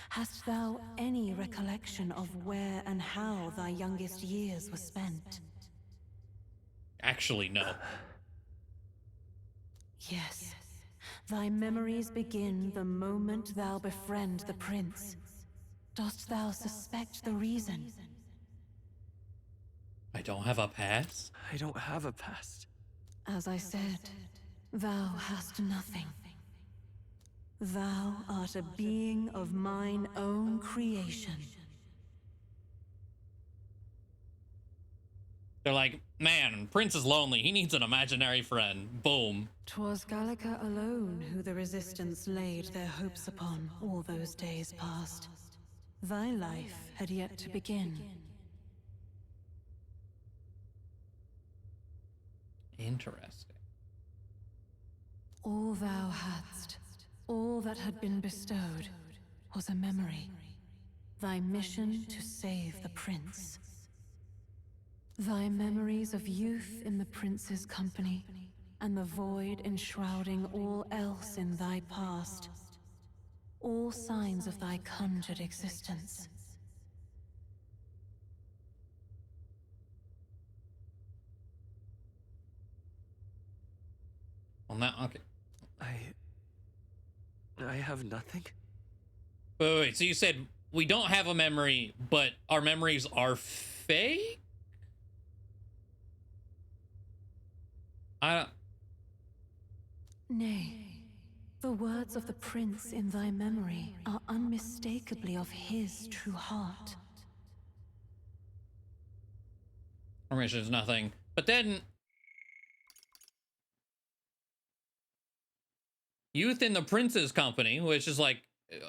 Hast thou any recollection of where and how thy youngest years were spent? Actually, no. Yes. Thy memories begin the moment thou befriend the prince. Dost thou suspect the reason? I don't have a past? I don't have a past. As I said, thou hast nothing. Thou art a being of mine own creation. They're like, man, Prince is lonely. He needs an imaginary friend. Boom. 'Twas Gallica alone who the resistance laid their hopes upon all those days past. Thy life had yet to begin. Interesting. All thou hadst, all that had been bestowed, was a memory. Thy mission to save the prince. Thy memories of youth in the prince's company, and the void enshrouding all else in thy past. All signs of thy conjured existence. Well, now, okay. I have nothing? Wait, so you said we don't have a memory, but our memories are fake? Nay, the words of the prince in thy memory are unmistakably of his true heart. Information is nothing. But then... Youth in the Prince's company, which is like,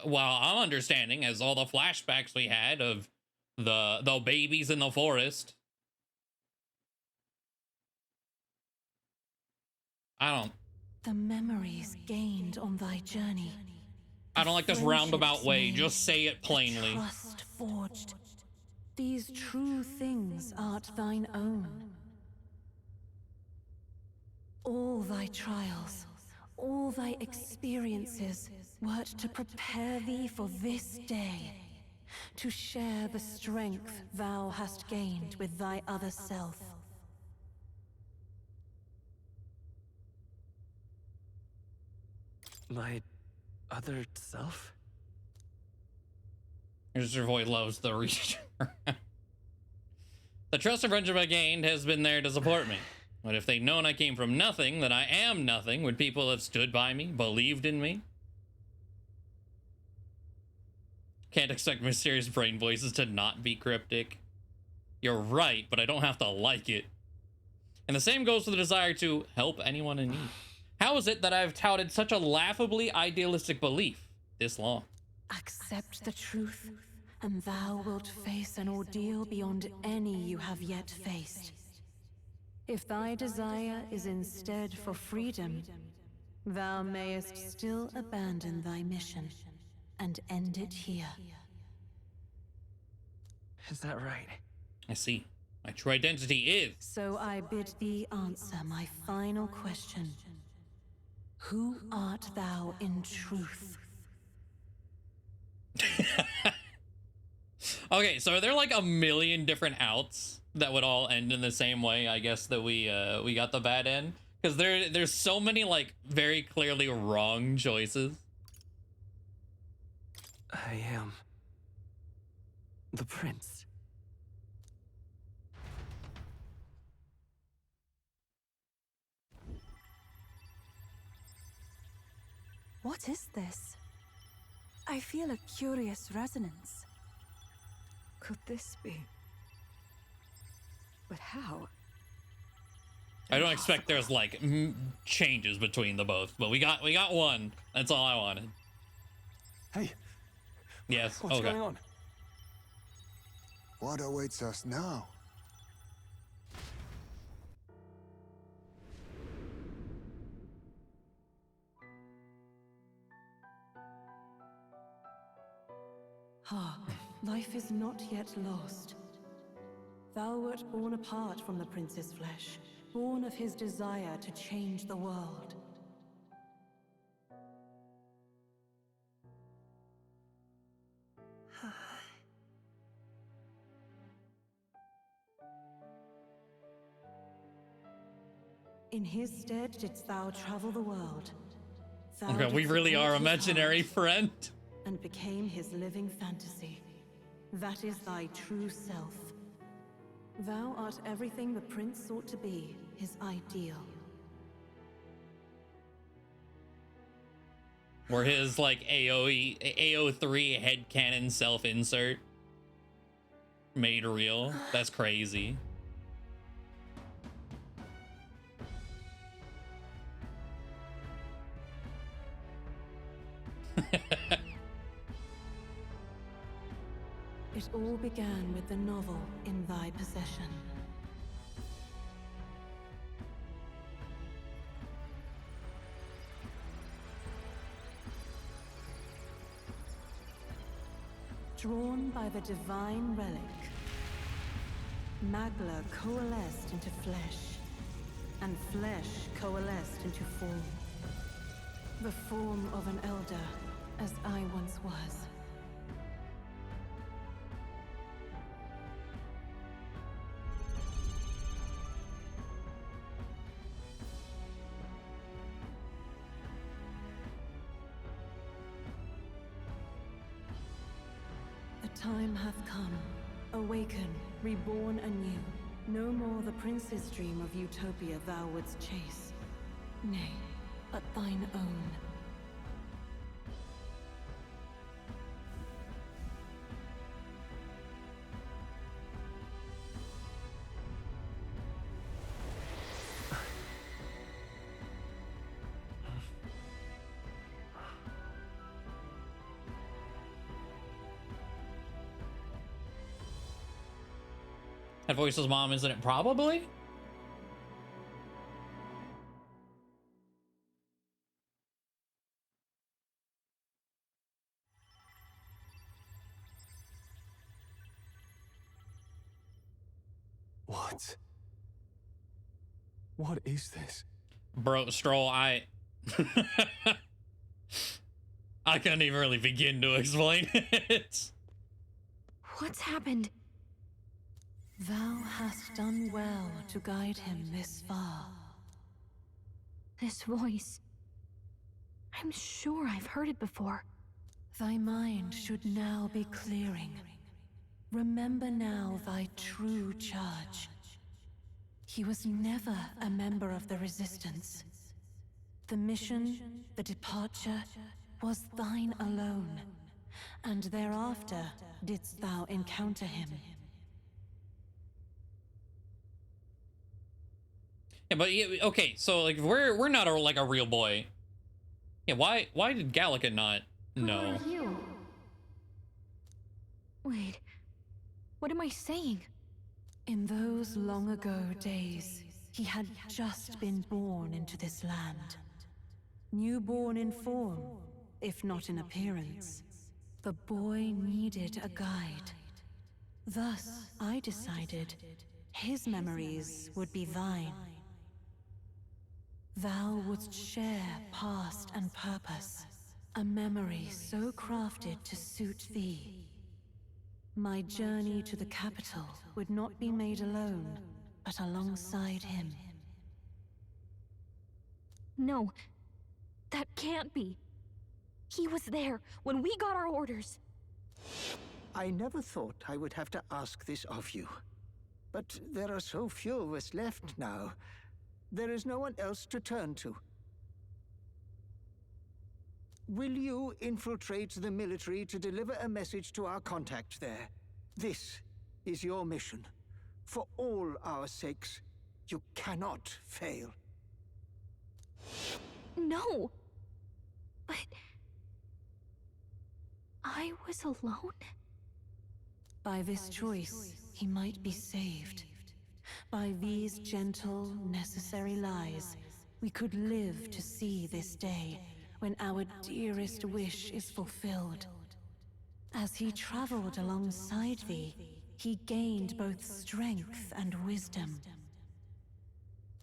well, I'm understanding as all the flashbacks we had of The babies in the forest. The memories gained on thy journey. I don't like this roundabout way. Just say it plainly. Trust forged. These true things art thine own. All thy trials, all thy experiences wert to prepare thee for this day, to share the strength thou hast gained with thy other self. My other self? Mr. Void loves the reach. The trust and friendship I gained has been there to support me. But if they'd known I came from nothing, that I am nothing, would people have stood by me, believed in me? Can't expect mysterious brain voices to not be cryptic. You're right, but I don't have to like it. And the same goes for the desire to help anyone in need. How is it that I've touted such a laughably idealistic belief this long? Accept the truth, and thou wilt face an ordeal beyond any you have yet faced. If thy desire is instead for freedom, thou mayest still abandon thy mission and end it here. Is that right? I see. My true identity is... So I bid thee answer my final question. Who art thou in truth? Okay, so are there like a million different outs that would all end in the same way? I guess that we got the bad end, because there's so many like very clearly wrong choices. I am the prince. What is this? I feel a curious resonance. Could this be? But how? I don't expect there's like changes between the both, but we got one. That's all I wanted. Hey. Yes. What's okay. going on? What awaits us now? Ah, life is not yet lost. Thou wert born apart from the prince's flesh, born of his desire to change the world. In his stead didst thou travel the world. Thou Okay, we didst really support are his imaginary heart friend. and became his living fantasy. That is thy true self. Thou art everything the prince sought to be, his ideal. Where his like AO3 headcanon self-insert made real. That's crazy. It all began with the novel in thy possession. Drawn by the divine relic, Magla coalesced into flesh, and flesh coalesced into form. The form of an elder, as I once was. The time hath come. Awaken, reborn anew. No more the prince's dream of utopia thou wouldst chase. Nay, but thine own. That voice's mom, isn't it? Probably. What? What is this? Bro, Stroll, I couldn't even really begin to explain it. What's happened? Thou hast done well to guide him this far. This voice. I'm sure I've heard it before. Thy mind should now be clearing. Remember now thy true charge. He was never a member of the Resistance. The mission, the departure, was thine alone, and thereafter didst thou encounter him. Yeah, but okay, so like we're not like a real boy. Yeah, why did Gallica not know? Who are you? Wait, what am I saying? In those long ago days, he had just been born into this land. Newborn in form, if not in appearance. The boy needed a guide. Thus, I decided his memories would be thine. Thou wouldst share past and purpose, a memory so crafted to suit thee. My journey to the capital would not be made alone, but alongside him. No, that can't be. He was there when we got our orders. I never thought I would have to ask this of you. But there are so few of us left now. There is no one else to turn to. Will you infiltrate the military to deliver a message to our contact there? This is your mission. For all our sakes, you cannot fail. No! But... I was alone? By this choice, he might be saved. By these gentle, necessary lies, we could live to see this day, when our dearest wish is fulfilled. As he traveled alongside thee, he gained both strength and wisdom.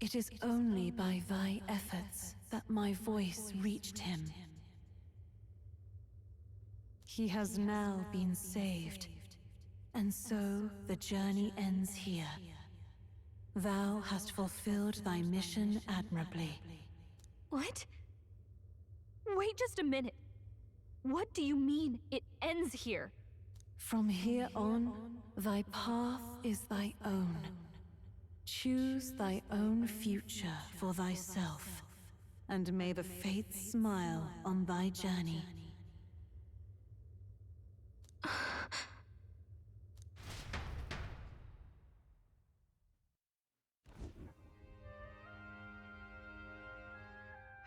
It is only by thy efforts that my voice reached him. He has now been saved, and so the journey ends here. Thou hast fulfilled thy mission admirably. What? Wait just a minute. What do you mean, it ends here? From here on, thy path is thy own. Choose thy own future for thyself, and may the fates smile on thy journey.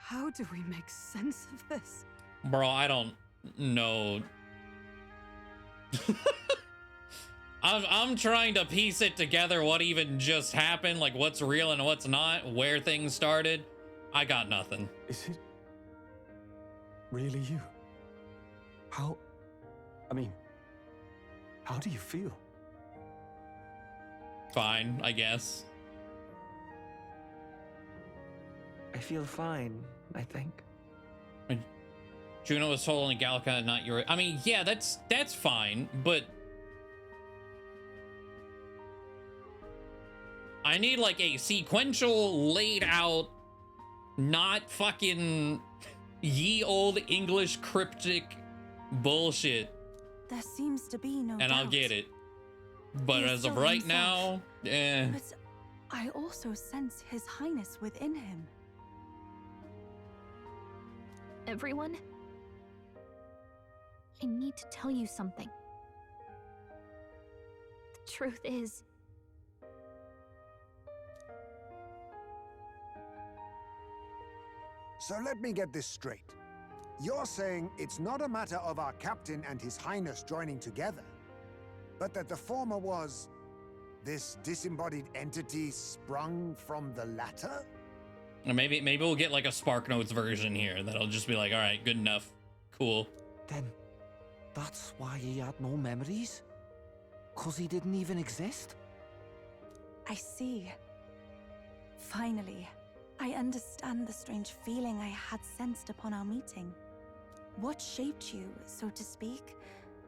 How do we make sense of this? Bro, I don't know. I'm trying to piece it together, what even just happened, like what's real and what's not, where things started. I got nothing. Is it really you? How do you feel? Fine, I guess. I feel fine, I think. Juno was told only Gallica, not your... I mean, yeah, that's fine, but... I need, like, a sequential, laid out, not fucking ye old English cryptic bullshit. There seems to be no And doubt. I'll get it. But He is as of still right himself. now, eh. But I also sense His Highness within him. Everyone? I need to tell you something. The truth is... So let me get this straight. You're saying it's not a matter of our captain and His Highness joining together, but that the former was This disembodied entity sprung from the latter? Or maybe we'll get like a Spark Notes version here that'll just be like, all right, good enough, cool. Then that's why he had no memories? 'Cause he didn't even exist? I see. Finally, I understand the strange feeling I had sensed upon our meeting. What shaped you, so to speak,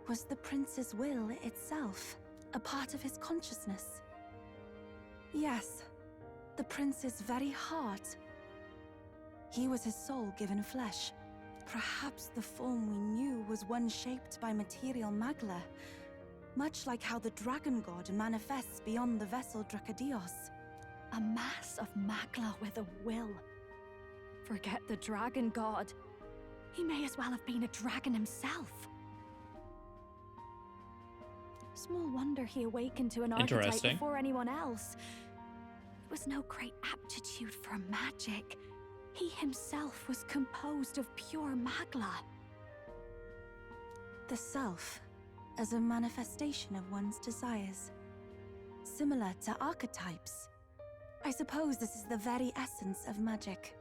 was the prince's will itself, a part of his consciousness. Yes, the prince's very heart. He was his soul given flesh. Perhaps the form we knew was one shaped by material magla, much like how the dragon god manifests beyond the vessel Dracadios. A mass of magla with a will. Forget the dragon god. He may as well have been a dragon himself. Small wonder he awakened to an archetype before anyone else. It was no great aptitude for magic. He himself was composed of pure magla. The self, as a manifestation of one's desires. Similar to archetypes. I suppose this is the very essence of magic.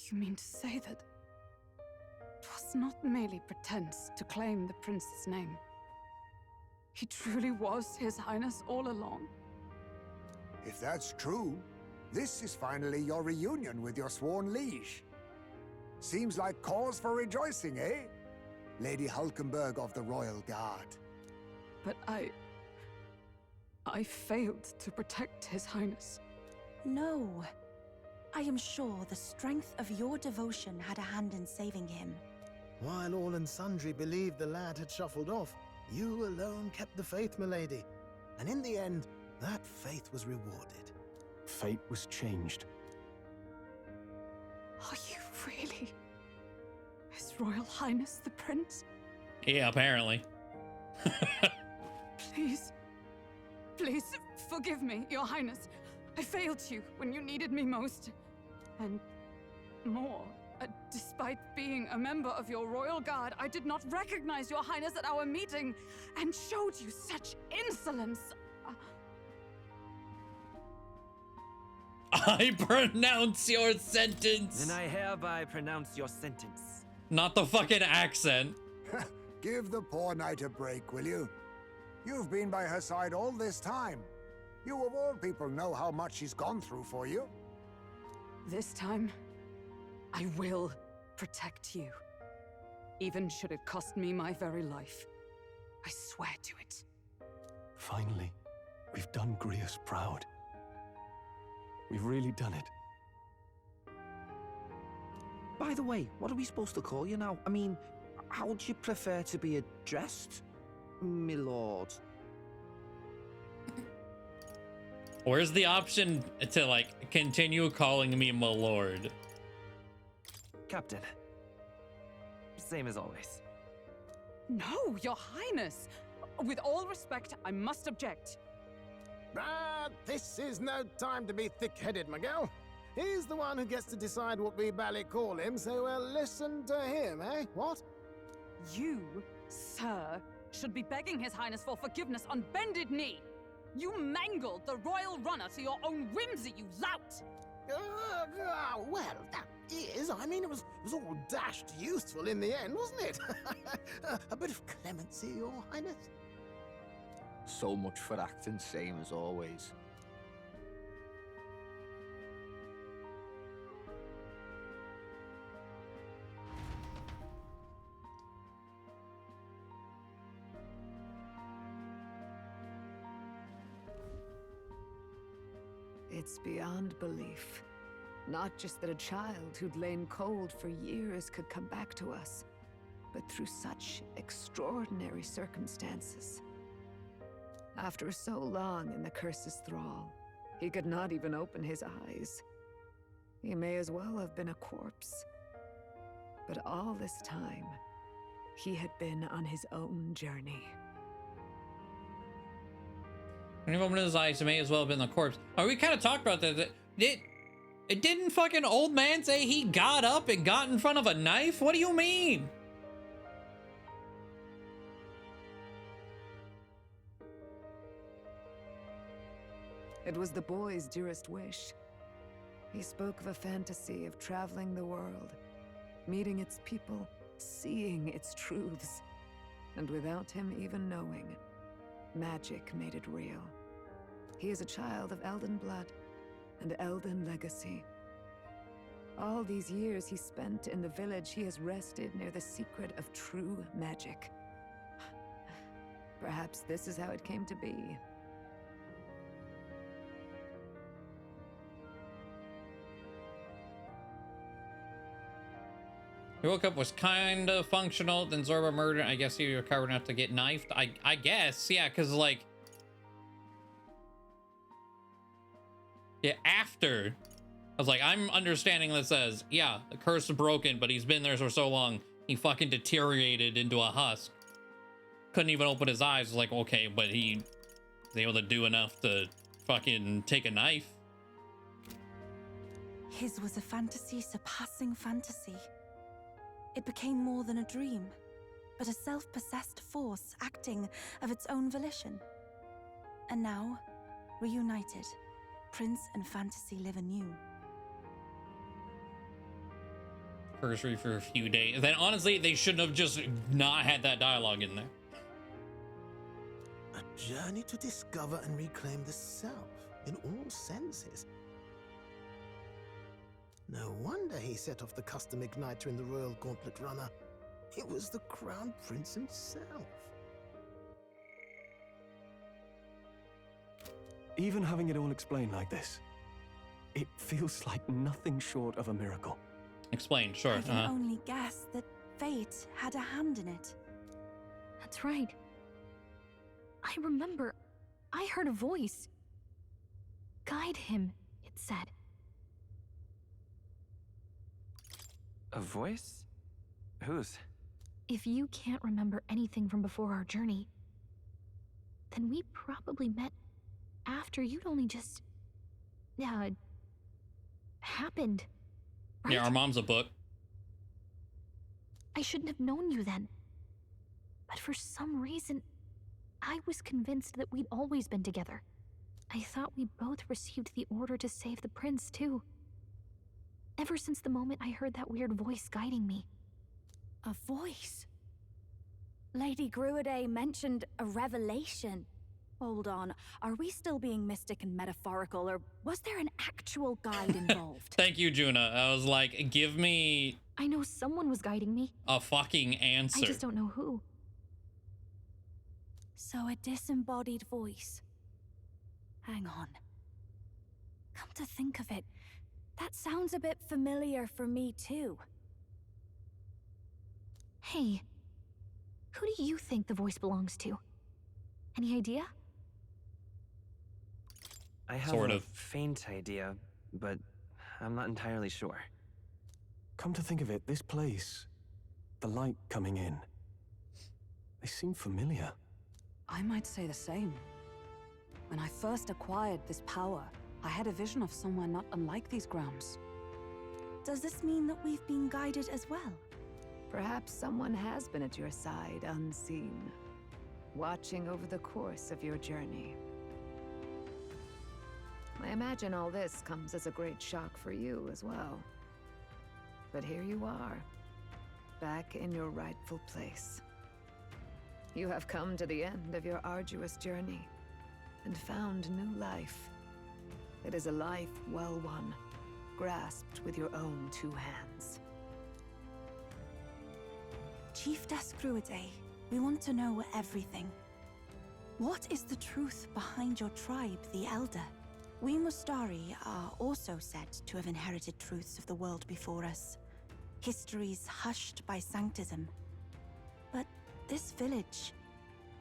You mean to say that it was not merely pretense to claim the prince's name? He truly was His Highness all along? If that's true, this is finally your reunion with your sworn liege. Seems like cause for rejoicing, eh? Lady Hulkenberg of the Royal Guard. But I failed to protect His Highness. No. I am sure the strength of your devotion had a hand in saving him. While all and sundry believed the lad had shuffled off, you alone kept the faith, milady. And in the end, that faith was rewarded. Fate was changed. Are you really His Royal Highness the Prince? Yeah, apparently. Please, forgive me, Your Highness. I failed you when you needed me most. And more, despite being a member of your Royal Guard, I did not recognize Your Highness at our meeting and showed you such insolence. I pronounce your sentence. Then I hereby pronounce your sentence. Not the fucking accent. Give the poor knight a break, will you? You've been by her side all this time. You of all people know how much she's gone through for you. This time, I will protect you. Even should it cost me my very life. I swear to it. Finally, we've done Grius proud. We've really done it. By the way, what are we supposed to call you now? I mean, how would you prefer to be addressed, my lord? Where's the option to, like, continue calling me my lord? Captain. Same as always. No, Your Highness. With all respect, I must object. This is no time to be thick-headed, Miguel. He's the one who gets to decide what we bally call him, so we'll listen to him, eh? What? You, sir, should be begging His Highness for forgiveness on bended knee. You mangled the royal runner to your own whimsy, you lout! Well, that is, I mean, it was all dashed useful in the end, wasn't it? A bit of clemency, Your Highness. So much for acting same as always. It's beyond belief. Not just that a child who'd lain cold for years could come back to us, but through such extraordinary circumstances. After so long in the curse's thrall, he could not even open his eyes. He may as well have been a corpse. But all this time, he had been on his own journey. When he opened his eyes, he may as well have been the corpse. Oh, we kind of talked about that. Didn't fucking old man say he got up and got in front of a knife? What do you mean? It was the boy's dearest wish. He spoke of a fantasy of traveling the world, meeting its people, seeing its truths. And without him even knowing, magic made it real. He is a child of Elden blood and Elden legacy. All these years he spent in the village, he has rested near the secret of true magic. Perhaps this is how it came to be. He woke up, was kind of functional, then Zorba murdered. I guess he recovered enough to get knifed. I guess, yeah, because like, yeah, after, I was like, I'm understanding this as, yeah, the curse is broken, but he's been there for so long, he fucking deteriorated into a husk. Couldn't even open his eyes. Was like, okay, but he was able to do enough to fucking take a knife. His was a fantasy surpassing fantasy. It became more than a dream, but a self-possessed force acting of its own volition. And now, reunited, Prince and fantasy live anew. Cursory for a few days. Then honestly, they shouldn't have just not had that dialogue in there. A journey to discover and reclaim the self in all senses. No wonder he set off the custom igniter in the Royal Gauntlet Runner. It was the Crown Prince himself. Even having it all explained like this, it feels like nothing short of a miracle. Explain, sure. I can only guess that fate had a hand in it. That's right. I remember, I heard a voice. Guide him, it said. A voice? Whose? If you can't remember anything from before our journey, then we probably met after you'd only just, happened. Right? Yeah, our mom's a book. I shouldn't have known you then. But for some reason, I was convinced that we'd always been together. I thought we both received the order to save the prince, too. Ever since the moment I heard that weird voice guiding me. A voice? Lady Gruiday mentioned a revelation. Hold on, are we still being mystic and metaphorical, or was there an actual guide involved? Thank you, Juna. I was like, give me... I know someone was guiding me. A fucking answer. I just don't know who. So a disembodied voice. Hang on. Come to think of it, that sounds a bit familiar for me too. Hey, who do you think the voice belongs to? Any idea? I have a faint idea, but I'm not entirely sure. Come to think of it, this place, the light coming in, they seem familiar. I might say the same. When I first acquired this power, I had a vision of somewhere not unlike these grounds. Does this mean that we've been guided as well? Perhaps someone has been at your side unseen, watching over the course of your journey. I imagine all this comes as a great shock for you as well. But here you are, back in your rightful place. You have come to the end of your arduous journey and found new life. It is a life well won, grasped with your own two hands. Chiefess Gruiday, we want to know everything. What is the truth behind your tribe, the Elder? We Mustari are also said to have inherited truths of the world before us. Histories hushed by sanctism. But this village,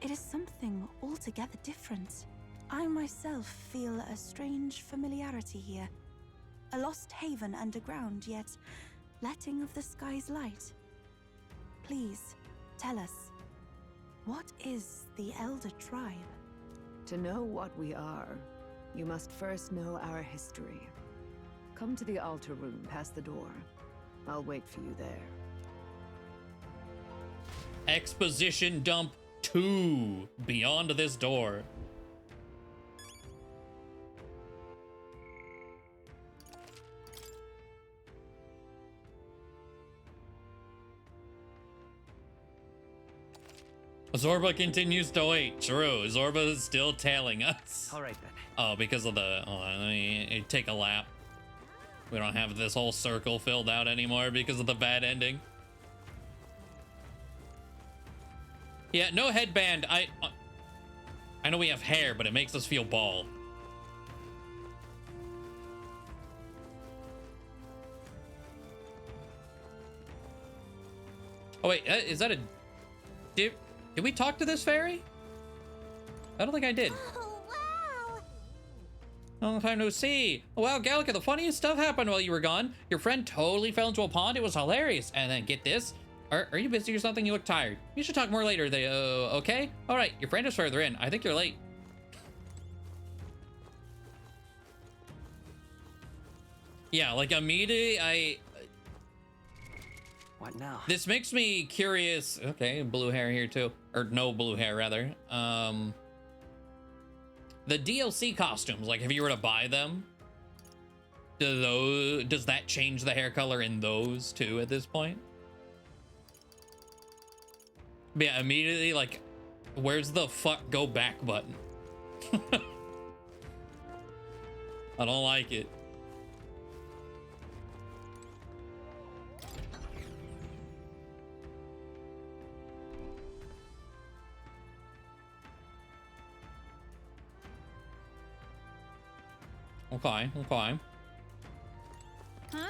it is something altogether different. I myself feel a strange familiarity here. A lost haven underground, yet letting of the sky's light. Please, tell us, what is the Elder Tribe? To know what we are, you must first know our history. Come to the altar room past the door. I'll wait for you there. Exposition dump 2, beyond this door. Zorba continues to wait. True, Zorba is still tailing us. All right then. Oh, because of the... Oh, let me take a lap. We don't have this whole circle filled out anymore because of the bad ending. Yeah, no headband. I know we have hair, but it makes us feel bald. Oh wait, is that a... Did we talk to this fairy? I don't think I did. Oh, wow! Long time no see. Oh, wow, Gallica, the funniest stuff happened while you were gone. Your friend totally fell into a pond. It was hilarious. And then get this. Are you busy or something? You look tired. You should talk more later. Okay? All right, your friend is further in. I think you're late. Yeah, like immediately What now? This makes me curious. Okay, blue hair here too. Or no blue hair, rather. The DLC costumes, like if you were to buy them, does that change the hair color in those too at this point? But yeah, immediately like, where's the fuck go back button? I don't like it. Okay. Huh?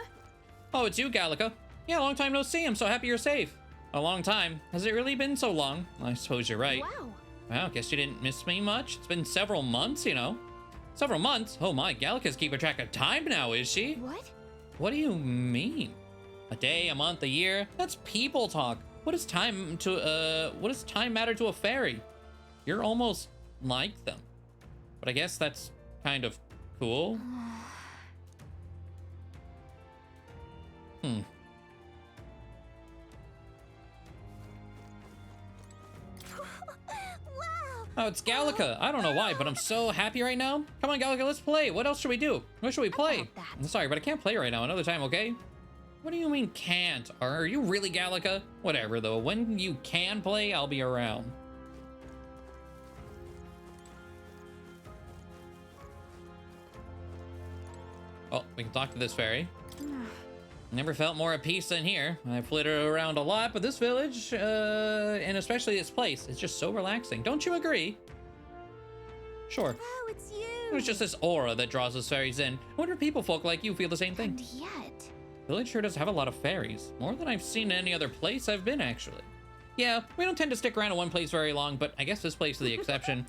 Oh, it's you, Gallica. Yeah, long time no see. I'm so happy you're safe. A long time. Has it really been so long? I suppose you're right. Wow. Well, guess you didn't miss me much. It's been several months, you know. Several months? Oh my, Gallica's keeping track of time now, is she? What? What do you mean? A day, a month, a year? That's people talk. What does time matter to a fairy? You're almost like them. But I guess that's kind of cool. Oh, it's Gallica. I don't know why, but I'm so happy right now. Come on, Gallica, let's play. What else should we do? What should we play? I'm sorry, but I can't play right now. Another time, okay? What do you mean can't? Are you really Gallica? Whatever, though. When you can play, I'll be around. Oh, we can talk to this fairy. Never felt more at peace than here. I've flitted around a lot, but this village, and especially this place, is just so relaxing. Don't you agree? Sure. Oh, it's you. It's just this aura that draws us fairies in. I wonder if people folk like you feel the same thing. And yet... Village sure does have a lot of fairies. More than I've seen in any other place I've been, actually. Yeah, we don't tend to stick around in one place very long, but I guess this place is the exception.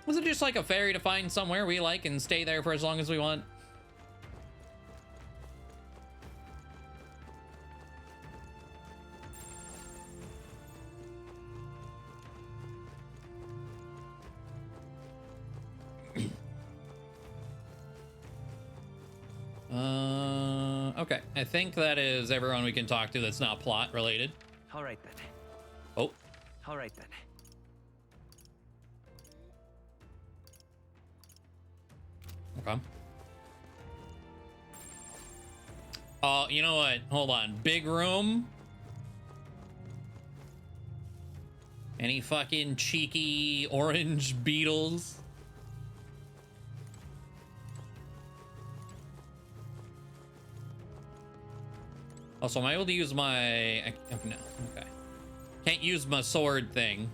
Was it just like a fairy to find somewhere we like and stay there for as long as we want? Okay. I think that is everyone we can talk to that's not plot related. All right then. Oh. All right then. Okay. You know what? Hold on. Big room. Any fucking cheeky orange beetles? Also, am I able to use my... No, okay. Can't use my sword thing.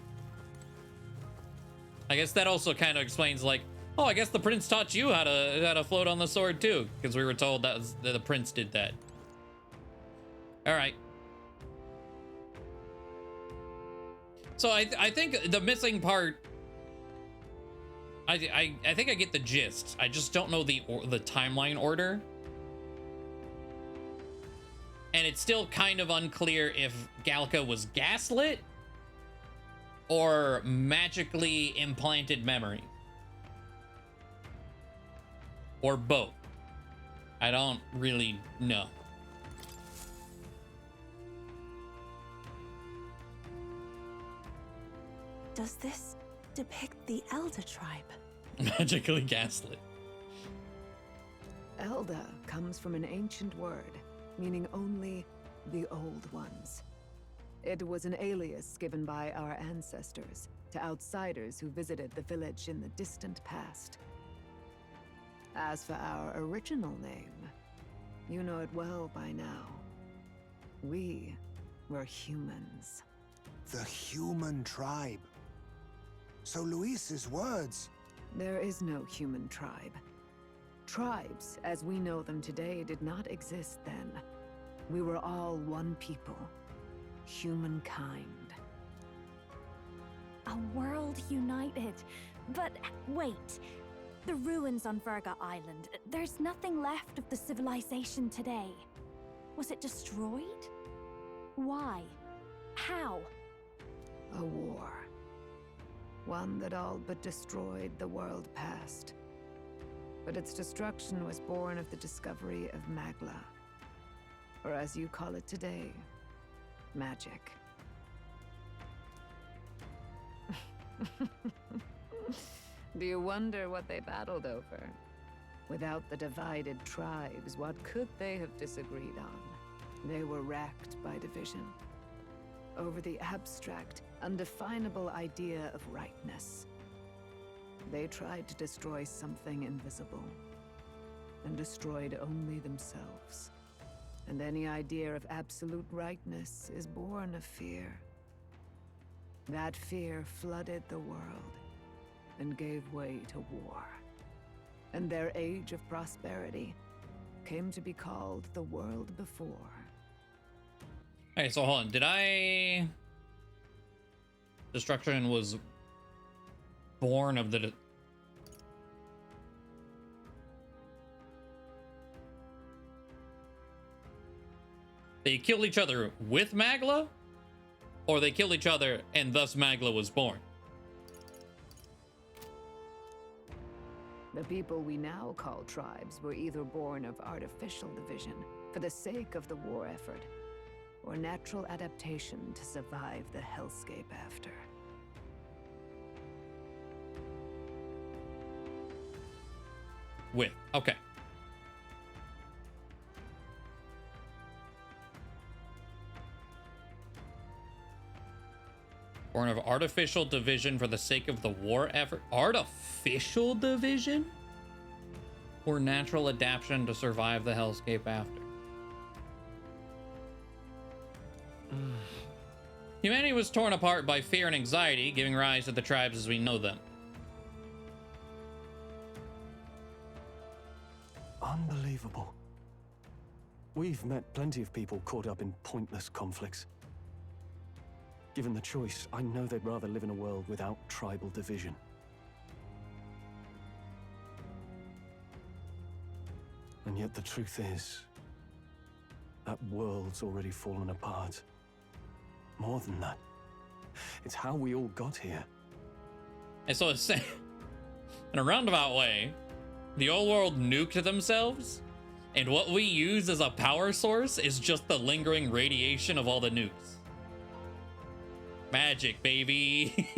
I guess that also kind of explains, like, oh, I guess the prince taught you how to float on the sword too, because we were told that the prince did that. All right. So I think the missing part... I think I get the gist. I just don't know the timeline order. And it's still kind of unclear if Gallica was gaslit or magically implanted memory. Or both. I don't really know. Does this depict the Elder tribe? Magically gaslit. Elder comes from an ancient word, meaning only the old ones. It was an alias given by our ancestors to outsiders who visited the village in the distant past. As for our original name, you know it well by now. We were humans. The human tribe. So Luis's words... There is no human tribe. Tribes, as we know them today, did not exist then. We were all one people. Humankind. A world united. But wait. The ruins on Virga Island. There's nothing left of the civilization today. Was it destroyed? Why? How? A war. One that all but destroyed the world past. But its destruction was born of the discovery of Magla. Or as you call it today, magic. Do you wonder what they battled over? Without the divided tribes, what could they have disagreed on? They were racked by division. Over the abstract, undefinable idea of rightness. They tried to destroy something invisible, and destroyed only themselves. And any idea of absolute rightness is born of fear. That fear flooded the world, and gave way to war. And their age of prosperity came to be called the world before. Alright, so hold on. Did I... Destruction was born of the... They killed each other with Magla? Or they killed each other and thus Magla was born? The people we now call tribes were either born of artificial division for the sake of the war effort, or natural adaptation to survive the hellscape after. With. Okay. Born of artificial division for the sake of the war effort. Artificial division? Or natural adaptation to survive the hellscape after? Humanity was torn apart by fear and anxiety, giving rise to the tribes as we know them. Unbelievable. We've met plenty of people caught up in pointless conflicts. Given the choice, I know they'd rather live in a world without tribal division. And yet the truth is, that world's already fallen apart. More than that, it's how we all got here. And so it's saying, in a roundabout way, the old world nuked themselves, and what we use as a power source is just the lingering radiation of all the nukes. Magic, baby.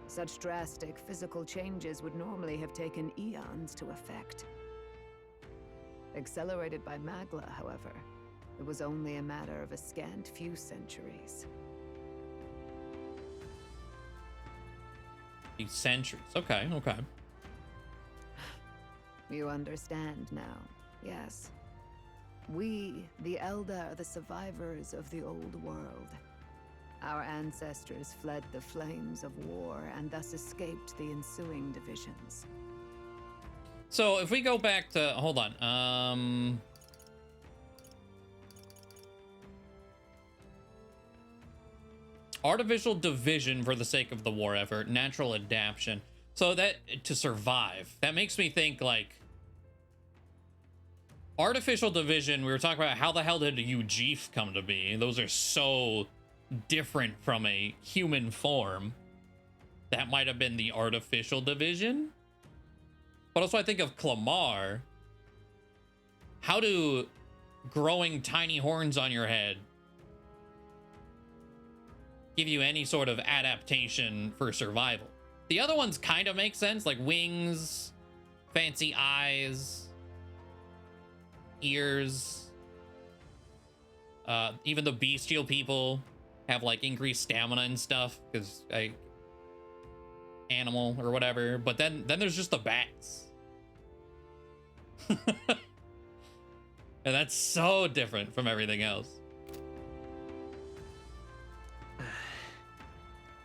Such drastic physical changes would normally have taken eons to effect. Accelerated by Magla, however, it was only a matter of a scant few centuries. Centuries. Okay, okay. You understand now, yes. We, the Elder, are the survivors of the old world. Our ancestors fled the flames of war and thus escaped the ensuing divisions. So if we go back to, hold on, artificial division for the sake of the war effort, natural adaptation. So that, to survive, that makes me think like, artificial division, we were talking about how the hell did Ujif come to be? Those are so different from a human form. That might have been the artificial division. But also I think of Clamar. How do growing tiny horns on your head give you any sort of adaptation for survival? The other ones kind of make sense, like wings, fancy eyes, ears. Even the bestial people have like increased stamina and stuff because animal or whatever. But then there's just the bats. And that's so different from everything else.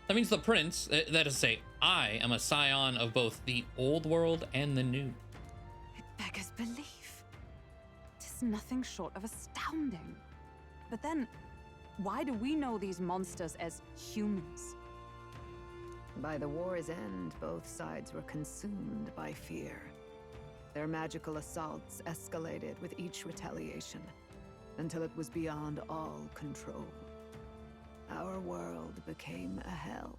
That means the prince, that is to say, I am a scion of both the old world and the new. It beggars belief. Tis nothing short of astounding. But then, why do we know these monsters as humans? By the war's end, both sides were consumed by fear. Their magical assaults escalated with each retaliation, until it was beyond all control. Our world became a hell.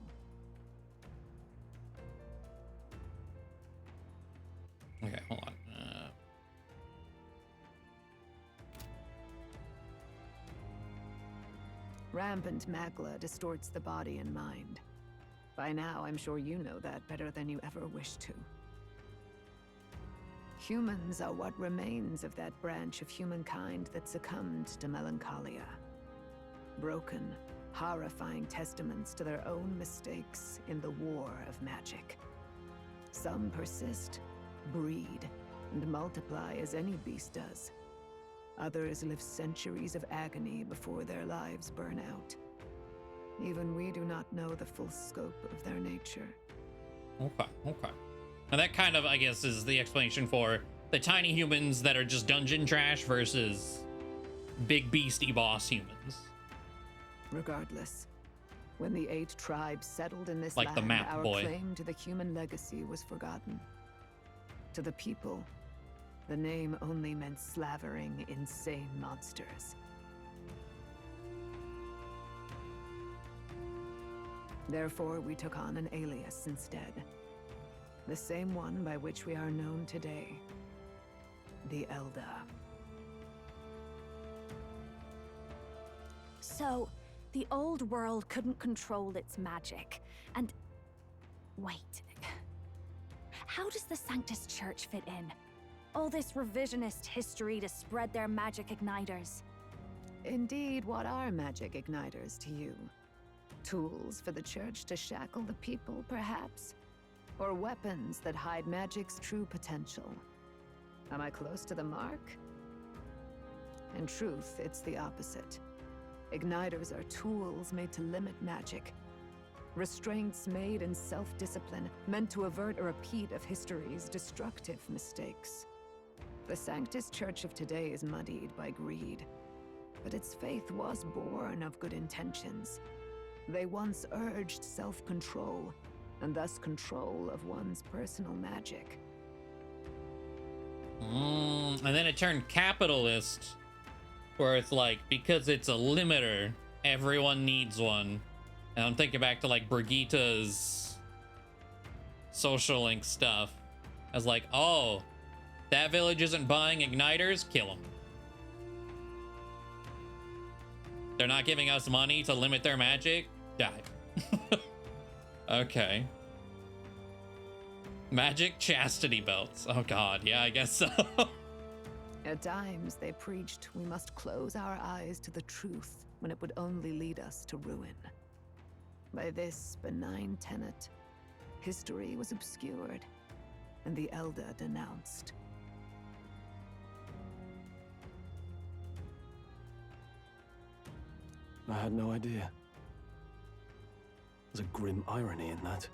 Okay, hold on. Rampant magla distorts the body and mind. By now, I'm sure you know that better than you ever wished to. Humans are what remains of that branch of humankind that succumbed to melancholia. Broken, horrifying testaments to their own mistakes in the war of magic. Some persist, breed, and multiply as any beast does. Others live centuries of agony before their lives burn out. Even we do not know the full scope of their nature. Okay. And that kind of, I guess, is the explanation for the tiny humans that are just dungeon trash versus big beastie boss humans. Regardless, when the 8 tribes settled in this like land, the map our boy. claim to the human legacy was forgotten. To the people, the name only meant slavering, insane monsters. Therefore, we took on an alias instead. The same one by which we are known today. The Elder. So, the old world couldn't control its magic, and... Wait. How does the Sanctus Church fit in? All this revisionist history to spread their magic igniters. Indeed, what are magic igniters to you? Tools for the Church to shackle the people, perhaps? Or weapons that hide magic's true potential? Am I close to the mark? In truth, it's the opposite. Igniters are tools made to limit magic. Restraints made in self-discipline, meant to avert a repeat of history's destructive mistakes. The Sanctus Church of today is muddied by greed, but its faith was born of good intentions. They once urged self-control, and thus control of one's personal magic. And then it turned capitalist, where it's like, because it's a limiter, everyone needs one. And I'm thinking back to like Brigitte's social link stuff. I was like, oh, that village isn't buying igniters? Kill them. They're not giving us money to limit their magic? Die. Okay. Magic chastity belts. Oh god, yeah, I guess so. At times, they preached we must close our eyes to the truth when it would only lead us to ruin. By this benign tenet, history was obscured, and the Elder denounced. I had no idea. There's a grim irony in that.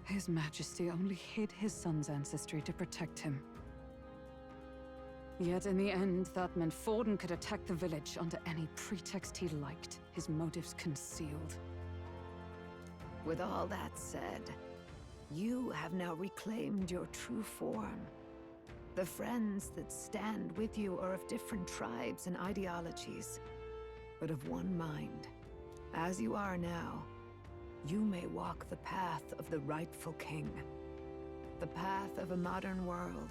His Majesty only hid his son's ancestry to protect him. Yet in the end, that meant Forden could attack the village under any pretext he liked, his motives concealed. With all that said, you have now reclaimed your true form. The friends that stand with you are of different tribes and ideologies, but of one mind. As you are now, you may walk the path of the rightful king. The path of a modern world,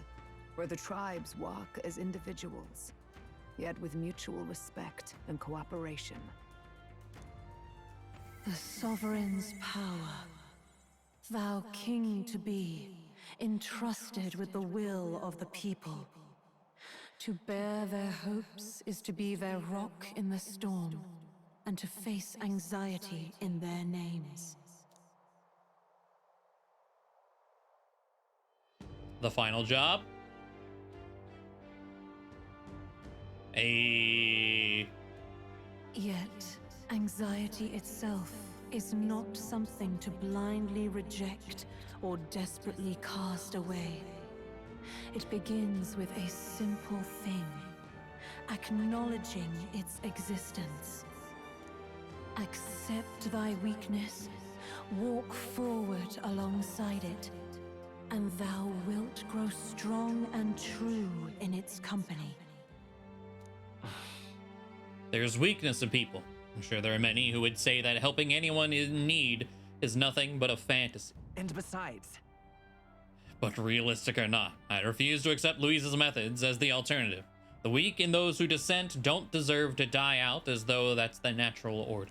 where the tribes walk as individuals, yet with mutual respect and cooperation. The sovereign's power, thou king to be, entrusted with the will of the people. To bear their hopes is to be their rock in the storm, and to face anxiety in their names. The final job. Yet, anxiety itself is not something to blindly reject or desperately cast away. It begins with a simple thing, acknowledging its existence. Accept thy weakness, walk forward alongside it, and thou wilt grow strong and true in its company. There's weakness in people. I'm sure there are many who would say that helping anyone in need is nothing but a fantasy. And besides... But realistic or not, I refuse to accept Louise's methods as the alternative. The weak and those who dissent don't deserve to die out as though that's the natural order.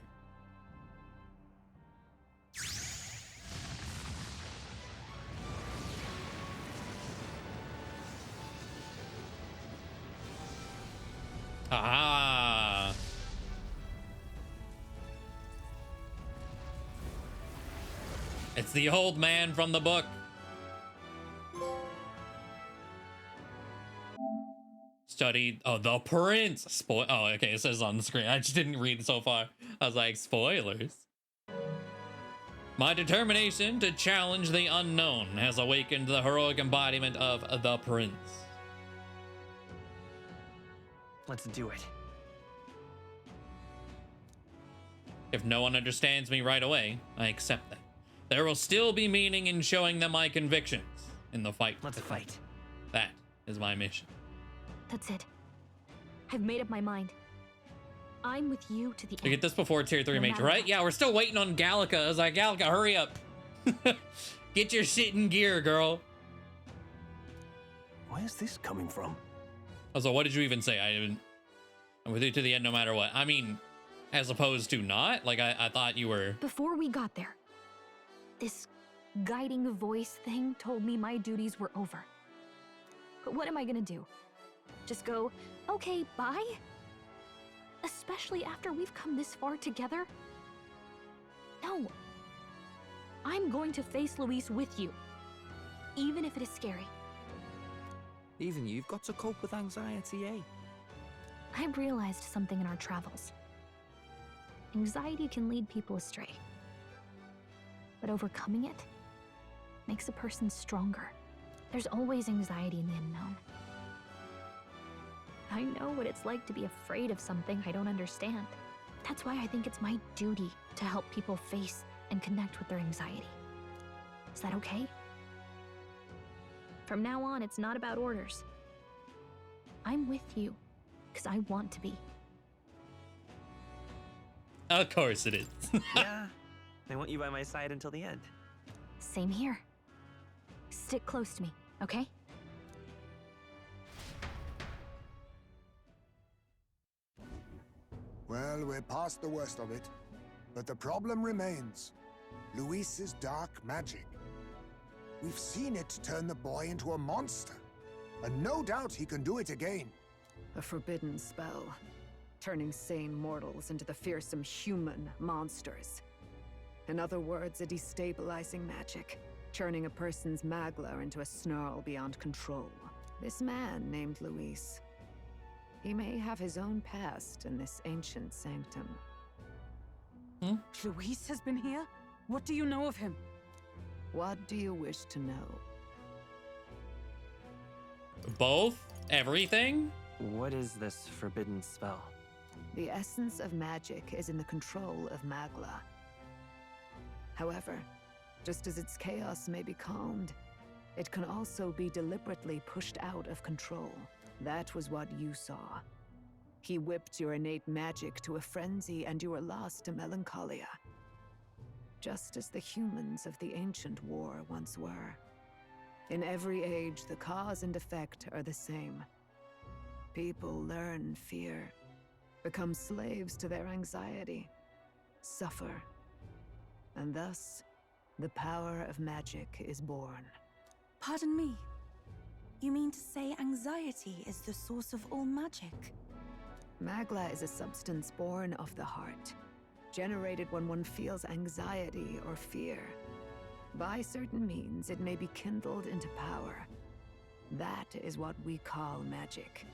Ah. It's the old man from the book. Studied, oh, the prince. Oh, okay, it says on the screen. I just didn't read it so far. I was like, spoilers. My determination to challenge the unknown has awakened the heroic embodiment of the prince. Let's do it. If no one understands me right away, I accept that. There will still be meaning in showing them my convictions in the fight. Let's fight. That is my mission. That's it. I've made up my mind. I'm with you to the end. You get this before tier 3 No major, matter right? what. Yeah, we're still waiting on Gallica. I was like, Gallica, hurry up. Get your shit in gear, girl. Where's this coming from? Also, what did you even say? I'm with you to the end no matter what. I mean, as opposed to not? Like, I thought you were... Before we got there, this guiding voice thing told me my duties were over. But what am I gonna do? Just go, okay, bye? Especially after we've come this far together? No. I'm going to face Luis with you, even if it is scary. Even you've got to cope with anxiety, eh? I realized something in our travels. Anxiety can lead people astray. But overcoming it makes a person stronger. There's always anxiety in the unknown. I know what it's like to be afraid of something I don't understand. That's why I think it's my duty to help people face and connect with their anxiety. Is that okay? From now on, it's not about orders. I'm with you, because I want to be. Of course it is. Yeah, I want you by my side until the end. Same here. Stick close to me, okay? Well, we're past the worst of it. But the problem remains. Luis's dark magic. We've seen it turn the boy into a monster. And no doubt he can do it again. A forbidden spell, turning sane mortals into the fearsome human monsters. In other words, a destabilizing magic, turning a person's magla into a snarl beyond control. This man named Luis. He may have his own past in this ancient sanctum. Luis has been here? What do you know of him? What do you wish to know? Both? Everything? What is this forbidden spell? The essence of magic is in the control of magla. However, just as its chaos may be calmed, it can also be deliberately pushed out of control. That was what you saw. He whipped your innate magic to a frenzy and you were lost to melancholia. Just as the humans of the ancient war once were. In every age, the cause and effect are the same. People learn fear, become slaves to their anxiety, suffer, and thus, the power of magic is born. Pardon me. You mean to say anxiety is the source of all magic? Magla is a substance born of the heart, generated when one feels anxiety or fear. By certain means, it may be kindled into power. That is what we call magic.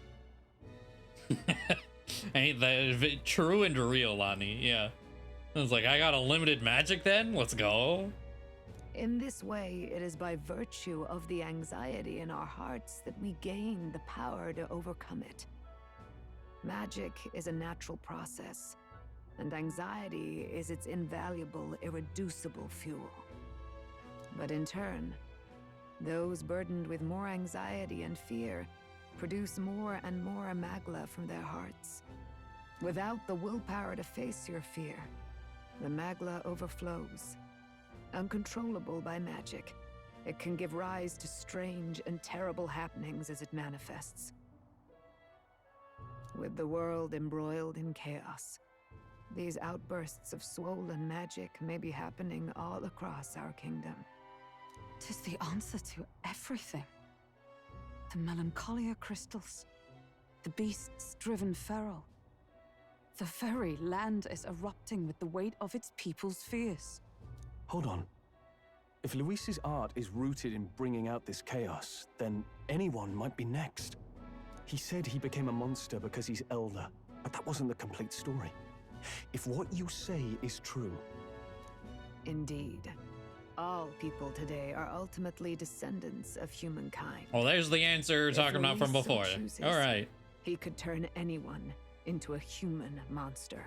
Ain't that true and real, Lonnie? Yeah. I was like, I got unlimited magic then? Let's go. In this way, it is by virtue of the anxiety in our hearts that we gain the power to overcome it. Magic is a natural process, and anxiety is its invaluable, irreducible fuel. But in turn, those burdened with more anxiety and fear produce more and more magla from their hearts. Without the willpower to face your fear, the magla overflows. Uncontrollable by magic, it can give rise to strange and terrible happenings as it manifests. With the world embroiled in chaos, these outbursts of swollen magic may be happening all across our kingdom. 'Tis the answer to everything. The melancholia crystals, the beasts driven feral. The very land is erupting with the weight of its people's fears. Hold on. If Luis's art is rooted in bringing out this chaos, then anyone might be next. He said he became a monster because he's elder, but that wasn't the complete story. If what you say is true... Indeed. All people today are ultimately descendants of humankind. Well, there's the answer we're talking about from Luis so before. chooses, All right. He could turn anyone into a human monster.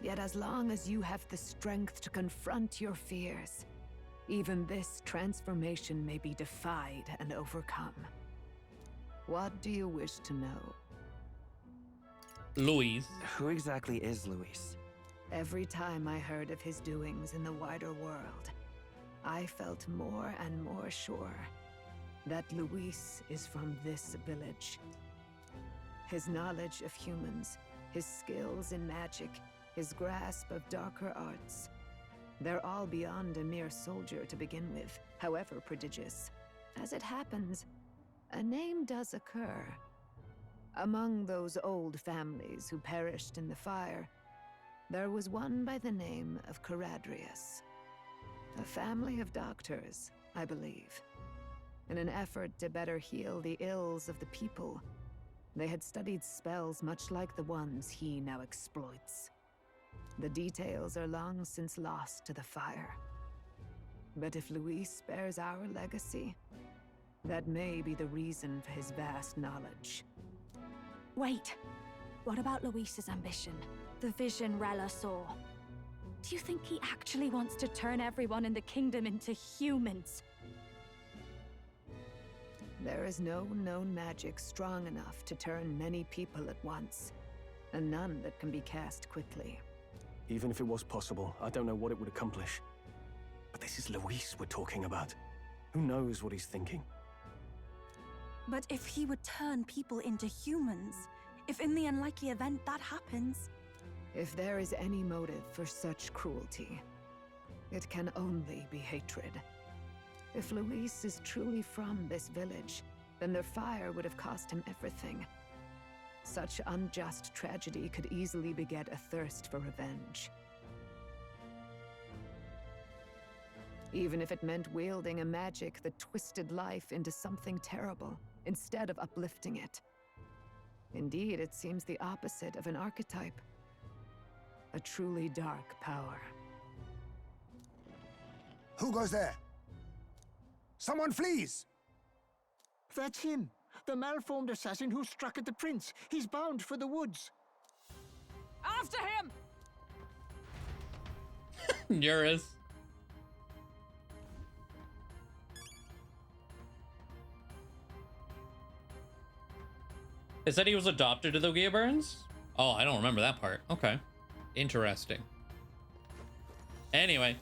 Yet as long as you have the strength to confront your fears, even this transformation may be defied and overcome. What do you wish to know? Luis. Who exactly is Luis? Every time I heard of his doings in the wider world, I felt more and more sure that Luis is from this village. His knowledge of humans, his skills in magic, his grasp of darker arts, they're all beyond a mere soldier to begin with, however prodigious. As it happens, a name does occur. Among those old families who perished in the fire, there was one by the name of Caradrius. A family of doctors, I believe. In an effort to better heal the ills of the people, they had studied spells much like the ones he now exploits. The details are long since lost to the fire. But if Luis bears our legacy, that may be the reason for his vast knowledge. Wait, what about Luis's ambition? The vision Rella saw? Do you think he actually wants to turn everyone in the kingdom into humans? There is no known magic strong enough to turn many people at once, and none that can be cast quickly. Even if it was possible, I don't know what it would accomplish. But this is Luis we're talking about. Who knows what he's thinking? But if he would turn people into humans, if in the unlikely event that happens... If there is any motive for such cruelty, it can only be hatred. If Luis is truly from this village, then their fire would have cost him everything. Such unjust tragedy could easily beget a thirst for revenge. Even if it meant wielding a magic that twisted life into something terrible, instead of uplifting it. Indeed, it seems the opposite of an archetype. A truly dark power. Who goes there? Someone flees! That's him. The malformed assassin who struck at the prince. He's bound for the woods. After him! Eurus. It said he was adopted to the Gearburns? Oh, I don't remember that part. Okay. Interesting. Anyway,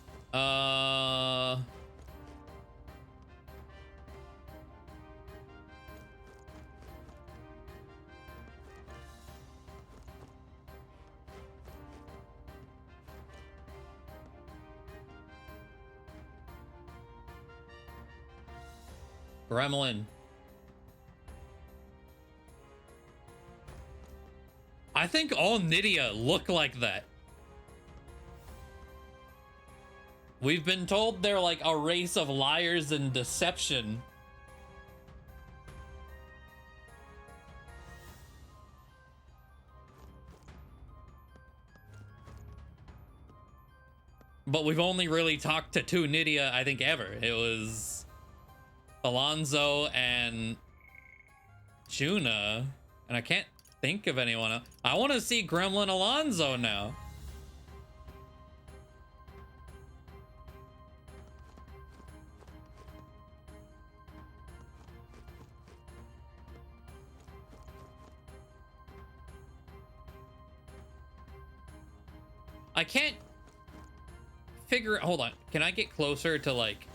Gremlin. I think all Nydia look like that. We've been told they're like a race of liars and deception. But we've only really talked to two Nydia, I think, ever. It was Alonso and Juna, and I can't think of anyone else. I want to see Gremlin Alonso now. I can't figure. Hold on. Can I get closer to like?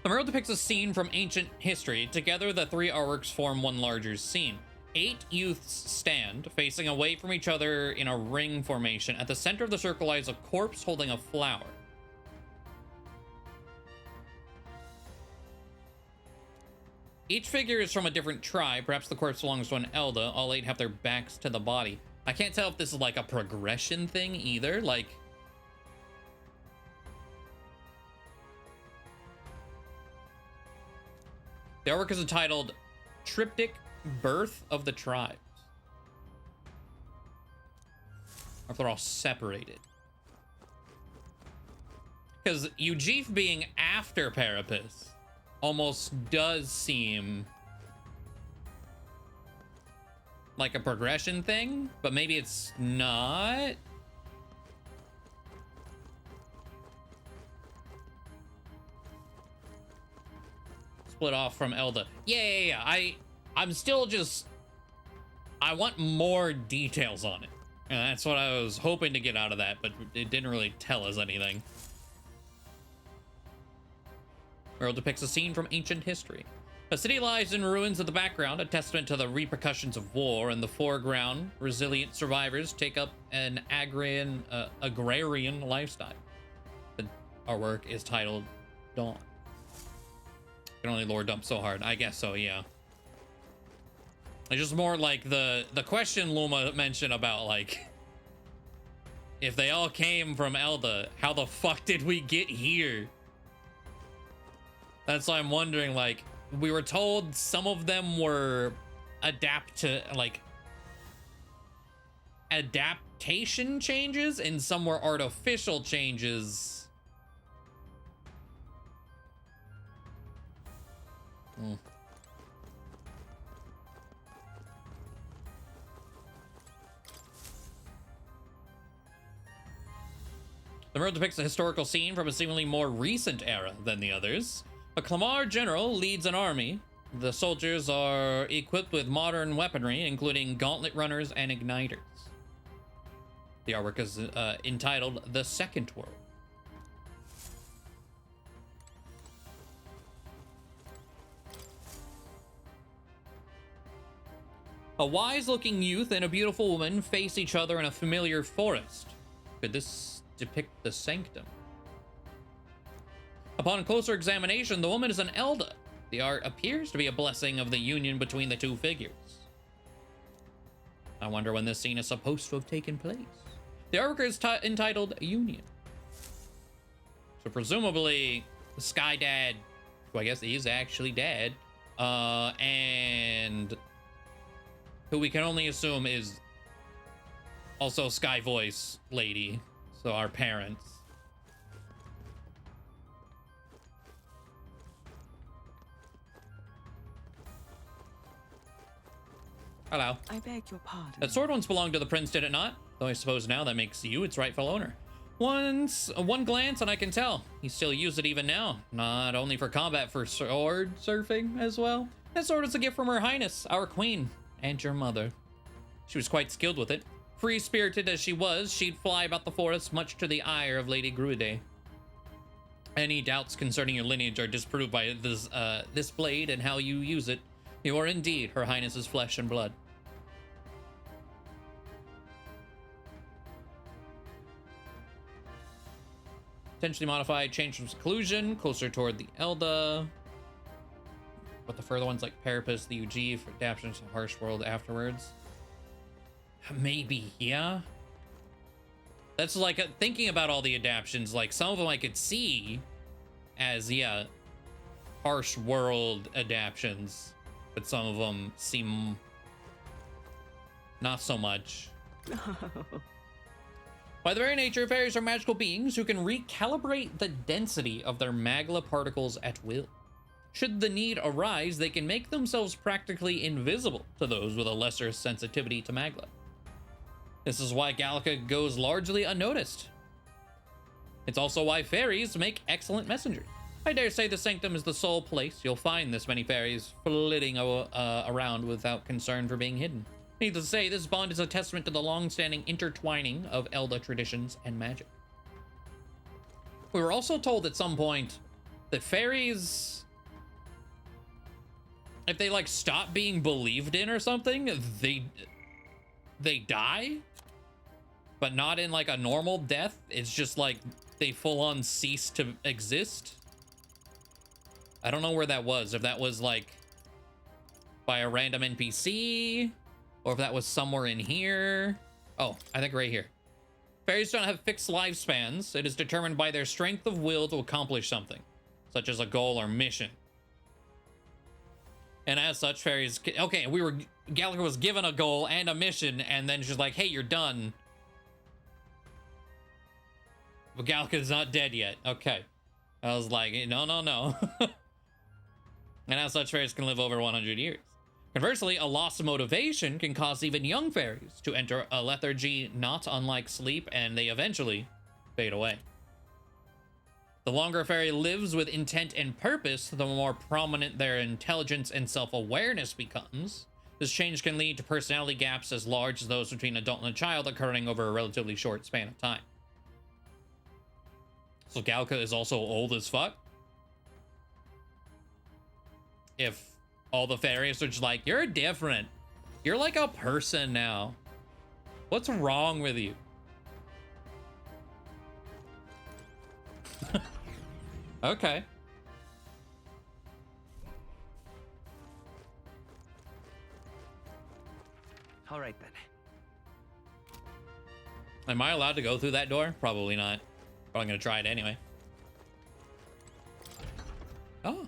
The mural depicts a scene from ancient history. Together, the three artworks form one larger scene. 8 youths stand, facing away from each other in a ring formation. At the center of the circle lies a corpse holding a flower. Each figure is from a different tribe. Perhaps the corpse belongs to an Elda. All 8 have their backs to the body. I can't tell if this is like a progression thing either. Like, the artwork is entitled Triptych Birth of the Tribes. Or if they're all separated. Because Ujif being after Parapus almost does seem like a progression thing, but maybe it's not. Split off from Elda. Yeah. I'm still just, I want more details on it. And that's what I was hoping to get out of that, but it didn't really tell us anything. Mural depicts a scene from ancient history. A city lies in ruins in the background, a testament to the repercussions of war. In the foreground, resilient survivors take up an agrarian lifestyle. The artwork is titled Dawn. Can only lore dump so hard. I guess so, yeah. It's just more like the question Luma mentioned about, like, if they all came from Elda, how the fuck did we get here? That's why I'm wondering, like, we were told some of them were adaptation changes and some were artificial changes. The mural depicts a historical scene from a seemingly more recent era than the others. A Clamar general leads an army. The soldiers are equipped with modern weaponry, including gauntlet runners and igniters. The artwork is entitled The Second World. A wise-looking youth and a beautiful woman face each other in a familiar forest. Could this depict the sanctum? Upon closer examination, the woman is an Elda. The art appears to be a blessing of the union between the two figures. I wonder when this scene is supposed to have taken place. The artwork is entitled Union. So presumably, the Sky Dad, who I guess he's actually dead, and who we can only assume is also Sky Voice lady, so our parents. Hello. I beg your pardon. That sword once belonged to the prince, did it not? Though I suppose now that makes you its rightful owner. One glance and I can tell. He still uses it even now. Not only for combat, for sword surfing as well. That sword is a gift from her highness, our queen, and your mother. She was quite skilled with it. Free-spirited as she was, she'd fly about the forest, much to the ire of Lady Gruide. Any doubts concerning your lineage are disproved by this blade and how you use it. You are indeed her highness's flesh and blood. Potentially modified, change from seclusion, closer toward the Elda. but the further ones like Parapus, the UG for adaptations to Harsh World afterwards. Maybe, yeah. That's like thinking about all the adaptations, like some of them I could see as, yeah, Harsh World adaptations, but some of them seem not so much. By the very nature, fairies are magical beings who can recalibrate the density of their magla particles at will. Should the need arise, they can make themselves practically invisible to those with a lesser sensitivity to magla. This is why Gallica goes largely unnoticed. It's also why fairies make excellent messengers. I dare say the Sanctum is the sole place you'll find this many fairies flitting around without concern for being hidden. Needless to say, this bond is a testament to the long-standing intertwining of Elda traditions and magic. We were also told at some point that fairies, if they like stop being believed in or something, they die, but not in like a normal death. It's just like they full-on cease to exist. I don't know where that was, if that was like by a random NPC, or if that was somewhere in here. Oh, I think right here. Fairies don't have fixed lifespans. It is determined by their strength of will to accomplish something, such as a goal or mission. And as such, fairies... Okay, Gallica was given a goal and a mission, and then she's like, hey, you're done. But Gallica's not dead yet. Okay. I was like, no, no, no. And as such, fairies can live over 100 years. Conversely, a loss of motivation can cause even young fairies to enter a lethargy not unlike sleep, and they eventually fade away. The longer a fairy lives with intent and purpose, the more prominent their intelligence and self-awareness becomes. This change can lead to personality gaps as large as those between an adult and a child, occurring over a relatively short span of time. So Gallica is also old as fuck? If all the fairies are just like, you're different. You're like a person now. What's wrong with you? Okay. All right then. Am I allowed to go through that door? Probably not. But I'm gonna try it anyway. Oh.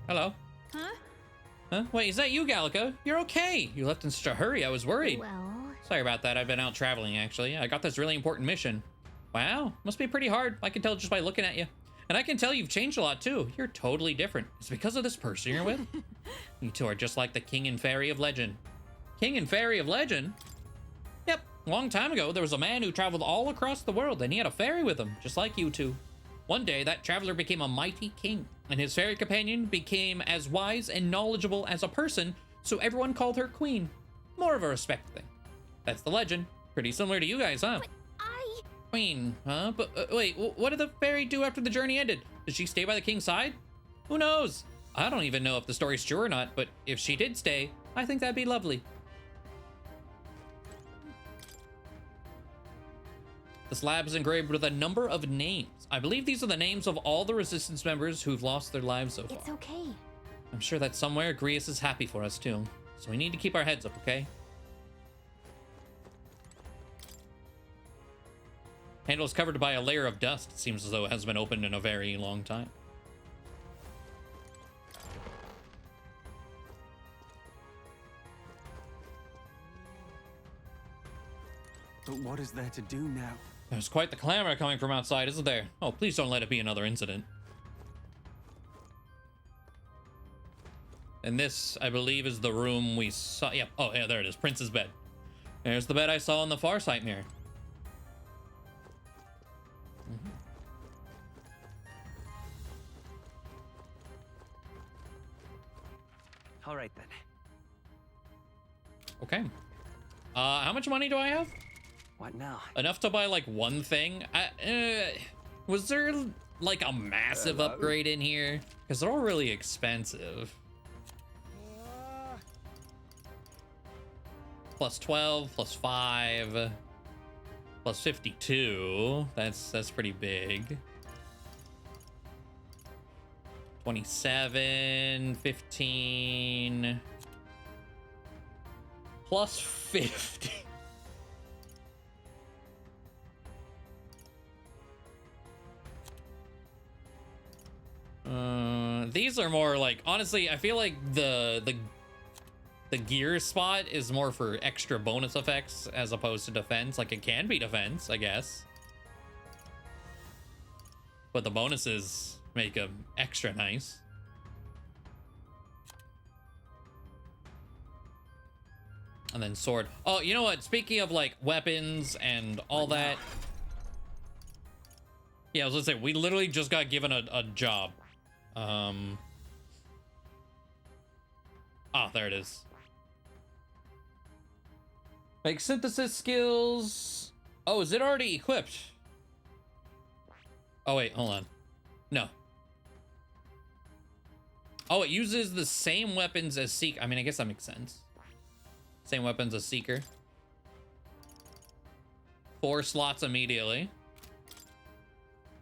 Hello. Huh? Huh? Wait, is that you, Gallica? You're okay. You left in such a hurry. I was worried. Well... Sorry about that. I've been out traveling, actually. I got this really important mission. Wow. Must be pretty hard. I can tell just by looking at you. And I can tell you've changed a lot, too. You're totally different. It's because of this person you're with. You two are just like the King and Fairy of Legend. King and Fairy of Legend? Yep. A long time ago, there was a man who traveled all across the world, and he had a fairy with him, just like you two. One day, that traveler became a mighty king, and his fairy companion became as wise and knowledgeable as a person, so everyone called her queen. More of a respect thing. That's the legend. Pretty similar to you guys, huh? But I... Queen, huh? But wait, what did the fairy do after the journey ended? Did she stay by the king's side? Who knows? I don't even know if the story's true or not, but if she did stay, I think that'd be lovely. The slab is engraved with a number of names. I believe these are the names of all the Resistance members who've lost their lives so far. It's okay. I'm sure that somewhere Grius is happy for us too. So we need to keep our heads up, okay? Handle is covered by a layer of dust. It seems as though it hasn't been opened in a very long time. But what is there to do now? There's quite the clamor coming from outside, isn't there? Oh, please don't let it be another incident. And this, I believe, is the room we saw. Yep. Oh, yeah, there it is. Prince's bed. There's the bed I saw in the far sight mirror. All right then. Okay. How much money do I have? What now? Enough to buy like one thing. Was there like a massive upgrade in here? Because they're all really expensive. Plus 12, plus 5. Plus 52. That's pretty big. 27, 15. Plus 50. These are more like, honestly, I feel like the gear spot is more for extra bonus effects as opposed to defense. Like, it can be defense, I guess, but the bonuses make them extra nice. And then sword. Oh, you know what? Speaking of like weapons and all that. Yeah, I was gonna say, we literally just got given a job. Oh, there it is. Like synthesis skills. Oh, is it already equipped? Oh, wait, hold on. No. Oh, it uses the same weapons as Seeker. I mean, I guess that makes sense. Same weapons as Seeker. 4 slots immediately.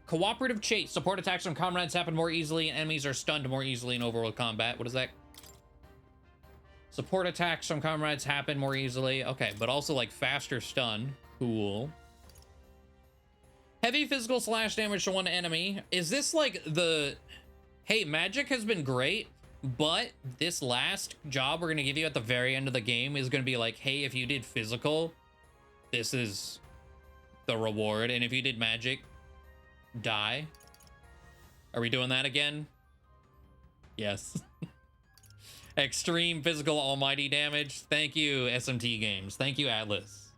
Cooperative chase. Support attacks from comrades happen more easily and enemies are stunned more easily in overworld combat. What is that? Support attacks from comrades happen more easily. Okay, but also like faster stun. Cool. Heavy physical slash damage to one enemy. Is this like the... Hey, magic has been great, but this last job we're going to give you at the very end of the game is going to be like, hey, if you did physical, this is the reward. And if you did magic, die. Are we doing that again? Yes. Extreme physical almighty damage. Thank you, SMT Games. Thank you, Atlas.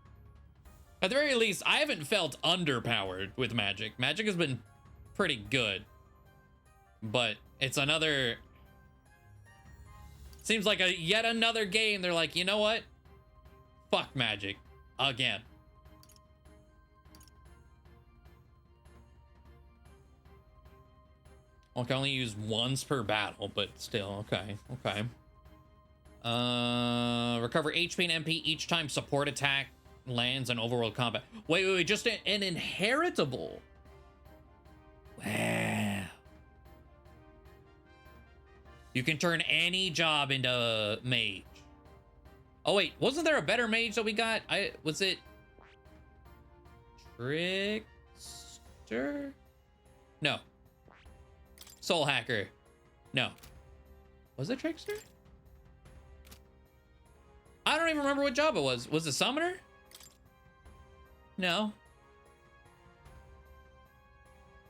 At the very least, I haven't felt underpowered with magic. Magic has been pretty good, but it's another... Seems like yet another game. They're like, you know what? Fuck magic. Again. Well, I can only use once per battle, but still, okay, okay. Recover HP and MP each time support attack lands in overworld combat. Wait, just an inheritable. Wow. You can turn any job into mage. Oh wait, wasn't there a better mage that we got? Was it Trickster? No. Soul Hacker. No. Was it Trickster? I don't even remember what job it was. Was it Summoner? No.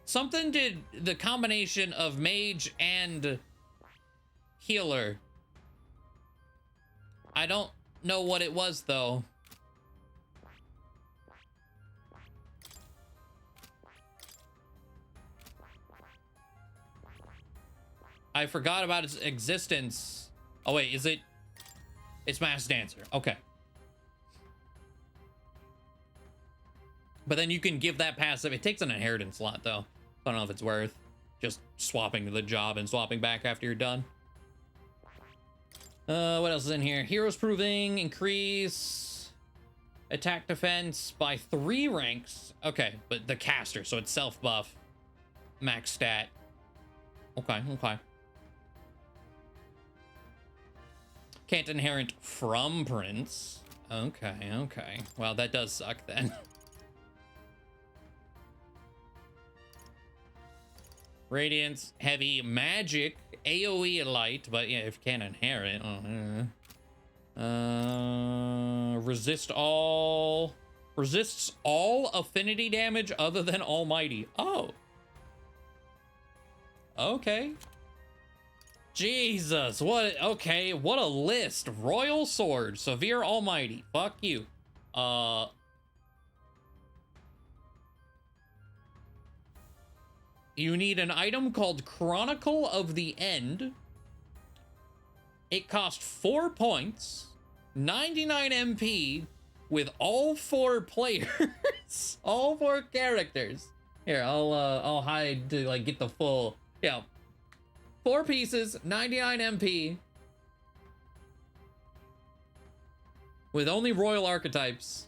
Something did the combination of mage and healer. I don't know what it was though. I forgot about its existence. Oh wait, is it? It's Mass Dancer. Okay. But then you can give that passive. It takes an inheritance slot though. I don't know if it's worth just swapping the job and swapping back after you're done. What else is in here? Heroes proving, increase attack defense by 3 ranks. Okay, but the caster, so it's self buff. Max stat. Okay, okay. Can't inherit from Prince. Okay, okay. Well, that does suck then. Radiance, heavy, magic, AoE light, but yeah, if you can't inherit. Resists all affinity damage other than almighty. Oh. Okay. Jesus, what? Okay, what a list. Royal Sword, Severe Almighty. Fuck you. You need an item called Chronicle of the End. It costs 4 points, 99 MP with all 4 players, all 4 characters. Here, I'll hide to like get the full. Yeah. 4 pieces, 99 MP. With only royal archetypes.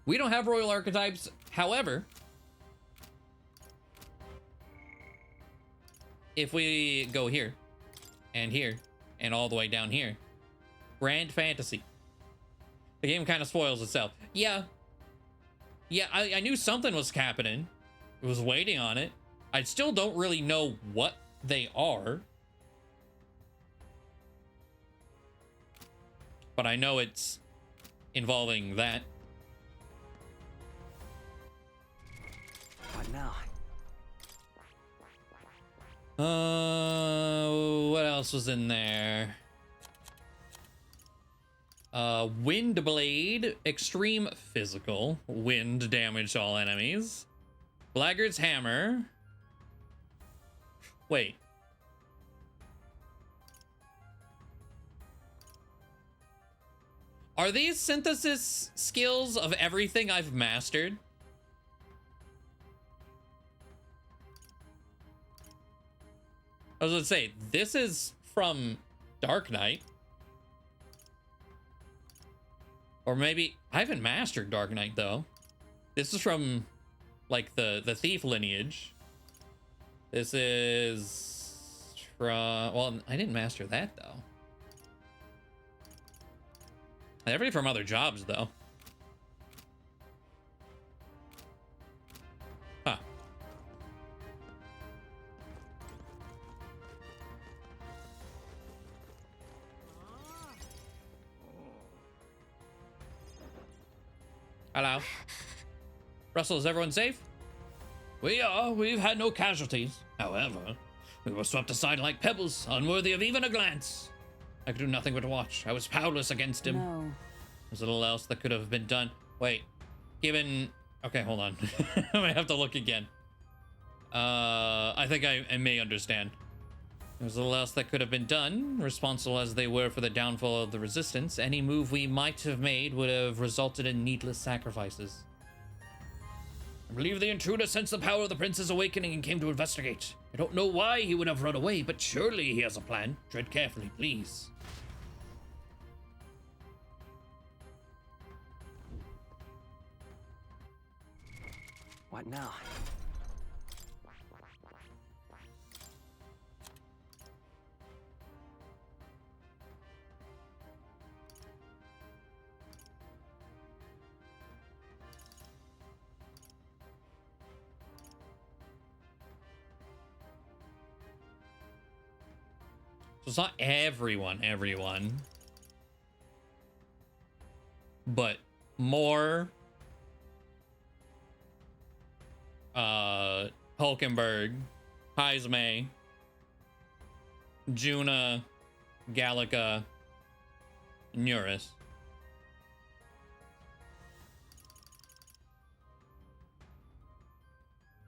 We don't have royal archetypes. However, if we go here and all the way down here, Grand Fantasy, the game kind of spoils itself. Yeah, I knew something was happening. I was waiting on it. I still don't really know what they are, but I know it's involving that. What now? What else was in there? Wind Blade, extreme physical, wind damage to all enemies. Blackguard's Hammer. Wait. Are these synthesis skills of everything I've mastered? I was gonna say, this is from Dark Knight. Or maybe, I haven't mastered Dark Knight though. This is from like the thief lineage. This is from, well, I didn't master that though. Everything from other jobs though. Huh. Hello. Russell, is everyone safe? We are. We've had no casualties. However, we were swept aside like pebbles, unworthy of even a glance. I could do nothing but watch. I was powerless against him. No. There's little else that could have been done. Wait, given... Okay, hold on. I might have to look again. I think I may understand. There's little else that could have been done. Responsible as they were for the downfall of the resistance, any move we might have made would have resulted in needless sacrifices. I believe the intruder sensed the power of the prince's awakening and came to investigate. I don't know why he would have run away, but surely he has a plan. Tread carefully, please. What now? So it's not everyone, but more Hulkenberg, Heismay, Juna, Gallica, Nuris.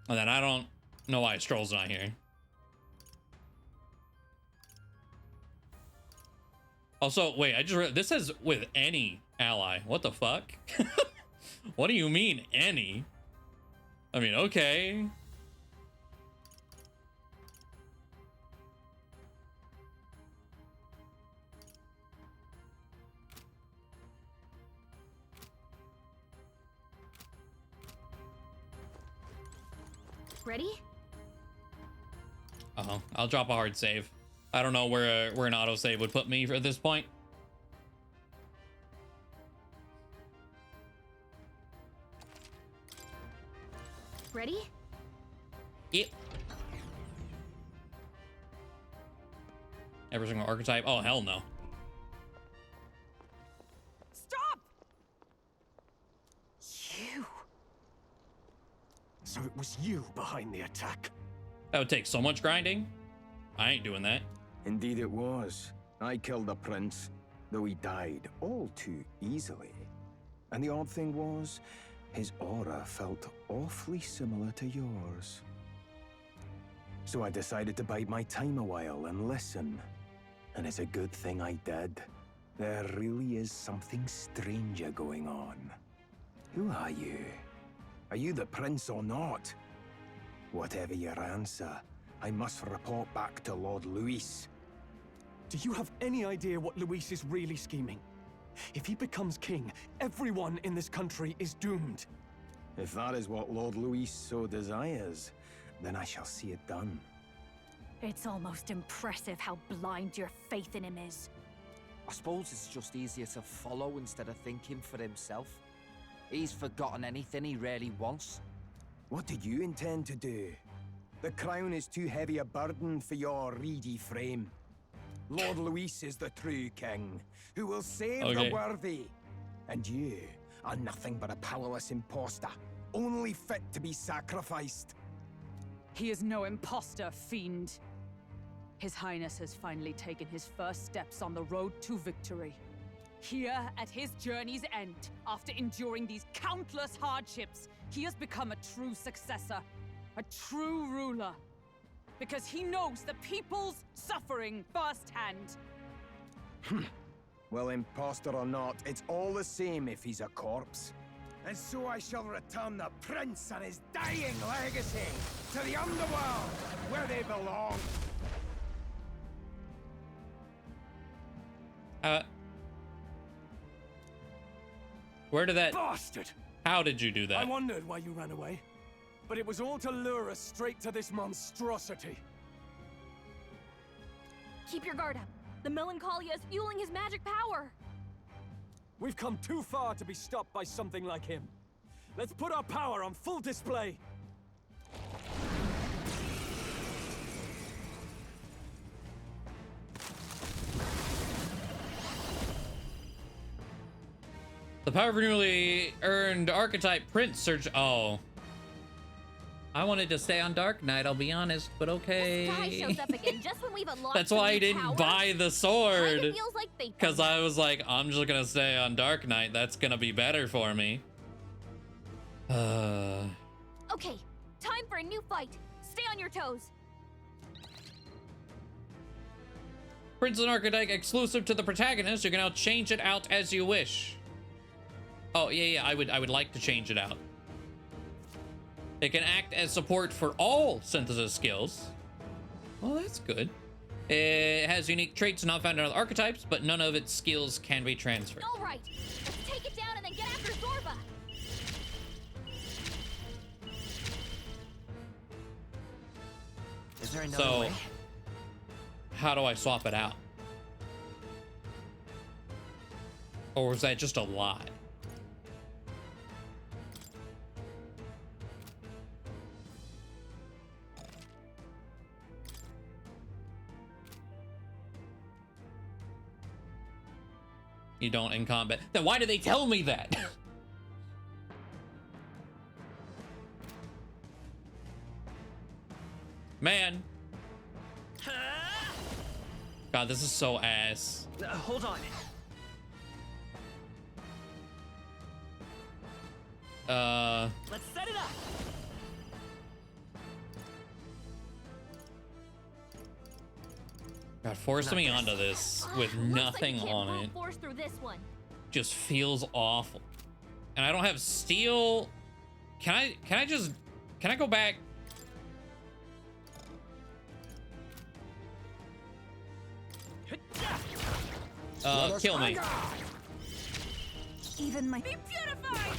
And then I don't know why Stroll's not here. Also, wait, I just read this says with any ally. What the fuck? What do you mean, any? I mean, okay. Ready? Uh-huh. I'll drop a hard save. I don't know where an autosave would put me at this point. Ready? Yep. Every single archetype? Oh, hell no. Stop! You. So it was you behind the attack. That would take so much grinding. I ain't doing that. Indeed it was. I killed the prince, though he died all too easily. And the odd thing was, his aura felt awfully similar to yours. So I decided to bide my time a while and listen. And it's a good thing I did. There really is something stranger going on. Who are you? Are you the prince or not? Whatever your answer, I must report back to Lord Luis. Do you have any idea what Luis is really scheming? If he becomes king, everyone in this country is doomed. If that is what Lord Luis so desires, then I shall see it done. It's almost impressive how blind your faith in him is. I suppose it's just easier to follow instead of thinking for himself. He's forgotten anything he really wants. What do you intend to do? The crown is too heavy a burden for your reedy frame. Lord Luis is the true king, who will save the worthy. And you are nothing but a powerless imposter, only fit to be sacrificed. He is no imposter, fiend. His Highness has finally taken his first steps on the road to victory. Here, at his journey's end, after enduring these countless hardships, he has become a true successor, a true ruler. Because he knows the people's suffering firsthand. Well, imposter or not, it's all the same if he's a corpse. And so I shall return the prince and his dying legacy to the underworld, where they belong. Where did that... Bastard! How did you do that? I wondered why you ran away. But it was all to lure us straight to this monstrosity. Keep your guard up. The Melancholia is fueling his magic power. We've come too far to be stopped by something like him. Let's put our power on full display. The power of newly earned archetype Prince Search. Oh. I wanted to stay on Dark Knight, I'll be honest, but okay. This guy shows up again just when we've unlocked. That's why I didn't buy the sword. Kinda feels like they Because I was like, I'm just gonna stay on Dark Knight. That's gonna be better for me. Okay, time for a new fight. Stay on your toes. Prince and Archetype exclusive to the protagonist. You can now change it out as you wish. Oh, yeah, I would like to change it out. It can act as support for all synthesis skills. Well, that's good. It has unique traits not found in other archetypes, but none of its skills can be transferred. All right, let's take it down and then get after Zorba. Is there another way? How do I swap it out? Or was that just a lie? You don't in combat. Then why did they tell me that? Man. God, this is so ass. Hold on. Let's set it up. God, forcing me onto this with nothing on it Force through this one. just feels awful. And I don't have steel. Can I go back? Kill me. Even my... Be purified!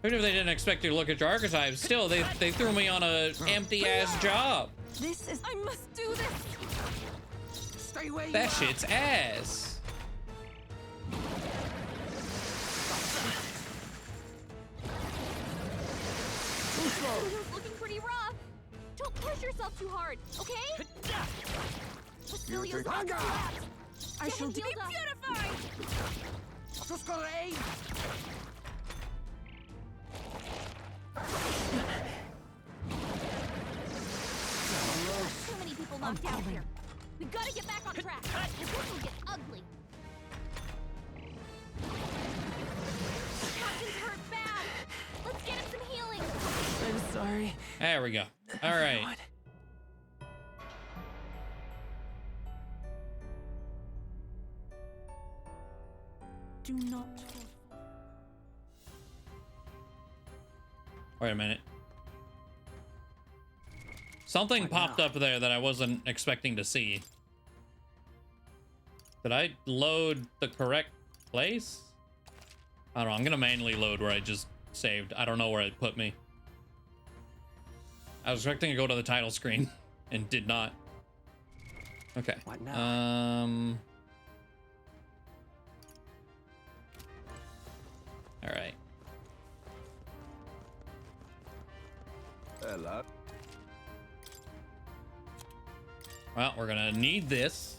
Even if they didn't expect you to look at your archetypes, still they threw me on a empty ass job. This is... I must do this! Stay away! That shit's ass. Looking pretty rough. Don't push yourself too hard, okay? Basilios, I shall be healed up. purified! Too many people knocked out here. We gotta get back on track. Or this will get ugly. Captain's hurt bad. Let's get him some healing. I'm sorry. There we go. All right. Do not... Wait a minute. Something popped up there that I wasn't expecting to see. Did I load the correct place? I don't know. I'm gonna manually load where I just saved. I don't know where it put me. I was expecting to go to the title screen and did not. Okay. What now? All right. Hello. Well, we're gonna need this.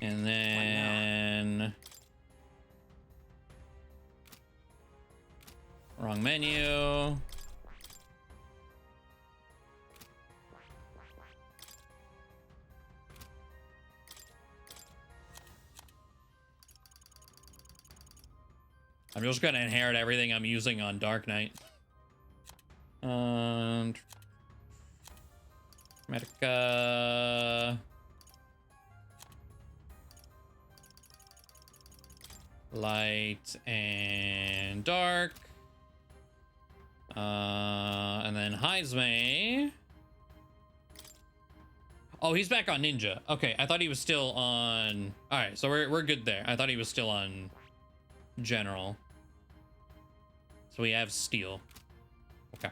And then wrong menu. I'm just gonna inherit everything I'm using on Dark Knight. Medica. Light and dark. And then Heisme. Oh, he's back on ninja. Okay, I thought he was still on. All right, so we're good there. I thought he was still on general. So we have steel. Okay.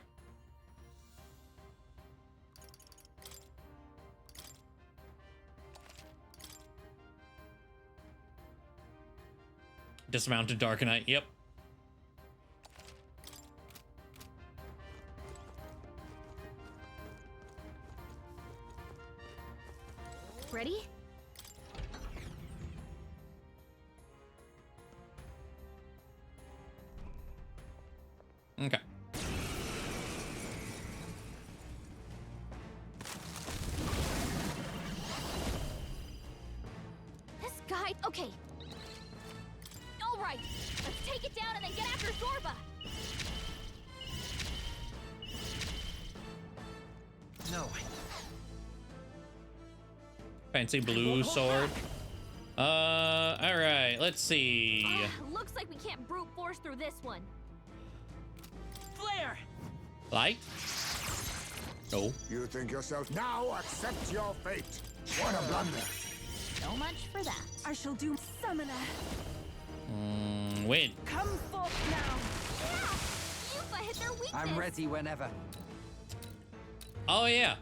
Dismounted Dark Knight. Yep. Ready? Okay. This guy. Okay. All right. Let's take it down and then get after Zorba. No. Fancy blue sword. All right. Let's see. Looks like we can't brute force through this one. Flare. Light. No. You think yourself now? Accept your fate. What a blunder! So much for that. I shall do summoner. Win. Come forth now. Yeah. Yuffie hit their weakness. I'm ready whenever. Oh yeah.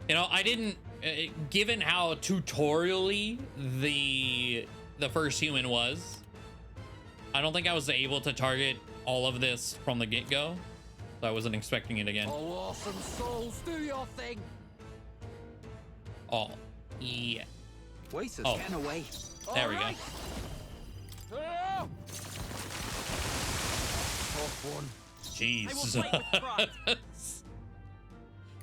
You know, I didn't. Given how tutorially the first human was, I don't think I was able to target all of this from the get-go, so I wasn't expecting it again. Oh, awesome souls, do your thing. Oh, yeah. Waiters, Oh. getting away. There we go. Tough one. Jeez.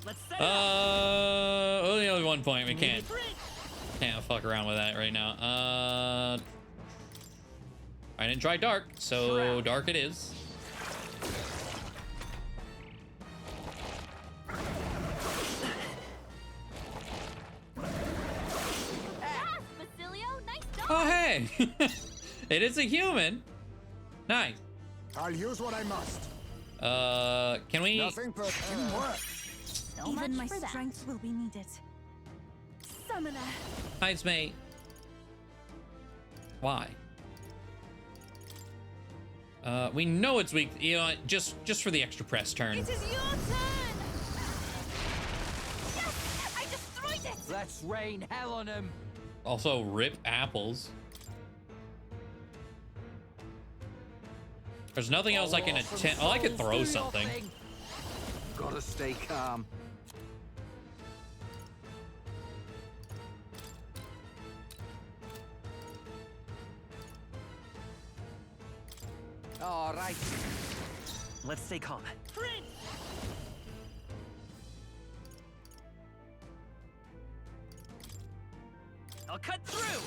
Let's set Only 1 point. We can't fuck around with that right now. I didn't try dark, so dark it is. Oh hey, it is a human. Nice. I'll use what I must. Can we? Nothing but work. So Even my much for that. strength will be needed. Summoner. Hides mate. Why? We know it's weak. You know, just for the extra press turn. It is your turn. Yes, I destroyed it. Let's rain hell on him. Also, rip apples. There's nothing else I can attempt. Oh, I could throw something. Gotta stay calm. All right. Let's stay calm. I'll cut through.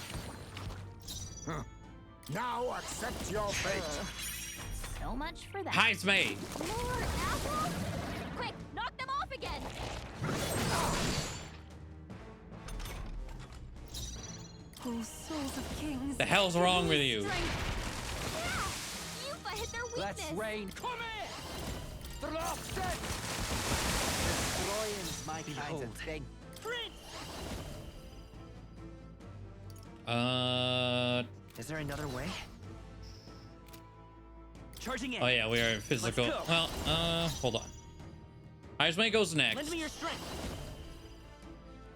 Huh. Now accept your fate. So much for that. Hides mate. More apples? Quick, knock them off again. Oh, souls of kings. The hell's wrong with you? Yupa hit their weakness. Let's rain. Come here! Drop it! Destroying's my kind of thing. Is there another way? Charging in. Oh yeah, we are physical. Let's go. Well, hold on. Heisman goes next. Lend me your strength.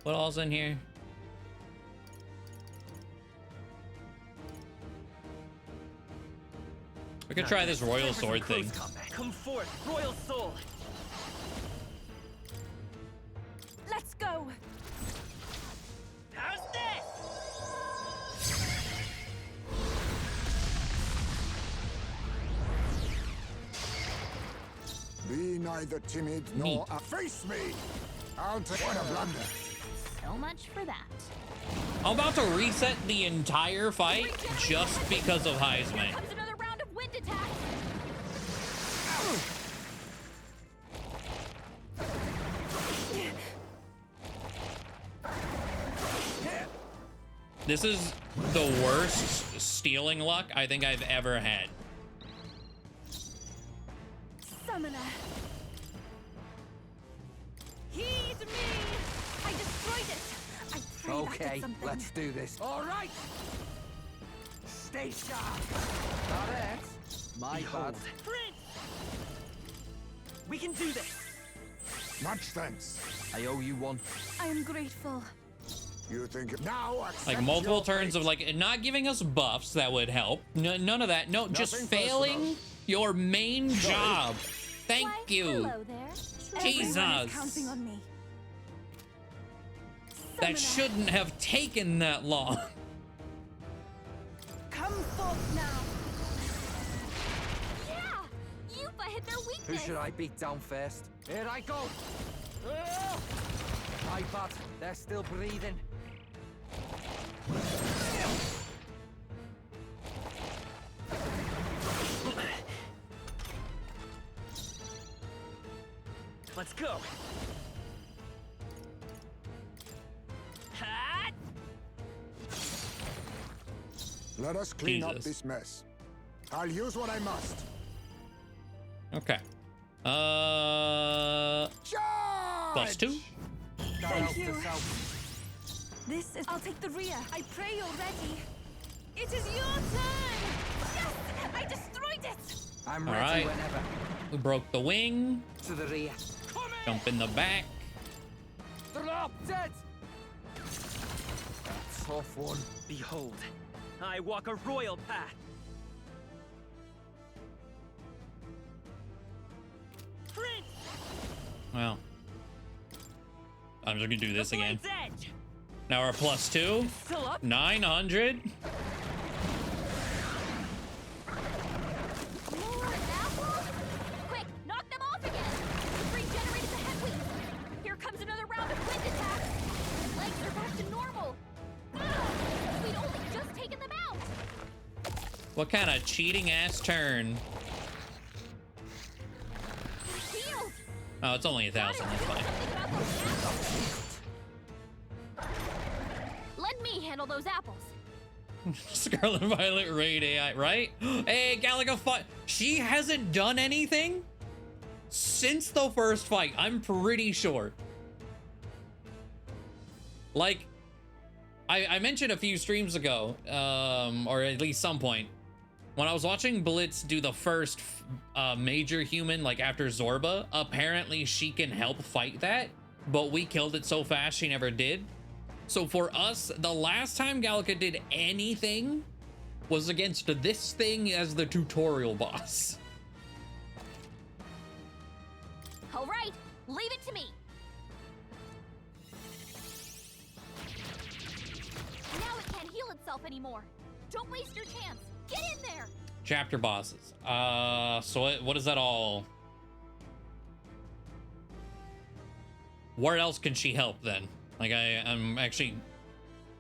What all's in here? We could try this royal sword thing. Come forth, royal soul. Let's go. How's this? Be neither timid nor face me. I'll take what a blunder. So much for that. I'm about to reset the entire fight just because of Heisman. Comes another round of wind attack. This is the worst stealing luck I think I've ever had. Summoner. Heed me. I destroyed it. I pray that did something. Let's do this. All right. Stay sharp. Got it. My bad. We can do this. Much thanks. I owe you one. I am grateful. You think now? Like multiple turns of like not giving us buffs that would help. None of that. No, just failing your main job. Thank you. Hello there. Jesus. Everyone is counting on me. That shouldn't have taken that long. Come forth now. Yeah, Yupa hit their weakness. Who should I beat down first? Here I go. My bad. They're still breathing. Let's go. Let us clean up Jesus. this mess. I'll use what I must. Okay. +2. Thank you. This is. I'll take the rear. I pray you're ready. It is your turn. Yes, I destroyed it. I'm All ready right. whenever. We broke the wing. To the rear. Jump in the back. Drop dead. Tough one. Behold, I walk a royal path. Well, I'm just gonna do this again. Edge. Now we're +2. Still up? 900. More apples? Quick, knock them off again. Regenerated the head wings. Here comes another round of wind attacks. His legs are back to normal. We'd only just taken them out. What kind of cheating ass turn? Healed. Oh, it's only 1,000. That's fine. Let me handle those apples. Scarlet Violet Raid AI, right? Hey, Galaga fight. She hasn't done anything since the first fight. I'm pretty sure. Like, I mentioned a few streams ago, or at least some point, when I was watching Blitz do the first major human, like after Zorba, apparently she can help fight that, but we killed it so fast she never did. So for us, the last time Galaga did anything was against this thing as the tutorial boss. All right, leave it to me. Now it can't heal itself anymore. Don't waste your chance. Get in there. Chapter bosses. So what is that all? Where else can she help then? Like I'm actually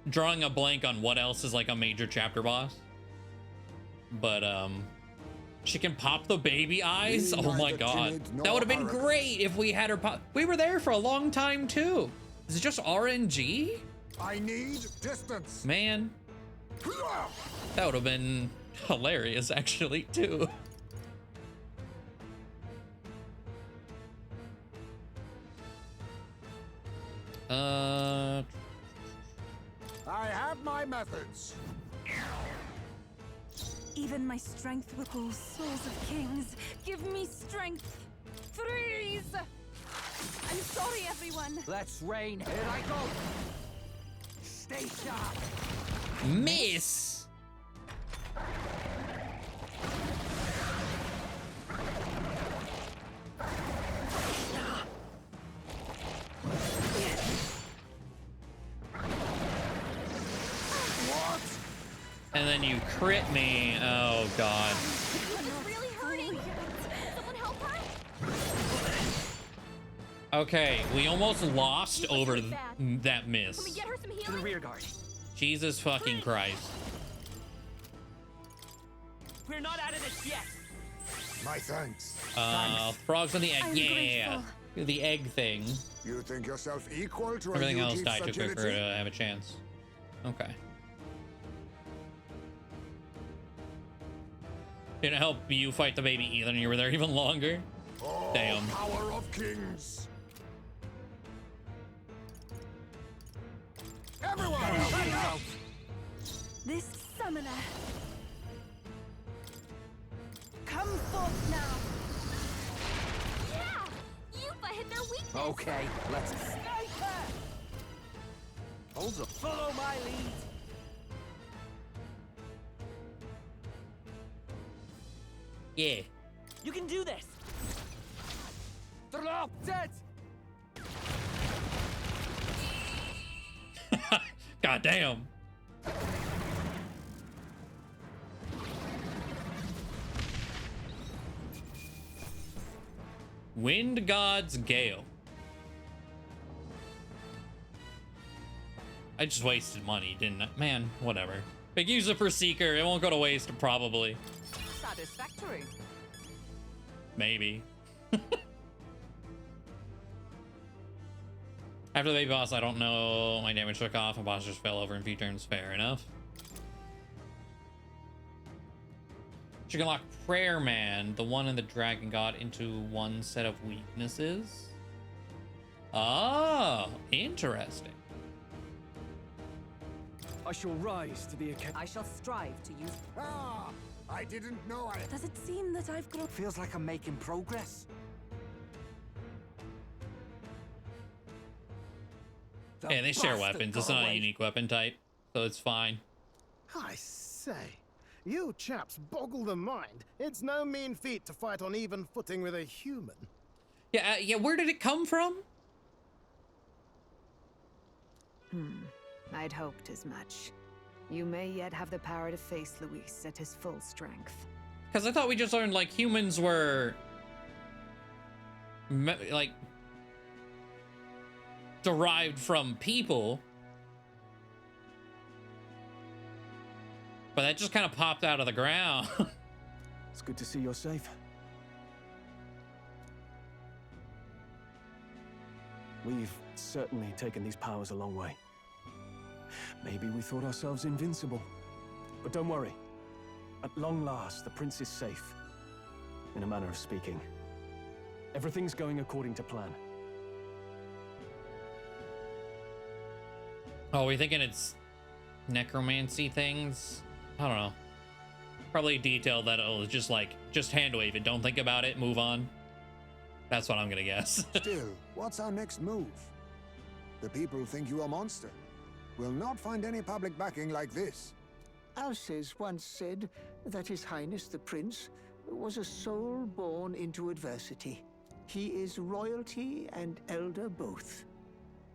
drawing a blank on what else is like a major chapter boss. But she can pop the baby eyes. Oh my god. That would have been great if we had her pop. We were there for a long time too. Is it just RNG? I need distance. Man, That would have been hilarious, actually, too. I have my methods. Even my strength will call souls of kings. Give me strength. Freeze! I'm sorry, everyone. Let's rain. Here I go. Stay sharp. Miss. And then you crit me. Oh god. This is really hurting. Someone help her. Okay, we almost lost over that miss. Can we get her some healing? To the rear guard. Jesus fucking Christ. We're not out of this yet. My thanks. Frogs on the egg. I'm Yeah. The egg thing. You think yourself equal to Everything a else Yuji's died too quick for her agility? to have a chance. Okay. Didn't help you fight the baby either, and you were there even longer. Oh, Damn. Power of kings. Everyone, stand up. This summoner. Come forth now. Yeah! Yupa hit their weakness. Okay, let's. Sniper! Hold up. Follow my lead. Yeah. You can do this. Drop dead. God damn. Wind God's Gale. I just wasted money, didn't I? Man, whatever. Big user for Seeker. It won't go to waste, probably. Satisfactory. Maybe. After the baby boss, I don't know. My damage took off and boss just fell over in few turns. Fair enough. You can unlock Prayer Man, the one in the Dragon God, into one set of weaknesses. Oh, interesting. I shall rise to the occasion. I shall strive to use. Ah, I didn't know I... Does it seem that I've grown? Feels like I'm making progress. Yeah, they share bastard weapons. got It's not a away. unique weapon type, so it's fine. I say, you chaps boggle the mind. It's no mean feat to fight on even footing with a human. Yeah, yeah. Where did it come from? I'd hoped as much. You may yet have the power to face Luis at his full strength. Because I thought we just learned like humans were like derived from people, but that just kind of popped out of the ground. It's good to see you're safe. We've certainly taken these powers a long way. Maybe we thought ourselves invincible. But don't worry. At long last, the prince is safe. In a manner of speaking. Everything's going according to plan. Oh, we thinking it's necromancy things? I don't know. Probably detail that it'll just hand wave it. Don't think about it. Move on. That's what I'm gonna guess. Still, what's our next move? The people think you a monster. Will not find any public backing like this. Alces once said that His Highness the Prince was a soul born into adversity. He is royalty and elder both,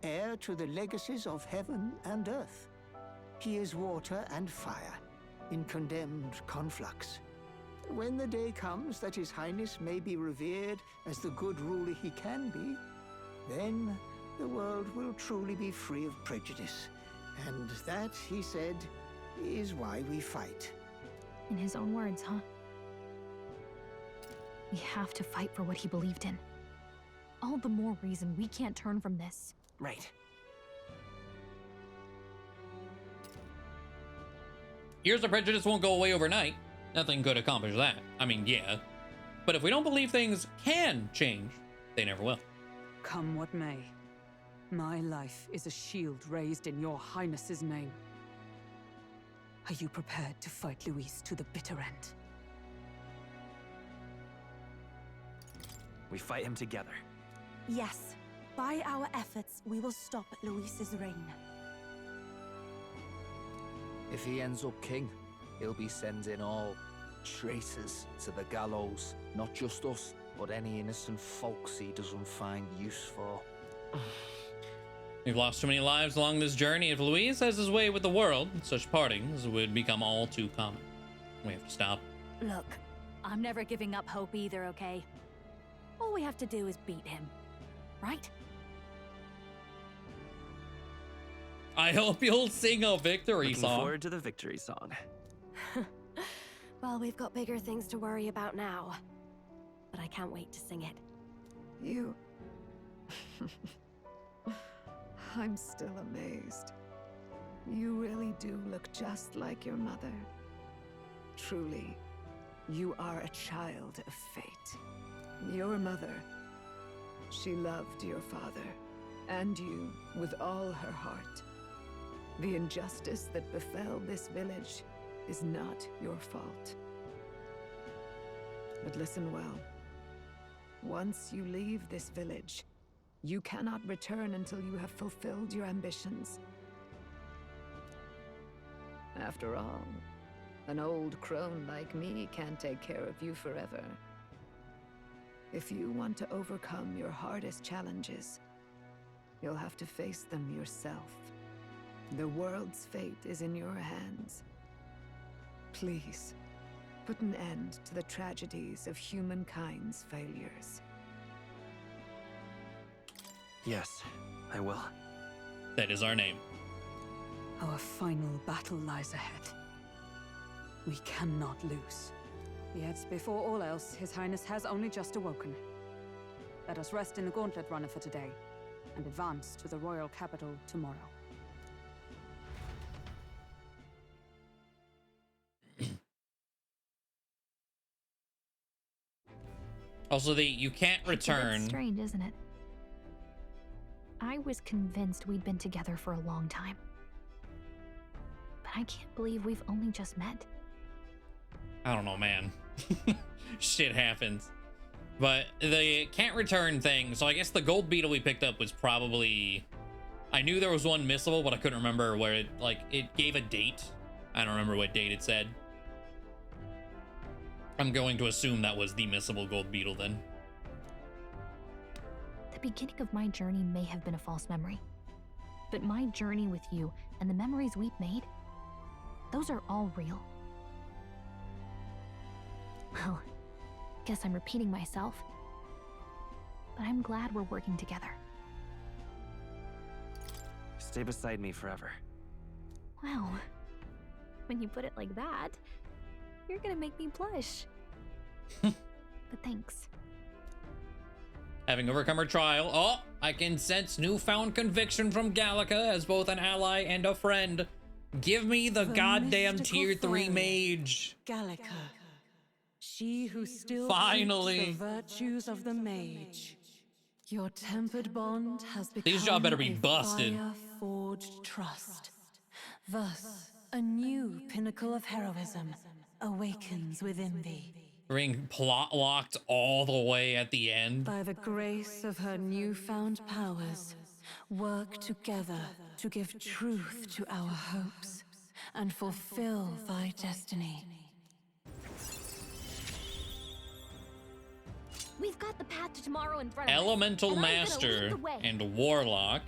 heir to the legacies of heaven and earth. He is water and fire, in condemned conflux. When the day comes that His Highness may be revered as the good ruler he can be, then the world will truly be free of prejudice. And that, he said, is why we fight. In his own words, huh? We have to fight for what he believed in. All the more reason we can't turn from this. Right. Years of prejudice won't go away overnight. Nothing could accomplish that. I mean, yeah. But if we don't believe things can change, they never will. Come what may, my life is a shield raised in your highness's name. Are you prepared to fight Luis to the bitter end? We fight him together. Yes. By our efforts, we will stop Luis's reign. If he ends up king, he'll be sending all traitors to the gallows. Not just us, but any innocent folks he doesn't find use for. We've lost too many lives along this journey. If Luis has his way with the world, such partings would become all too common. We have to stop. Look, I'm never giving up hope either, okay? All we have to do is beat him, right? I hope you'll sing a victory Looking song. forward to the victory song. Well, we've got bigger things to worry about now. But I can't wait to sing it. You... I'm still amazed. You really do look just like your mother. Truly, you are a child of fate. Your mother, she loved your father, and you with all her heart. The injustice that befell this village is not your fault. But listen well. Once you leave this village, you cannot return until you have fulfilled your ambitions. After all, an old crone like me can't take care of you forever. If you want to overcome your hardest challenges, you'll have to face them yourself. The world's fate is in your hands. Please, put an end to the tragedies of humankind's failures. Yes, I will. That is our name. Our final battle lies ahead. We cannot lose. Yet, before all else, His Highness has only just awoken. Let us rest in the Gauntlet Runner for today, and advance to the royal capital tomorrow. Also, you can't return. It's a bit strange, isn't it? I was convinced we'd been together for a long time. But I can't believe we've only just met. I don't know, man. Shit happens. But the can't return thing, so I guess the gold beetle we picked up was probably... I knew there was one missable, but I couldn't remember where it, like, it gave a date. I don't remember what date it said. I'm going to assume that was the missable gold beetle then. The beginning of my journey may have been a false memory. But my journey with you and the memories we've made, those are all real. Well, guess I'm repeating myself. But I'm glad we're working together. Stay beside me forever. Wow. When you put it like that, you're gonna make me blush. But thanks. Having overcome her trial, oh, I can sense newfound conviction from Gallica as both an ally and a friend. Give me the goddamn tier 3 mage. Gallica. She who still finally keeps the virtues of the mage. Your tempered bond has become these y'all better be busted. Fire-forged trust. Thus, a new pinnacle of heroism awakens within thee. Being plot locked all the way at the end. By the grace of her newfound powers, work together to give truth to our hopes and fulfill thy destiny. We've got the path to tomorrow in front of Elemental us, and Master I'm gonna lead the way. and Warlock.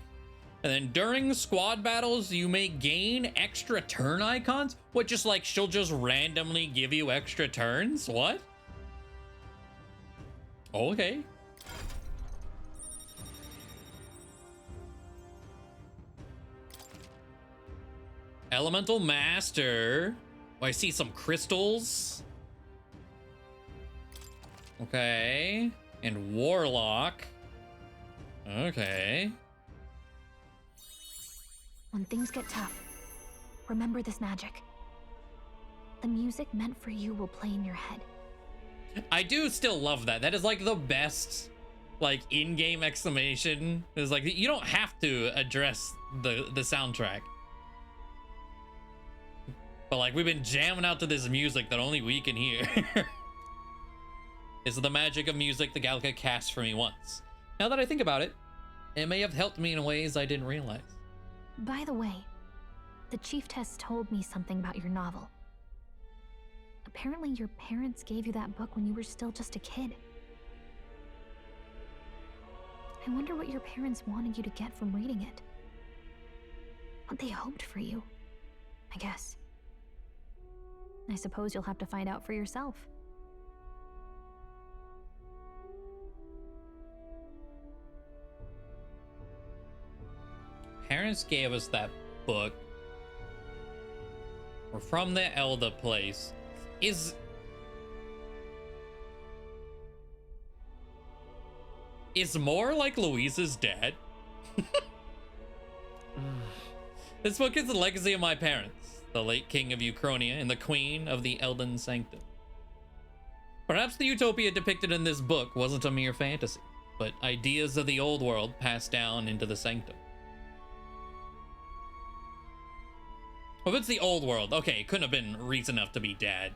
And then during squad battles, you may gain extra turn icons. What, just like she'll just randomly give you extra turns? What? Okay. Elemental Master. Oh, I see some crystals. Okay. And Warlock. Okay. When things get tough, remember this magic. The music meant for you will play in your head. I do still love that. That is like the best, like, in-game exclamation. It's like, you don't have to address the soundtrack. But like, we've been jamming out to this music that only we can hear. It's the magic of music the Gallica cast for me once. Now that I think about it, it may have helped me in ways I didn't realize. By the way, the Chieftess told me something about your novel. Apparently your parents gave you that book when you were still just a kid. I wonder what your parents wanted you to get from reading it. What they hoped for you, I guess. I suppose you'll have to find out for yourself. Parents gave us that book. We're from the Elder place. Is more like Louise's dad? This book is the legacy of my parents, the late king of Uchronia and the queen of the Elden Sanctum. Perhaps the utopia depicted in this book wasn't a mere fantasy, but ideas of the old world passed down into the Sanctum. Well, if it's the old world, okay, it couldn't have been reason enough to be dad.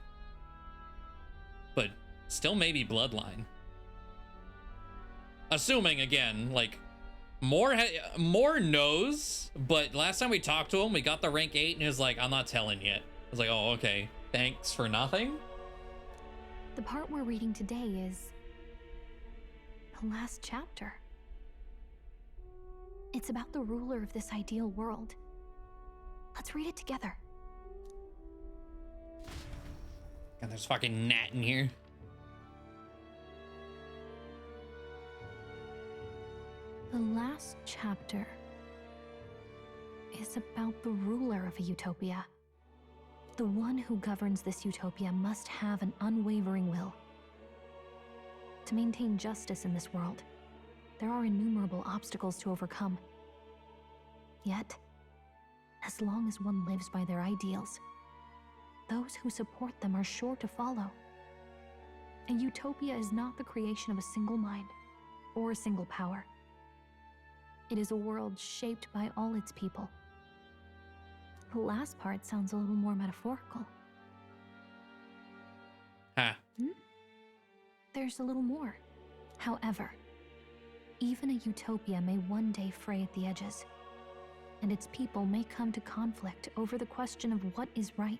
But still maybe bloodline. Assuming, again, like, more knows, but last time we talked to him, we got the rank 8, and he was like, I'm not telling yet. I was like, oh, okay, thanks for nothing? The part we're reading today is the last chapter. It's about the ruler of this ideal world. Let's read it together. God, there's fucking gnat in here. The last chapter is about the ruler of a utopia. The one who governs this utopia must have an unwavering will. To maintain justice in this world, there are innumerable obstacles to overcome. Yet, as long as one lives by their ideals, those who support them are sure to follow. A utopia is not the creation of a single mind or a single power. It is a world shaped by all its people. The last part sounds a little more metaphorical. Ah. There's a little more. However, even a utopia may one day fray at the edges, and its people may come to conflict over the question of what is right.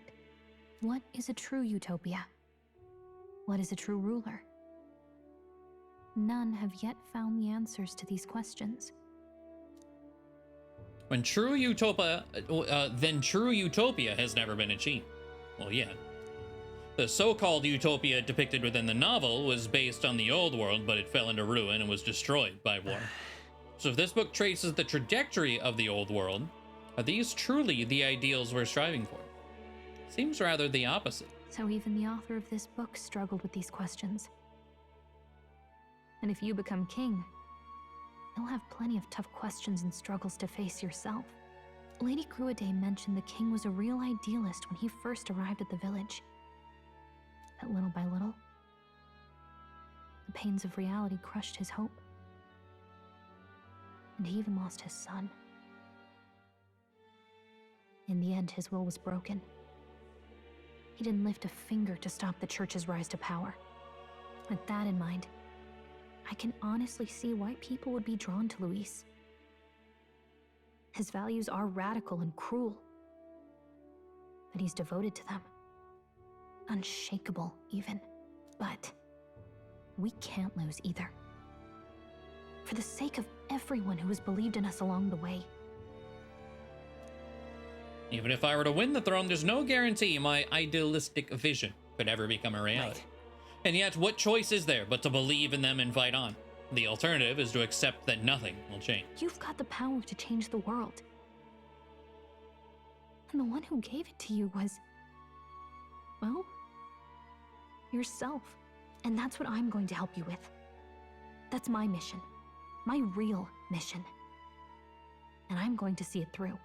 What is a true utopia? What is a true ruler? None have yet found the answers to these questions. When true utopia, then true utopia has never been achieved. Well, yeah. The so-called utopia depicted within the novel was based on the old world, but it fell into ruin and was destroyed by war. So if this book traces the trajectory of the old world, are these truly the ideals we're striving for? Seems rather the opposite. So even the author of this book struggled with these questions. And if you become king, you'll have plenty of tough questions and struggles to face yourself. Lady Gruaday mentioned the king was a real idealist when he first arrived at the village. But little by little, the pains of reality crushed his hope. And he even lost his son. In the end, his will was broken. He didn't lift a finger to stop the church's rise to power. With that in mind, I can honestly see why people would be drawn to Luis. His values are radical and cruel, but he's devoted to them. Unshakable, even. But we can't lose either. For the sake of everyone who has believed in us along the way. Even if I were to win the throne, there's no guarantee my idealistic vision could ever become a reality. Right. And yet, what choice is there but to believe in them and fight on? The alternative is to accept that nothing will change. You've got the power to change the world. And the one who gave it to you was, well, yourself. And that's what I'm going to help you with. That's my mission. My real mission. And I'm going to see it through.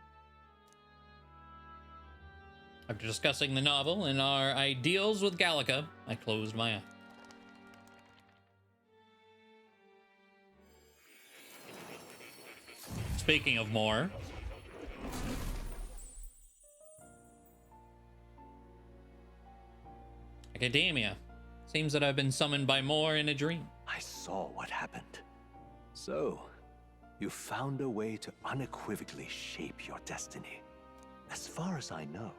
After discussing the novel and our ideals with Gallica, I closed my eye. Speaking of more, academia. Seems that I've been summoned by more in a dream. I saw what happened. So, you found a way to unequivocally shape your destiny. As far as I know,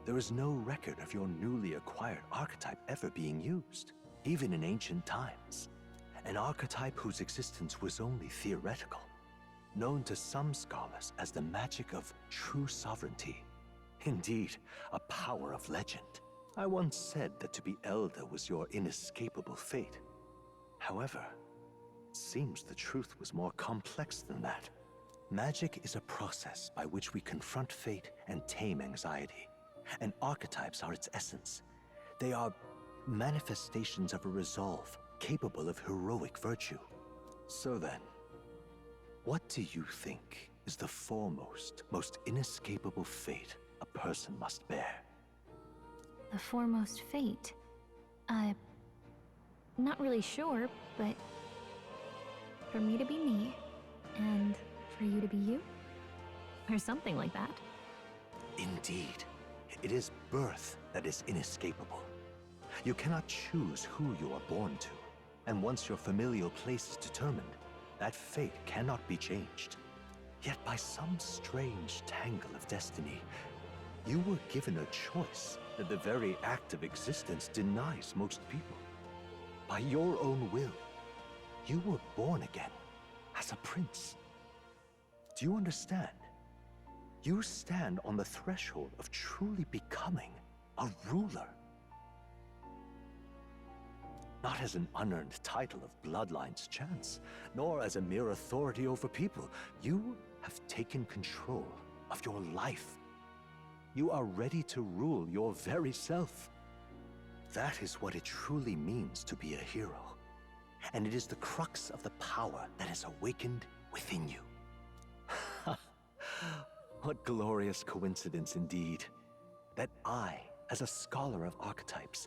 there is no record of your newly acquired archetype ever being used, even in ancient times. An archetype whose existence was only theoretical, known to some scholars as the magic of true sovereignty. Indeed, a power of legend. I once said that to be elder was your inescapable fate. However, it seems the truth was more complex than that. Magic is a process by which we confront fate and tame anxiety, and archetypes are its essence. They are manifestations of a resolve capable of heroic virtue. So then, what do you think is the foremost, most inescapable fate a person must bear? The foremost fate? Not really sure, but for me to be me, and for you to be you? Or something like that. Indeed. It is birth that is inescapable. You cannot choose who you are born to, and once your familial place is determined, that fate cannot be changed. Yet by some strange tangle of destiny, you were given a choice that the very act of existence denies most people. By your own will, you were born again as a prince. Do you understand? You stand on the threshold of truly becoming a ruler. Not as an unearned title of bloodline's chance, nor as a mere authority over people. You have taken control of your life. You are ready to rule your very self. That is what it truly means to be a hero. And it is the crux of the power that is awakened within you. What glorious coincidence indeed, that I, as a scholar of archetypes,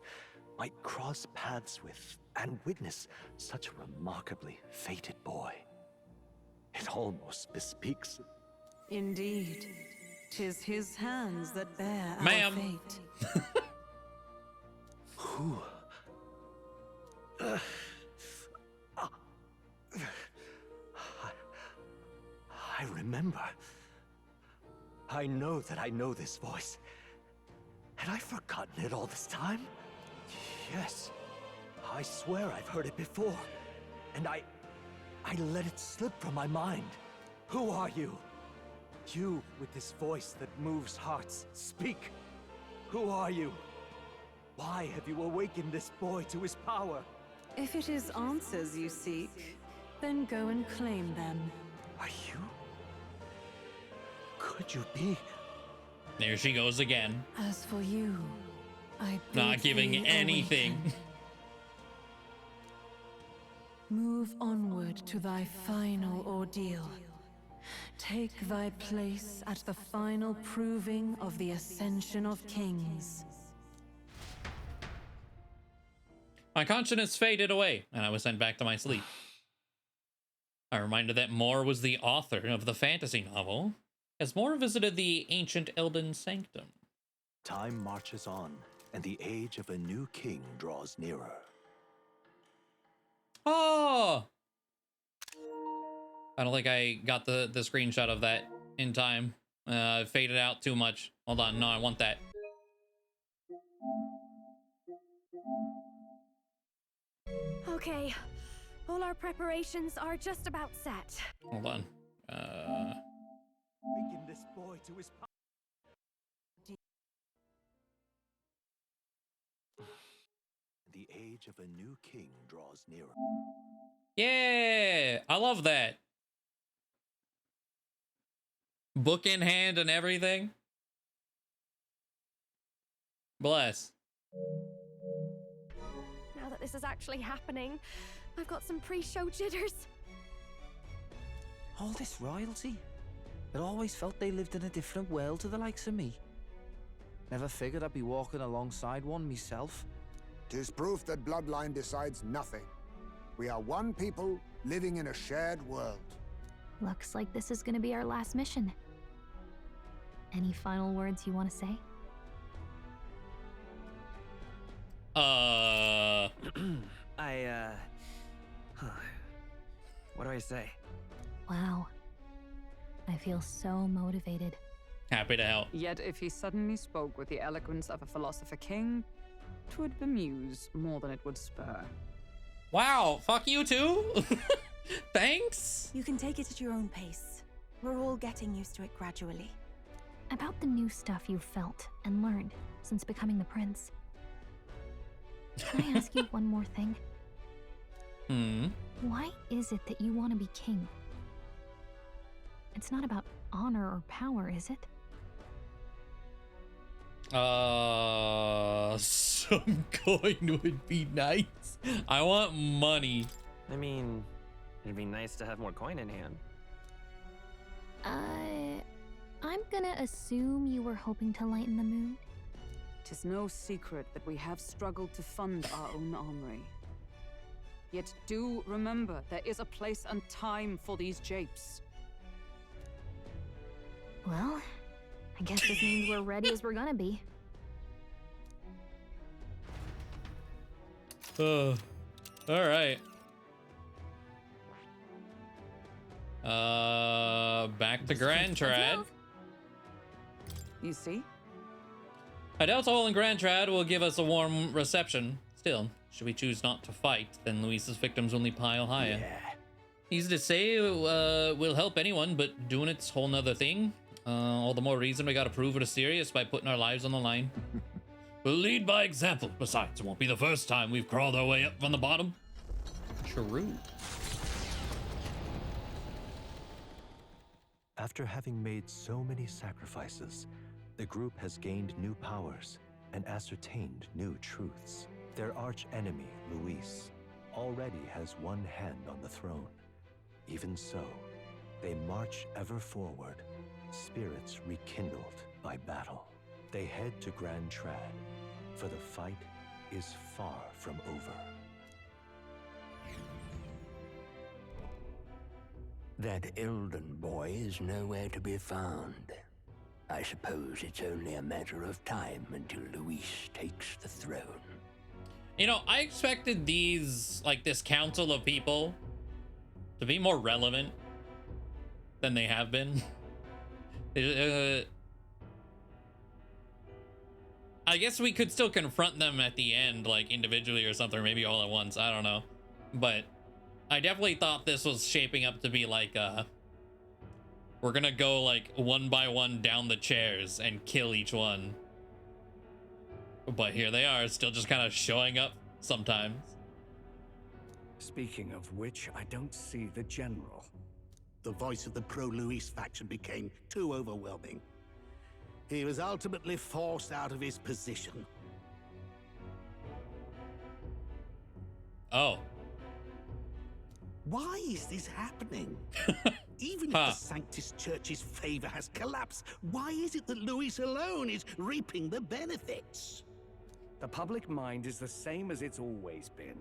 might cross paths with and witness such a remarkably fated boy. It almost bespeaks... Indeed, 'tis his hands that bear Ma'am. our fate. Who? I remember. I know that I know this voice. Had I forgotten it all this time? Yes. I swear I've heard it before. And I let it slip from my mind. Who are you? You with this voice that moves hearts. Speak. Who are you? Why have you awakened this boy to his power? If it is answers you seek, then go and claim them. Are you? Could you be? There she goes again. As for you, I Not bid giving thee anything. awaken. Move onward to thy final ordeal. Take thy place at the final proving of the ascension of kings. My consciousness faded away, and I was sent back to my sleep. I reminded that Moore was the author of the fantasy novel, as Moore visited the ancient Elden Sanctum. Time marches on, and the age of a new king draws nearer. Oh! I don't think I got the screenshot of that in time. It faded out too much. Hold on, no, I want that. Okay, all our preparations are just about set. Hold on. Awaken this boy to his power. The age of a new king draws nearer. Yeah, I love that. Book in hand and everything. Bless. Now that this is actually happening, I've got some pre-show jitters. All this royalty? It always felt they lived in a different world to the likes of me. Never figured I'd be walking alongside one myself. 'Tis proof that bloodline decides nothing. We are one people living in a shared world. Looks like this is gonna be our last mission. Any final words you want to say? What do I say? Wow. I feel so motivated. Happy to help. Yet if he suddenly spoke with the eloquence of a philosopher king, 'twould bemuse more than it would spur. Wow, fuck you too? Thanks? You can take it at your own pace. We're all getting used to it gradually. About the new stuff you've felt and learned since becoming the prince. Can I ask you one more thing? Why is it that you want to be king? It's not about honor or power, is it? Some coin would be nice. I want money. I mean, it'd be nice to have more coin in hand. I'm gonna assume you were hoping to lighten the mood. 'Tis no secret that we have struggled to fund our own armory. Yet do remember, there is a place and time for these japes. Well, I guess this means we're ready as we're gonna be. All right. Back to Grand Trad. You see? I doubt all in Grand Trad will give us a warm reception. Still, should we choose not to fight, then Luis's victims only pile higher. Yeah. Easy to say, will help anyone, but doing it's a whole nother thing. All the more reason we gotta prove it is serious by putting our lives on the line. We'll lead by example. Besides, it won't be the first time we've crawled our way up from the bottom. True. After having made so many sacrifices, the group has gained new powers and ascertained new truths. Their arch-enemy, Luis, already has one hand on the throne. Even so, they march ever forward, spirits rekindled by battle. They head to Grand Trad, for the fight is far from over. That Elden boy is nowhere to be found. I suppose it's only a matter of time until Luis takes the throne. You know, I expected these, like this council of people to be more relevant than they have been. I guess we could still confront them at the end, like individually or something, or maybe all at once. I don't know. But I definitely thought this was shaping up to be like, we're gonna go like one by one down the chairs and kill each one. But here they are, still just kind of showing up sometimes. Speaking of which, I don't see the general. The voice of the pro-Luis faction became too overwhelming. He was ultimately forced out of his position. Oh. Why is this happening? Even if the Sanctus Church's favor has collapsed, why is it that Luis alone is reaping the benefits? The public mind is the same as it's always been.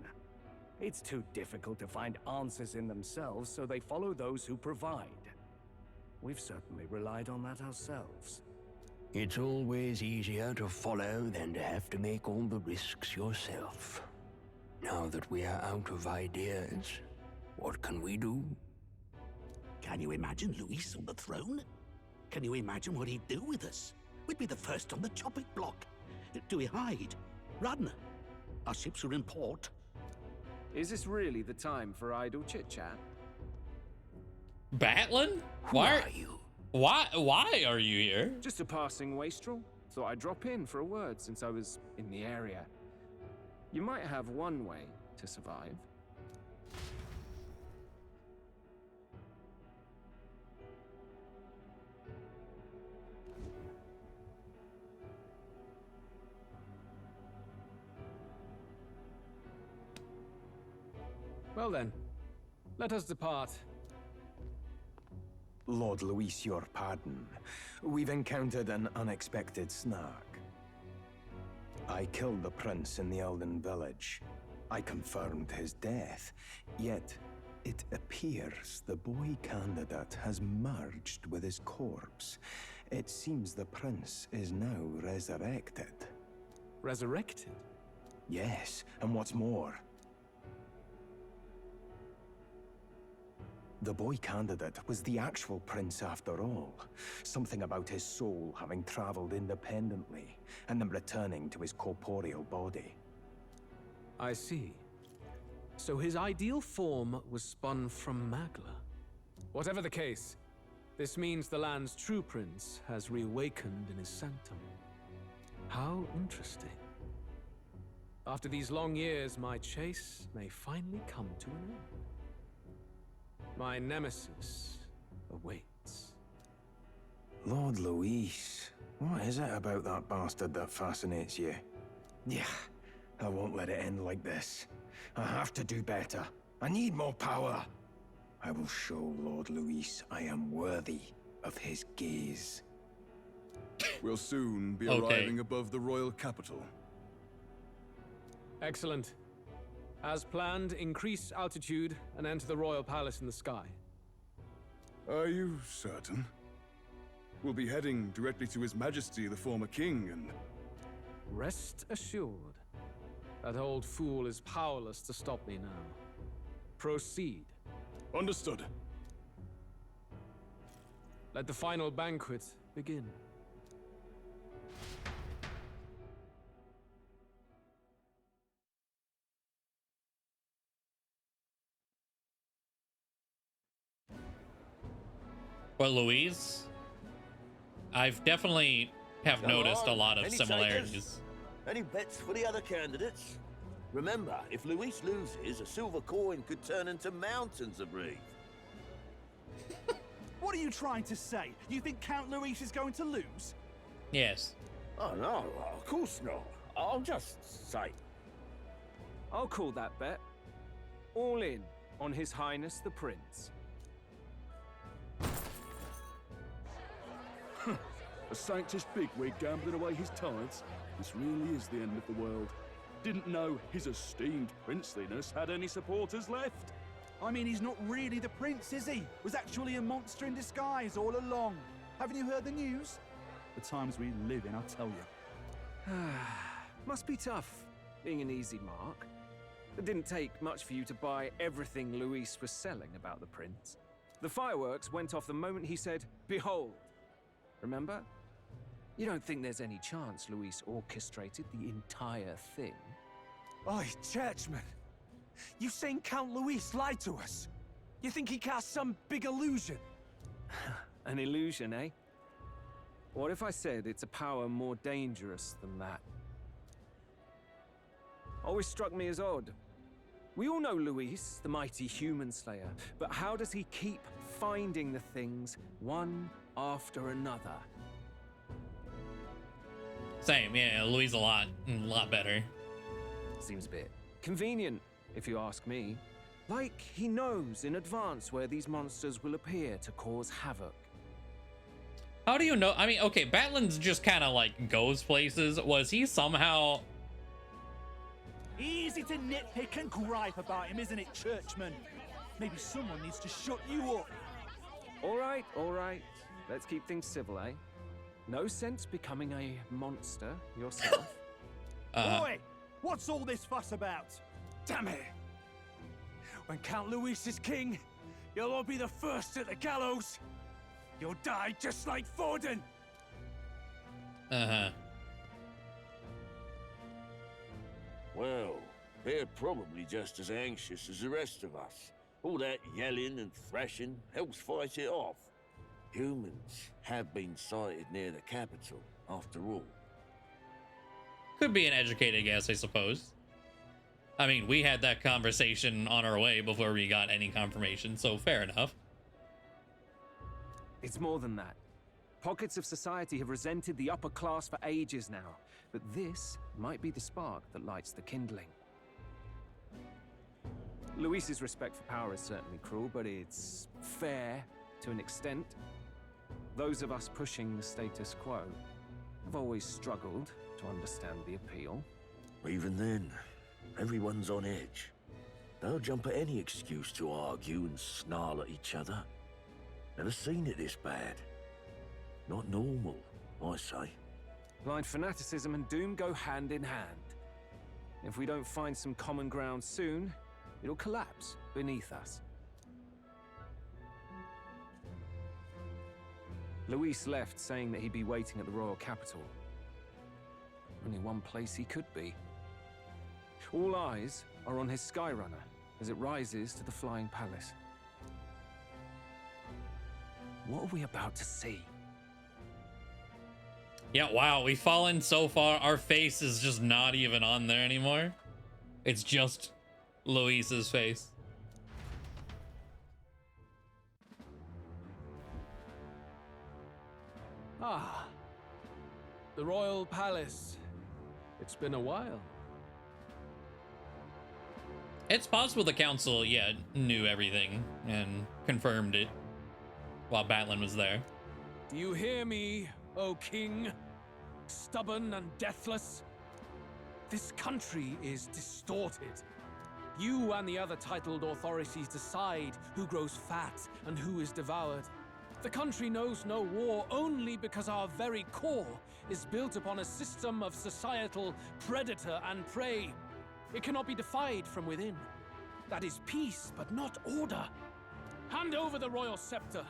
It's too difficult to find answers in themselves, so they follow those who provide. We've certainly relied on that ourselves. It's always easier to follow than to have to make all the risks yourself. Now that we are out of ideas, what can we do? Can you imagine Luis on the throne? Can you imagine what he'd do with us? We'd be the first on the chopping block. Do we hide? Run? Our ships are in port. Is this really the time for idle chit-chat? Batlin? Why are you? Why are you here? Just a passing wastrel. Thought I'd drop in for a word since I was in the area. You might have one way to survive. Well then, let us depart. Lord Luis, your pardon. We've encountered an unexpected snag. I killed the prince in the Elden village. I confirmed his death. Yet, it appears the boy candidate has merged with his corpse. It seems the prince is now resurrected. Resurrected? Yes, and what's more, the boy candidate was the actual prince after all. Something about his soul having traveled independently, and then returning to his corporeal body. I see. So his ideal form was spun from Magla. Whatever the case, this means the land's true prince has reawakened in his sanctum. How interesting. After these long years, my chase may finally come to an end. My nemesis awaits. Lord Luis, what is it about that bastard that fascinates you? Yeah, I won't let it end like this. I have to do better. I need more power. I will show Lord Luis I am worthy of his gaze. We'll soon be arriving above the royal capital. Excellent. As planned, increase altitude and enter the royal palace in the sky. Are you certain? We'll be heading directly to His Majesty, the former king, and... Rest assured, that old fool is powerless to stop me now. Proceed. Understood. Let the final banquet begin. Well, Louise, I've definitely have noticed a lot of Any similarities. takers? Any bets for the other candidates? Remember, if Luis loses, a silver coin could turn into mountains of Reeve. What are you trying to say? You think Count Luis is going to lose? Yes. Oh no, of course not. I'll just say. I'll call that bet. All in on His Highness the Prince. A sanctish bigwig gambling away his tithes? This really is the end of the world. Didn't know his esteemed princeliness had any supporters left. I mean, he's not really the prince, is he? Was actually a monster in disguise all along. Haven't you heard the news? The times we live in, I'll tell you. Must be tough, being an easy mark. It didn't take much for you to buy everything Luis was selling about the prince. The fireworks went off the moment he said, "Behold." Remember? You don't think there's any chance Luis orchestrated the entire thing? Oi, churchman! You saying Count Luis lied to us? You think he cast some big illusion? An illusion, eh? What if I said it's a power more dangerous than that? Always struck me as odd. We all know Luis, the mighty human slayer, but how does he keep finding the things one after another? Same, yeah, Louise a lot better. Seems a bit convenient, if you ask me. Like he knows in advance where these monsters will appear to cause havoc. How do you know? I mean, okay, Batlin's just kind of like goes places. Was he somehow... Easy to nitpick and gripe about him, isn't it, churchman? Maybe someone needs to shut you up. All right. Let's keep things civil, eh? No sense becoming a monster yourself. Boy, what's all this fuss about? Damn it! When Count Luis is king, you'll all be the first at the gallows. You'll die just like Forden. Well, they're probably just as anxious as the rest of us. All that yelling and thrashing helps fight it off. Humans have been sighted near the capital, after all. Could be an educated guess, I suppose. I mean, we had that conversation on our way before we got any confirmation, so fair enough. It's more than that. Pockets of society have resented the upper class for ages now, but this might be the spark that lights the kindling. Luis's respect for power is certainly cruel, but it's fair to an extent. Those of us pushing the status quo have always struggled to understand the appeal. Even then, everyone's on edge. They'll jump at any excuse to argue and snarl at each other. Never seen it this bad. Not normal, I say. Blind fanaticism and doom go hand in hand. If we don't find some common ground soon, it'll collapse beneath us. Luis left saying that he'd be waiting at the royal capital. Only one place he could be. All eyes are on his Skyrunner as it rises to the flying palace. What are we about to see? Yeah, wow, we've fallen so far. Our face is just not even on there anymore. It's just Luis's face. Ah, the royal palace. It's been a while. It's possible the council, yeah, knew everything and confirmed it while Batlin was there. Do you hear me, O king? Stubborn and deathless? This country is distorted. You and the other titled authorities decide who grows fat and who is devoured. The country knows no war only because our very core is built upon a system of societal predator and prey. It cannot be defied from within. That is peace, but not order. Hand over the royal scepter.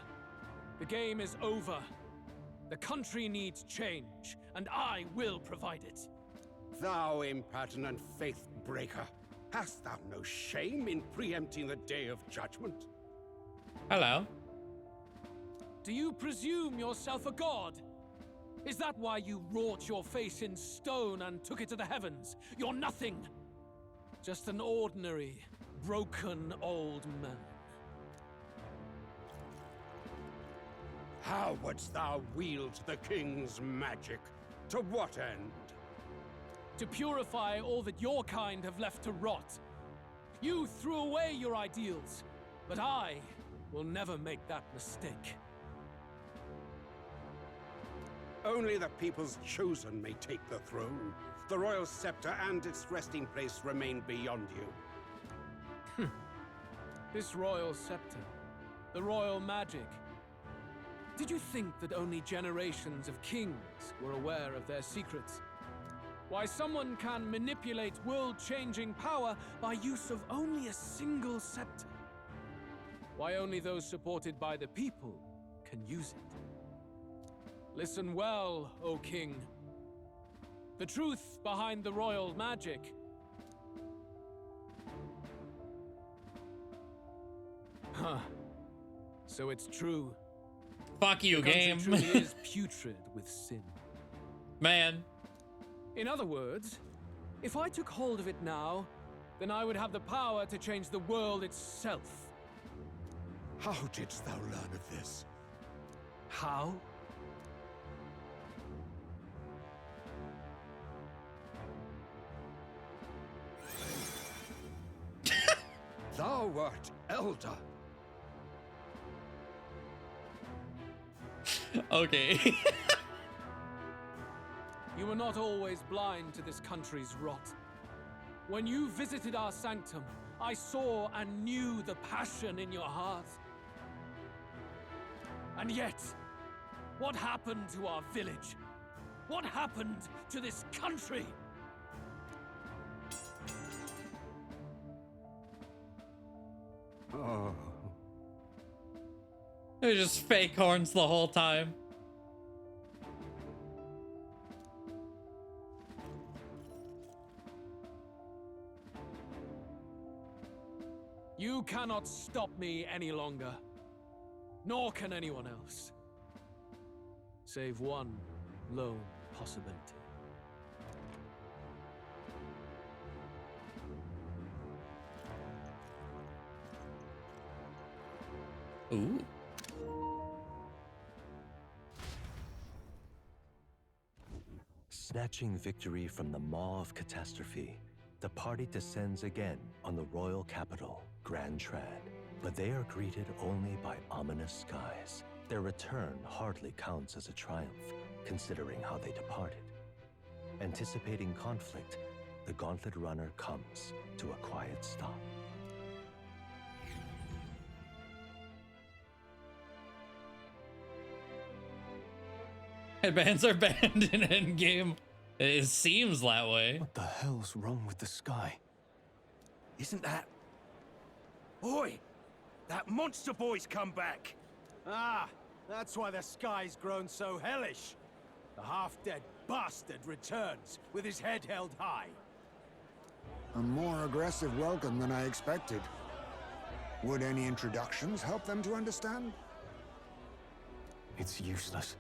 The game is over. The country needs change, and I will provide it. Thou impertinent faith breaker, hast thou no shame in preempting the day of judgment? Hello. Do you presume yourself a god? Is that why you wrought your face in stone and took it to the heavens? You're nothing. Just an ordinary, broken old man. How wouldst thou wield the king's magic? To what end? To purify all that your kind have left to rot. You threw away your ideals, but I will never make that mistake. Only the people's chosen may take the throne. The royal scepter and its resting place remain beyond you. This royal scepter, the royal magic. Did you think that only generations of kings were aware of their secrets? Why someone can manipulate world-changing power by use of only a single scepter? Why only those supported by the people can use it? Listen well, O king. The truth behind the royal magic. Huh. So it's true. Fuck you, the game. Truly is putrid with sin. Man. In other words, if I took hold of it now, then I would have the power to change the world itself. How didst thou learn of this? How? Thou wert elder. Okay. You were not always blind to this country's rot. When you visited our sanctum, I saw and knew the passion in your heart. And yet, what happened to our village? What happened to this country? Oh. They're just fake horns the whole time. You cannot stop me any longer. Nor can anyone else. Save one lone possibility. Ooh. Snatching victory from the maw of catastrophe, the party descends again on the royal capital, Grand Trad. But they are greeted only by ominous skies. Their return hardly counts as a triumph, considering how they departed. Anticipating conflict, the Gauntlet Runner comes to a quiet stop. Headbands are banned in Endgame. It seems that way. What the hell's wrong with the sky? Isn't that... Oi! That monster boy's come back! Ah, that's why the sky's grown so hellish. The half-dead bastard returns with his head held high. A more aggressive welcome than I expected. Would any introductions help them to understand? It's useless.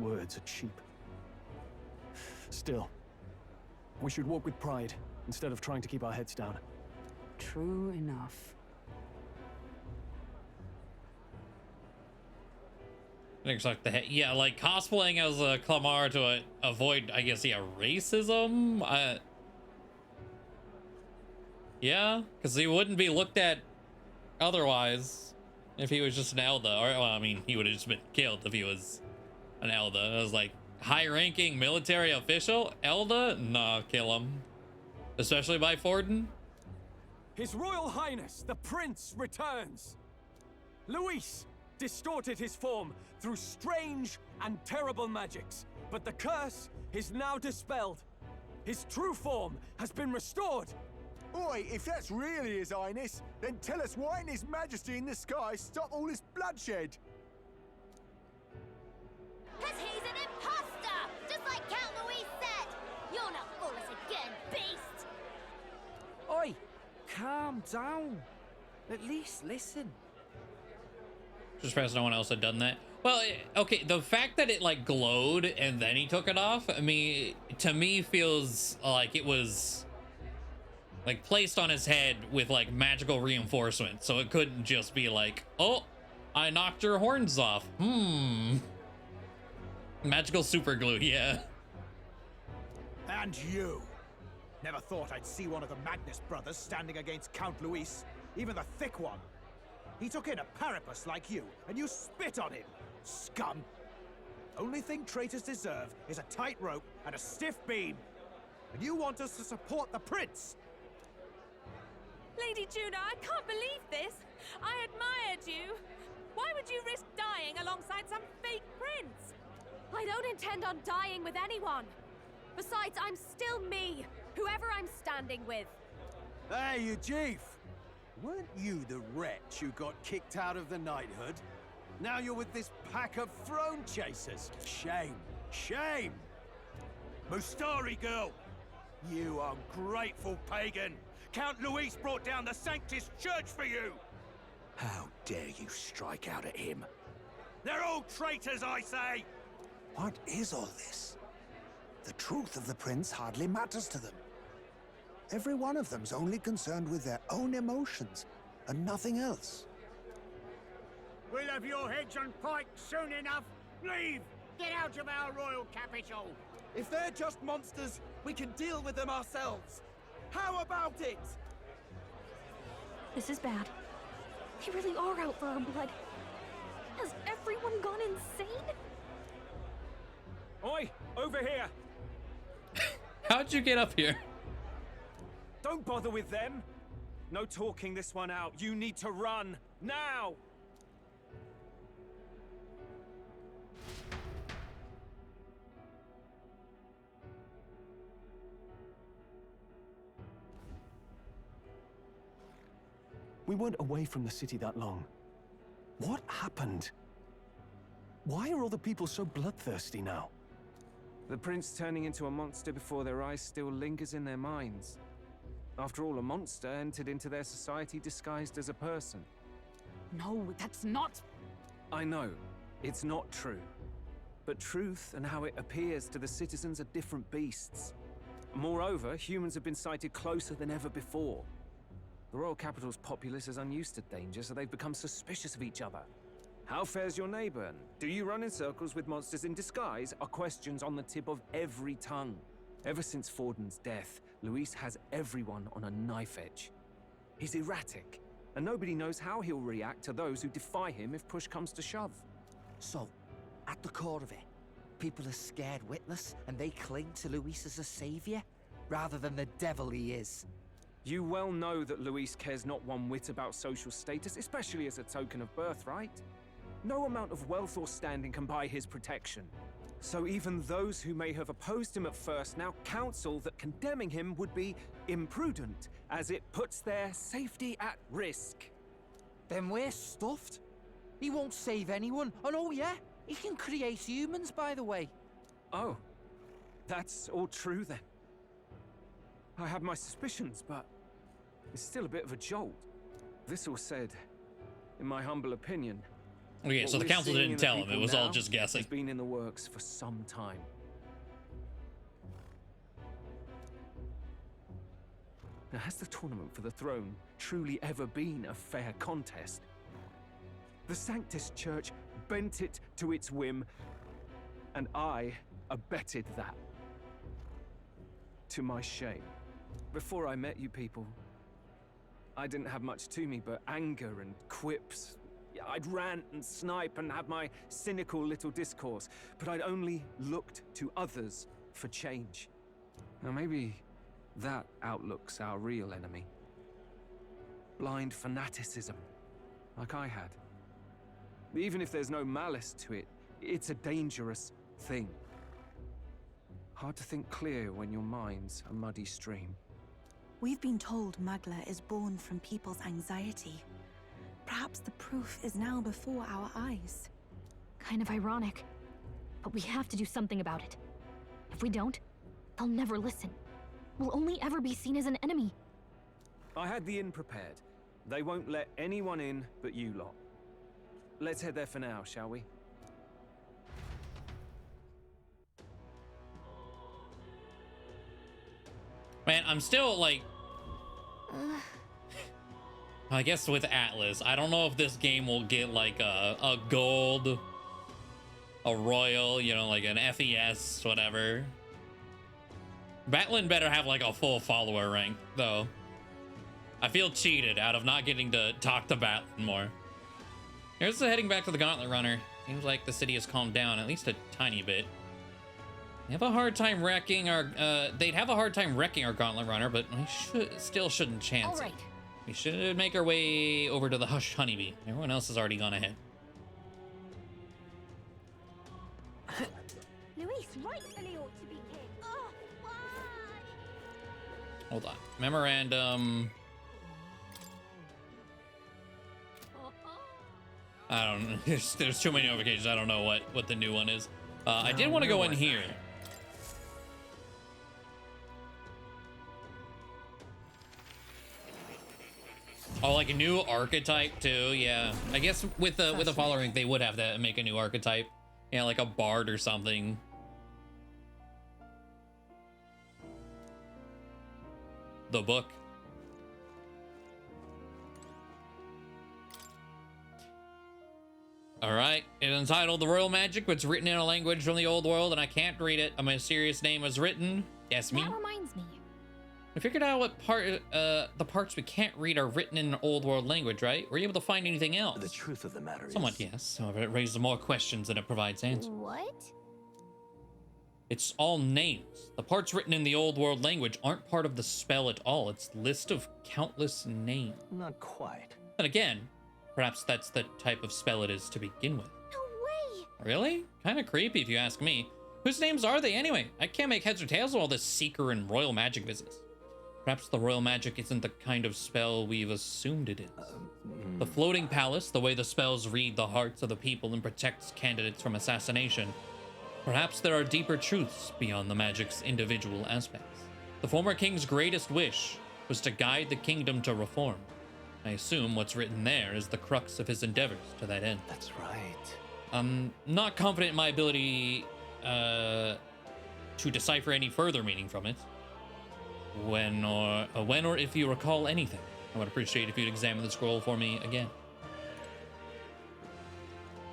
Words are cheap. Still, we should walk with pride instead of trying to keep our heads down. True enough. Looks like yeah, like cosplaying as a Clamar to avoid, I guess, yeah, racism. Yeah, because he wouldn't be looked at otherwise if he was just an Elda. Or, well, I mean, he would have just been killed if he was an Elda. It was like high-ranking military official, Elda, nah, kill him, especially by Forden. His Royal Highness, the Prince, returns. Luis distorted his form through strange and terrible magics, but the curse is now dispelled. His true form has been restored. Oi, if that's really His Highness, then tell us why in His Majesty in the sky stop all this bloodshed? Cause he's an imposter! Just like Count Louis said! You'll not fool us again, beast! Oi, calm down. At least listen. Just surprised no one else had done that. Well, okay, the fact that it like glowed and then he took it off, I mean, to me feels like it was like placed on his head with like magical reinforcement. So it couldn't just be like, oh, I knocked your horns off. Magical super glue, yeah. And you. Never thought I'd see one of the Magnus brothers standing against Count Luis, even the thick one. He took in a parapus like you, and you spit on him, scum. Only thing traitors deserve is a tight rope and a stiff beam. And you want us to support the prince? Lady Juno, I can't believe this. I admired you. Why would you risk dying alongside some fake prince? I don't intend on dying with anyone. Besides, I'm still me, whoever I'm standing with. Hey, you chief. Weren't you the wretch who got kicked out of the knighthood? Now you're with this pack of throne chasers. Shame. Shame. Mustari girl! You ungrateful pagan! Count Luis brought down the Sanctus Church for you! How dare you strike out at him? They're all traitors, I say! What is all this? The truth of the prince hardly matters to them. Every one of them's only concerned with their own emotions and nothing else. We'll have your heads on pike soon enough. Leave! Get out of our royal capital! If they're just monsters, we can deal with them ourselves. How about it? This is bad. They really are out for our blood. Has everyone gone insane? Oi, over here! How'd you get up here? Don't bother with them. No talking this one out. You need to run now. We weren't away from the city that long. What happened? Why are all the people so bloodthirsty now? The prince turning into a monster before their eyes still lingers in their minds. After all, a monster entered into their society disguised as a person. No, that's not... I know, it's not true. But truth and how it appears to the citizens are different beasts. Moreover, humans have been sighted closer than ever before. The royal capital's populace is unused to danger, so they've become suspicious of each other. How fares your neighbor? Do you run in circles with monsters in disguise? Are questions on the tip of every tongue. Ever since Forden's death, Luis has everyone on a knife edge. He's erratic, and nobody knows how he'll react to those who defy him if push comes to shove. So, at the core of it, People are scared witless, and they cling to Luis as a savior, rather than the devil he is. You well know that Luis cares not one whit about social status, especially as a token of birthright. No amount of wealth or standing can buy his protection. So even those who may have opposed him at first now counsel that condemning him would be imprudent, as it puts their safety at risk. Then we're stuffed. He won't save anyone, and oh yeah, he can create humans, by the way. Oh, that's all true then. I have my suspicions, but it's still a bit of a jolt. This all said, in my humble opinion. Okay, so the council didn't tell him. It was all just guessing. It's been in the works for some time. Now, has the tournament for the throne truly ever been a fair contest? The Sanctus Church bent it to its whim, and I abetted that. To my shame. Before I met you people, I didn't have much to me but anger and quips. I'd rant and snipe and have my cynical little discourse, but I'd only looked to others for change. Now maybe that outlook's our real enemy. Blind fanaticism, like I had. Even if there's no malice to it, it's a dangerous thing. Hard to think clear when your mind's a muddy stream. We've been told Magla is born from people's anxiety. Perhaps the proof is now before our eyes. Kind of ironic. But we have to do something about it. If we don't, they'll never listen. We'll only ever be seen as an enemy. I had the inn prepared. They won't let anyone in but you lot. Let's head there for now, shall we? Man, I'm still like... I guess with Atlas, I don't know if this game will get like a gold, a royal, you know, like an FES, whatever. Batlin better have like a full follower rank, though. I feel cheated out of not getting to talk to Batlin more. Here's the heading back to the Gauntlet Runner. Seems like the city has calmed down, at least a tiny bit. They have a hard time wrecking our, they'd have a hard time wrecking our Gauntlet Runner, but we still shouldn't chance it. We should make our way over to the Hushed Honeybee. Everyone else has already gone ahead. Luis rightfully ought to be king. Oh, why? Hold on. Memorandum. I don't know. There's too many notifications. I don't know what the new one is. I did want to go in here. Oh, like a new archetype too. Yeah, I guess with the following, they would have to make a new archetype. Yeah, like a bard or something. The book. All right, it's entitled "The Royal Magic," but it's written in a language from the old world, and I can't read it. A mysterious name was written. Yes, me. That reminds me. We figured out what the parts we can't read are written in an old world language, right? Were you able to find anything else? The truth of the matter is... Somewhat, yes. However, it raises more questions than it provides answers. What? It's all names. The parts written in the old world language aren't part of the spell at all. It's a list of countless names. Not quite. And again, perhaps that's the type of spell it is to begin with. No way! Really? Kind of creepy if you ask me. Whose names are they anyway? I can't make heads or tails of all this seeker and royal magic business. Perhaps the royal magic isn't the kind of spell we've assumed it is. The floating palace, the way the spells read the hearts of the people and protects candidates from assassination. Perhaps there are deeper truths beyond the magic's individual aspects. The former king's greatest wish was to guide the kingdom to reform. I assume what's written there is the crux of his endeavors to that end. That's right. I'm not confident in my ability to decipher any further meaning from it. When or if you recall anything, I would appreciate if you'd examine the scroll for me again.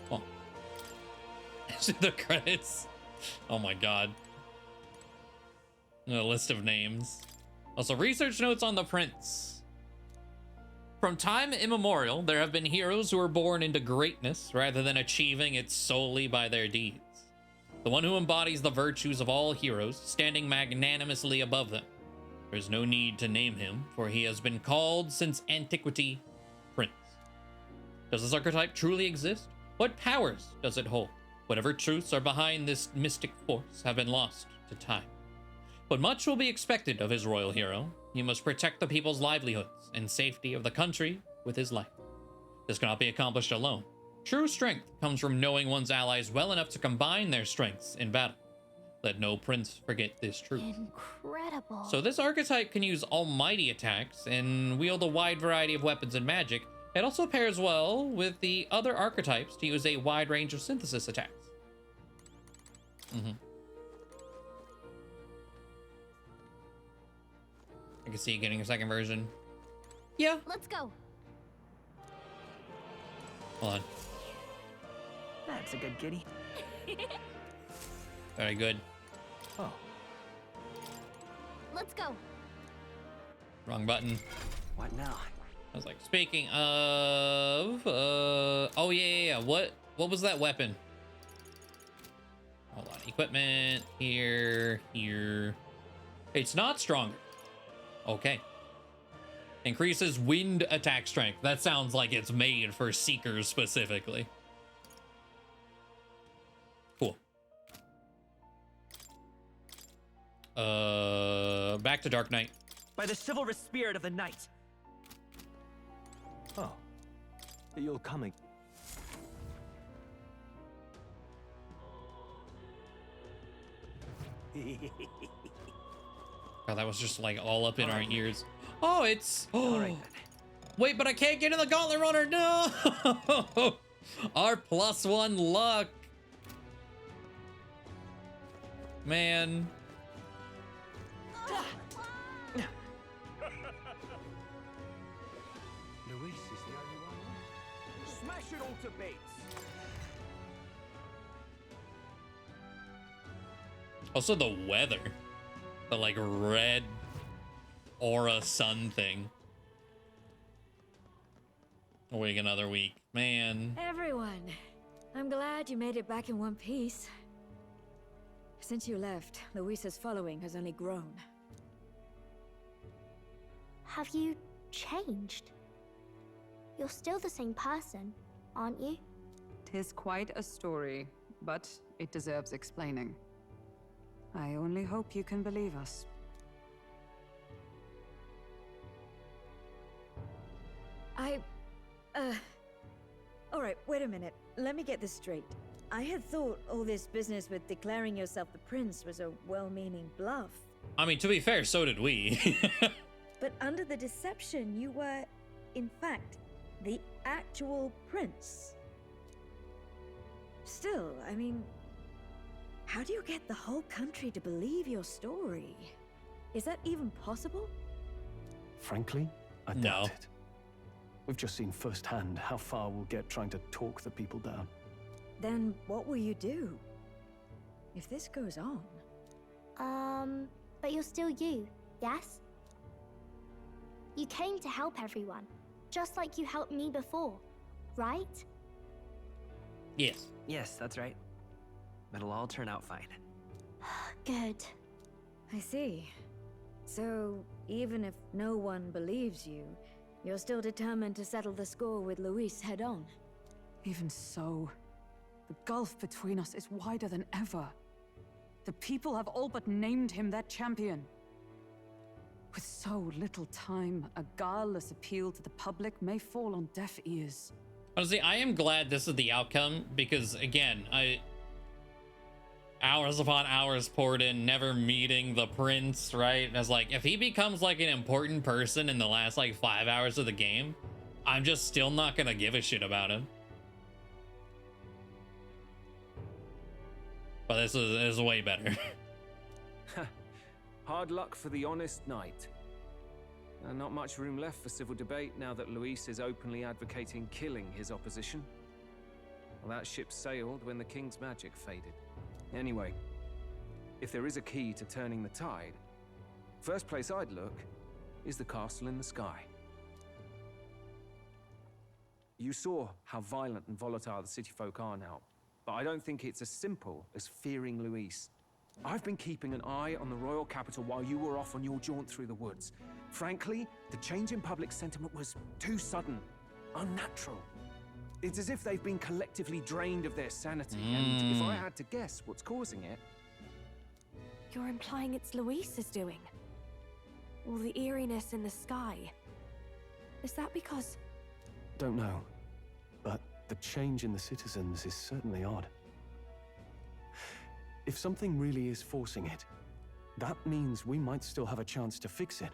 Oh. The credits. Oh my god. A list of names. Also, research notes on the prince. From time immemorial, there have been heroes who were born into greatness rather than achieving it solely by their deeds. the one who embodies the virtues of all heroes, standing magnanimously above them. There's no need to name him, for he has been called since antiquity Prince. Does this archetype truly exist? What powers does it hold? Whatever truths are behind this mystic force have been lost to time. But much will be expected of his royal hero. He must protect the people's livelihoods and safety of the country with his life. This cannot be accomplished alone. True strength comes from knowing one's allies well enough to combine their strengths in battle. Let no prince forget this truth. Incredible. So this archetype can use almighty attacks and wield a wide variety of weapons and magic. It also pairs well with the other archetypes to use a wide range of synthesis attacks. I can see you getting a second version. Yeah. Let's go. Hold on. That's a good kitty. Very good. Oh. Let's go. Wrong button. What now? I was like, speaking of, oh yeah. What was that weapon? Hold on, equipment, here. It's not stronger. Okay. Increases wind attack strength. That sounds like it's made for Seekers specifically. Cool. Back to Dark Knight. By the chivalrous spirit of the night. Oh, you're coming. God, that was just like all up in our ears. Oh, it's... All right. Wait, but I can't get in the Gauntlet Runner. No! Our +1 luck. Man. Luis is the only one left. Smash it all to bits. Also the weather. The like red aura sun thing. Wait another week. Man. Everyone, I'm glad you made it back in one piece. Since you left, Luis's following has only grown. Have you changed? You're still the same person, aren't you? 'Tis quite a story, but it deserves explaining. I only hope you can believe us. Alright, wait a minute. Let me get this straight. I had thought all this business with declaring yourself the prince was a well-meaning bluff. I mean, to be fair, so did we. But under the deception, you were, in fact, the actual prince. Still, I mean, how do you get the whole country to believe your story? Is that even possible? Frankly, I doubt it. We've just seen firsthand how far we'll get trying to talk the people down. Then what will you do? If this goes on? But you're still you, yes? You came to help everyone, just like you helped me before, right? Yes. Yes, that's right. It'll all turn out fine. Good. I see. So, even if no one believes you, you're still determined to settle the score with Luis head on? Even so, the gulf between us is wider than ever. The people have all but named him their champion. With so little time, a guileless appeal to the public may fall on deaf ears. Honestly, I am glad this is the outcome because, again, hours upon hours poured in, never meeting the prince, right? And it's like, if he becomes like an important person in the last like 5 hours of the game, I'm just still not gonna give a shit about him. But this is way better. Hard luck for the honest knight. And not much room left for civil debate now that Luis is openly advocating killing his opposition. Well, that ship sailed when the king's magic faded. Anyway, if there is a key to turning the tide, first place I'd look is the castle in the sky. You saw how violent and volatile the city folk are now, but I don't think it's as simple as fearing Luis. I've been keeping an eye on the royal capital while you were off on your jaunt through the woods. Frankly, the change in public sentiment was too sudden, unnatural. It's as if they've been collectively drained of their sanity, and if I had to guess what's causing it... You're implying it's Luis's doing? All the eeriness in the sky. Is that because... Don't know, but the change in the citizens is certainly odd. If something really is forcing it, that means we might still have a chance to fix it.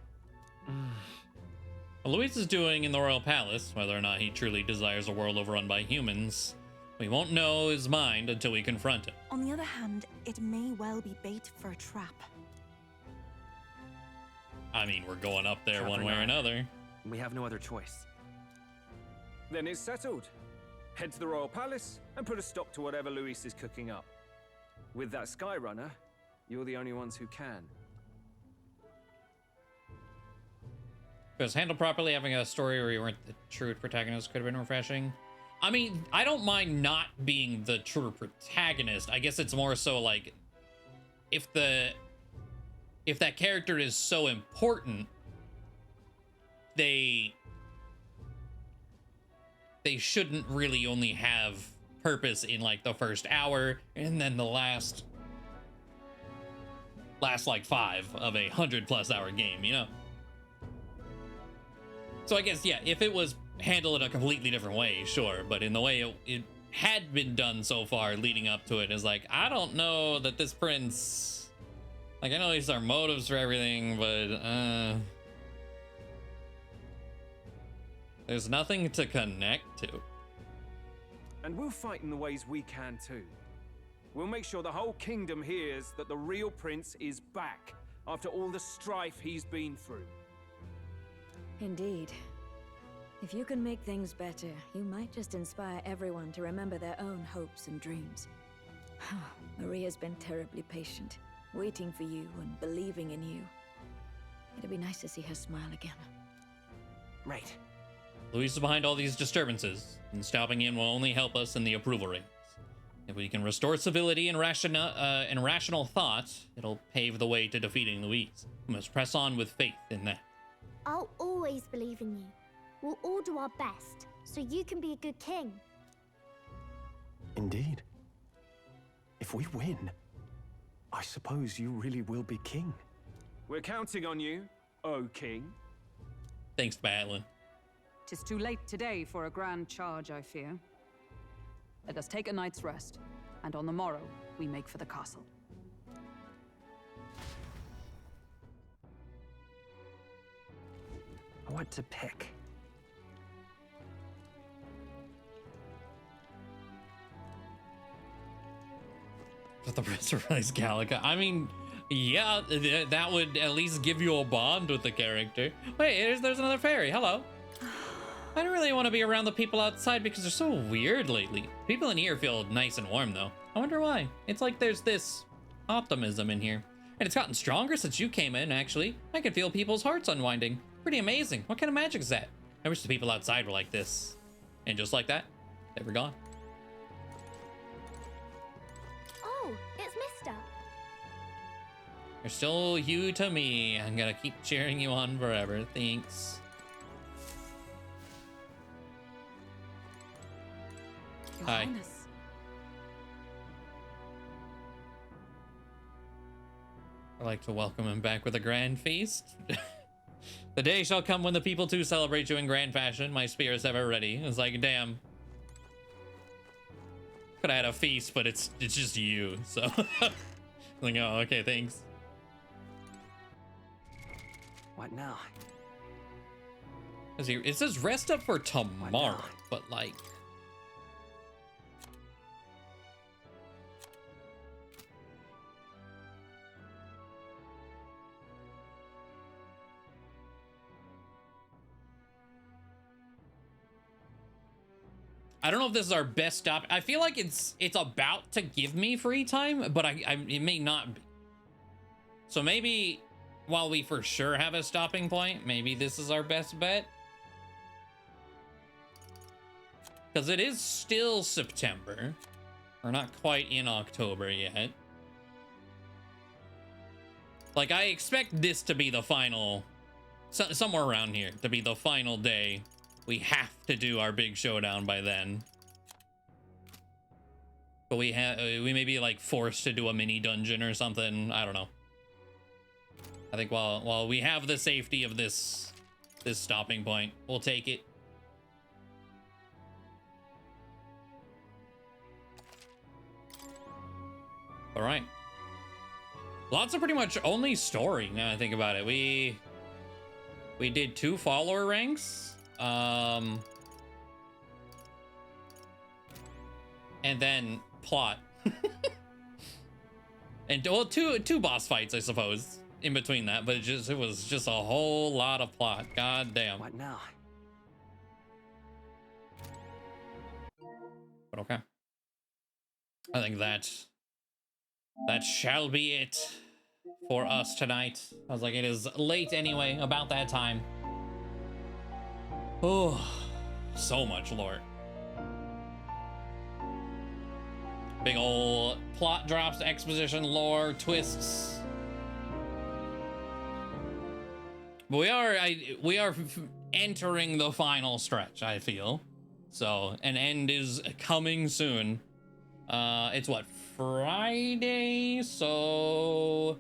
What Luis is doing in the royal palace, whether or not he truly desires a world overrun by humans, we won't know his mind until we confront him. On the other hand, it may well be bait for a trap. I mean, we're going up there Trap one or way or not. another. We have no other choice. Then it's settled. Head to the royal palace and put a stop to whatever Luis is cooking up. With that Sky Runner, you're the only ones who can. If it was handled properly, having a story where you weren't the true protagonist could have been refreshing. I mean, I don't mind not being the true protagonist. I guess it's more so like if that character is so important, they shouldn't really only have purpose in like the first hour and then the last like 5 of a 100+ hour game, you know? So I guess, yeah, if it was handled in a completely different way, sure, but in the way it had been done so far leading up to it is like, I don't know that this prince, like, I know these are motives for everything, but there's nothing to connect to. And we'll fight in the ways we can too. We'll make sure the whole kingdom hears that the real prince is back after all the strife he's been through. Indeed. If you can make things better, you might just inspire everyone to remember their own hopes and dreams. Maria's been terribly patient, waiting for you and believing in you. It'd be nice to see her smile again. Right. Luis is behind all these disturbances, and stopping him will only help us in the approval ratings. If we can restore civility and rational thought, it'll pave the way to defeating Luis. We must press on with faith in that. I'll always believe in you. We'll all do our best, so you can be a good king. Indeed. If we win, I suppose you really will be king. We're counting on you, O king. Thanks, Batlin. 'Tis too late today for a grand charge, I fear. Let us take a night's rest, and on the morrow we make for the castle. What to pick? With the Prince of Rise Gallica. I mean, yeah, that would at least give you a bond with the character. Wait, there's another fairy. Hello. I don't really want to be around the people outside because they're so weird lately. People in here feel nice and warm, though. I wonder why. It's like there's this optimism in here. And it's gotten stronger since you came in, actually. I can feel people's hearts unwinding. Pretty amazing. What kind of magic is that? I wish the people outside were like this. And just like that, they were gone. Oh, it's Mister. You're still you to me. I'm gonna keep cheering you on forever. Thanks. Your Hi. Highness. I'd like to welcome him back with a grand feast. The day shall come when the people too celebrate you in grand fashion. My spear is ever ready. It's like, damn. Could have had a feast, but it's just you. So, like, oh, okay, thanks. What now? It says rest up for tomorrow, but like. I don't know if this is our best stop. I feel like it's about to give me free time, but it may not be. So maybe while we for sure have a stopping point, maybe this is our best bet. Because it is still September. We're not quite in October yet. Like, I expect this to be the final, somewhere around here, to be the final day. We have to do our big showdown by then. But we may be like forced to do a mini dungeon or something. I don't know. I think while we have the safety of this stopping point, we'll take it. All right. Lots of pretty much only story now I think about it. We did 2 follower ranks. And then plot. And well, two boss fights, I suppose, in between that, but it was just a whole lot of plot. God damn. What now? But okay. I think that shall be it for us tonight. I was like, it is late anyway, about that time. Oh, so much lore. Big ol' plot drops, exposition, lore, twists. But we are entering the final stretch, I feel. So an end is coming soon. It's what, Friday? So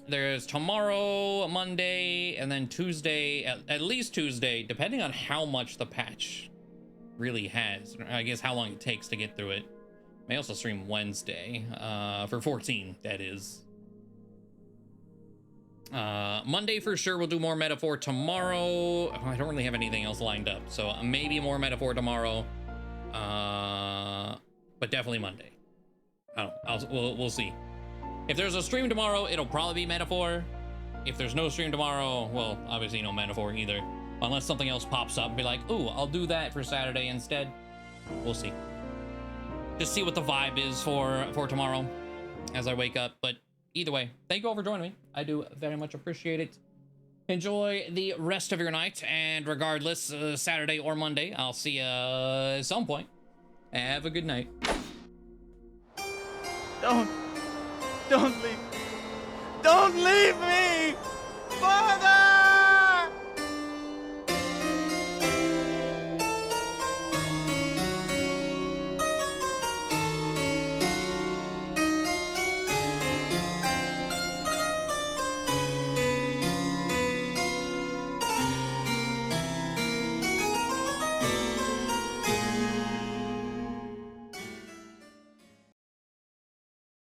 there's tomorrow, Monday, and then Tuesday, at least Tuesday, depending on how much the patch really has. I guess how long it takes to get through it. May also stream Wednesday, for 14, that is. Monday for sure we'll do more Metaphor. Tomorrow, I don't really have anything else lined up, so maybe more Metaphor tomorrow. But definitely Monday. I don't know, we'll see. If there's a stream tomorrow, it'll probably be Metaphor. If there's no stream tomorrow, well, obviously no Metaphor either. Unless something else pops up and be like, ooh, I'll do that for Saturday instead. We'll see. Just see what the vibe is for tomorrow as I wake up. But either way, thank you all for joining me. I do very much appreciate it. Enjoy the rest of your night. And regardless, Saturday or Monday, I'll see you at some point. Have a good night.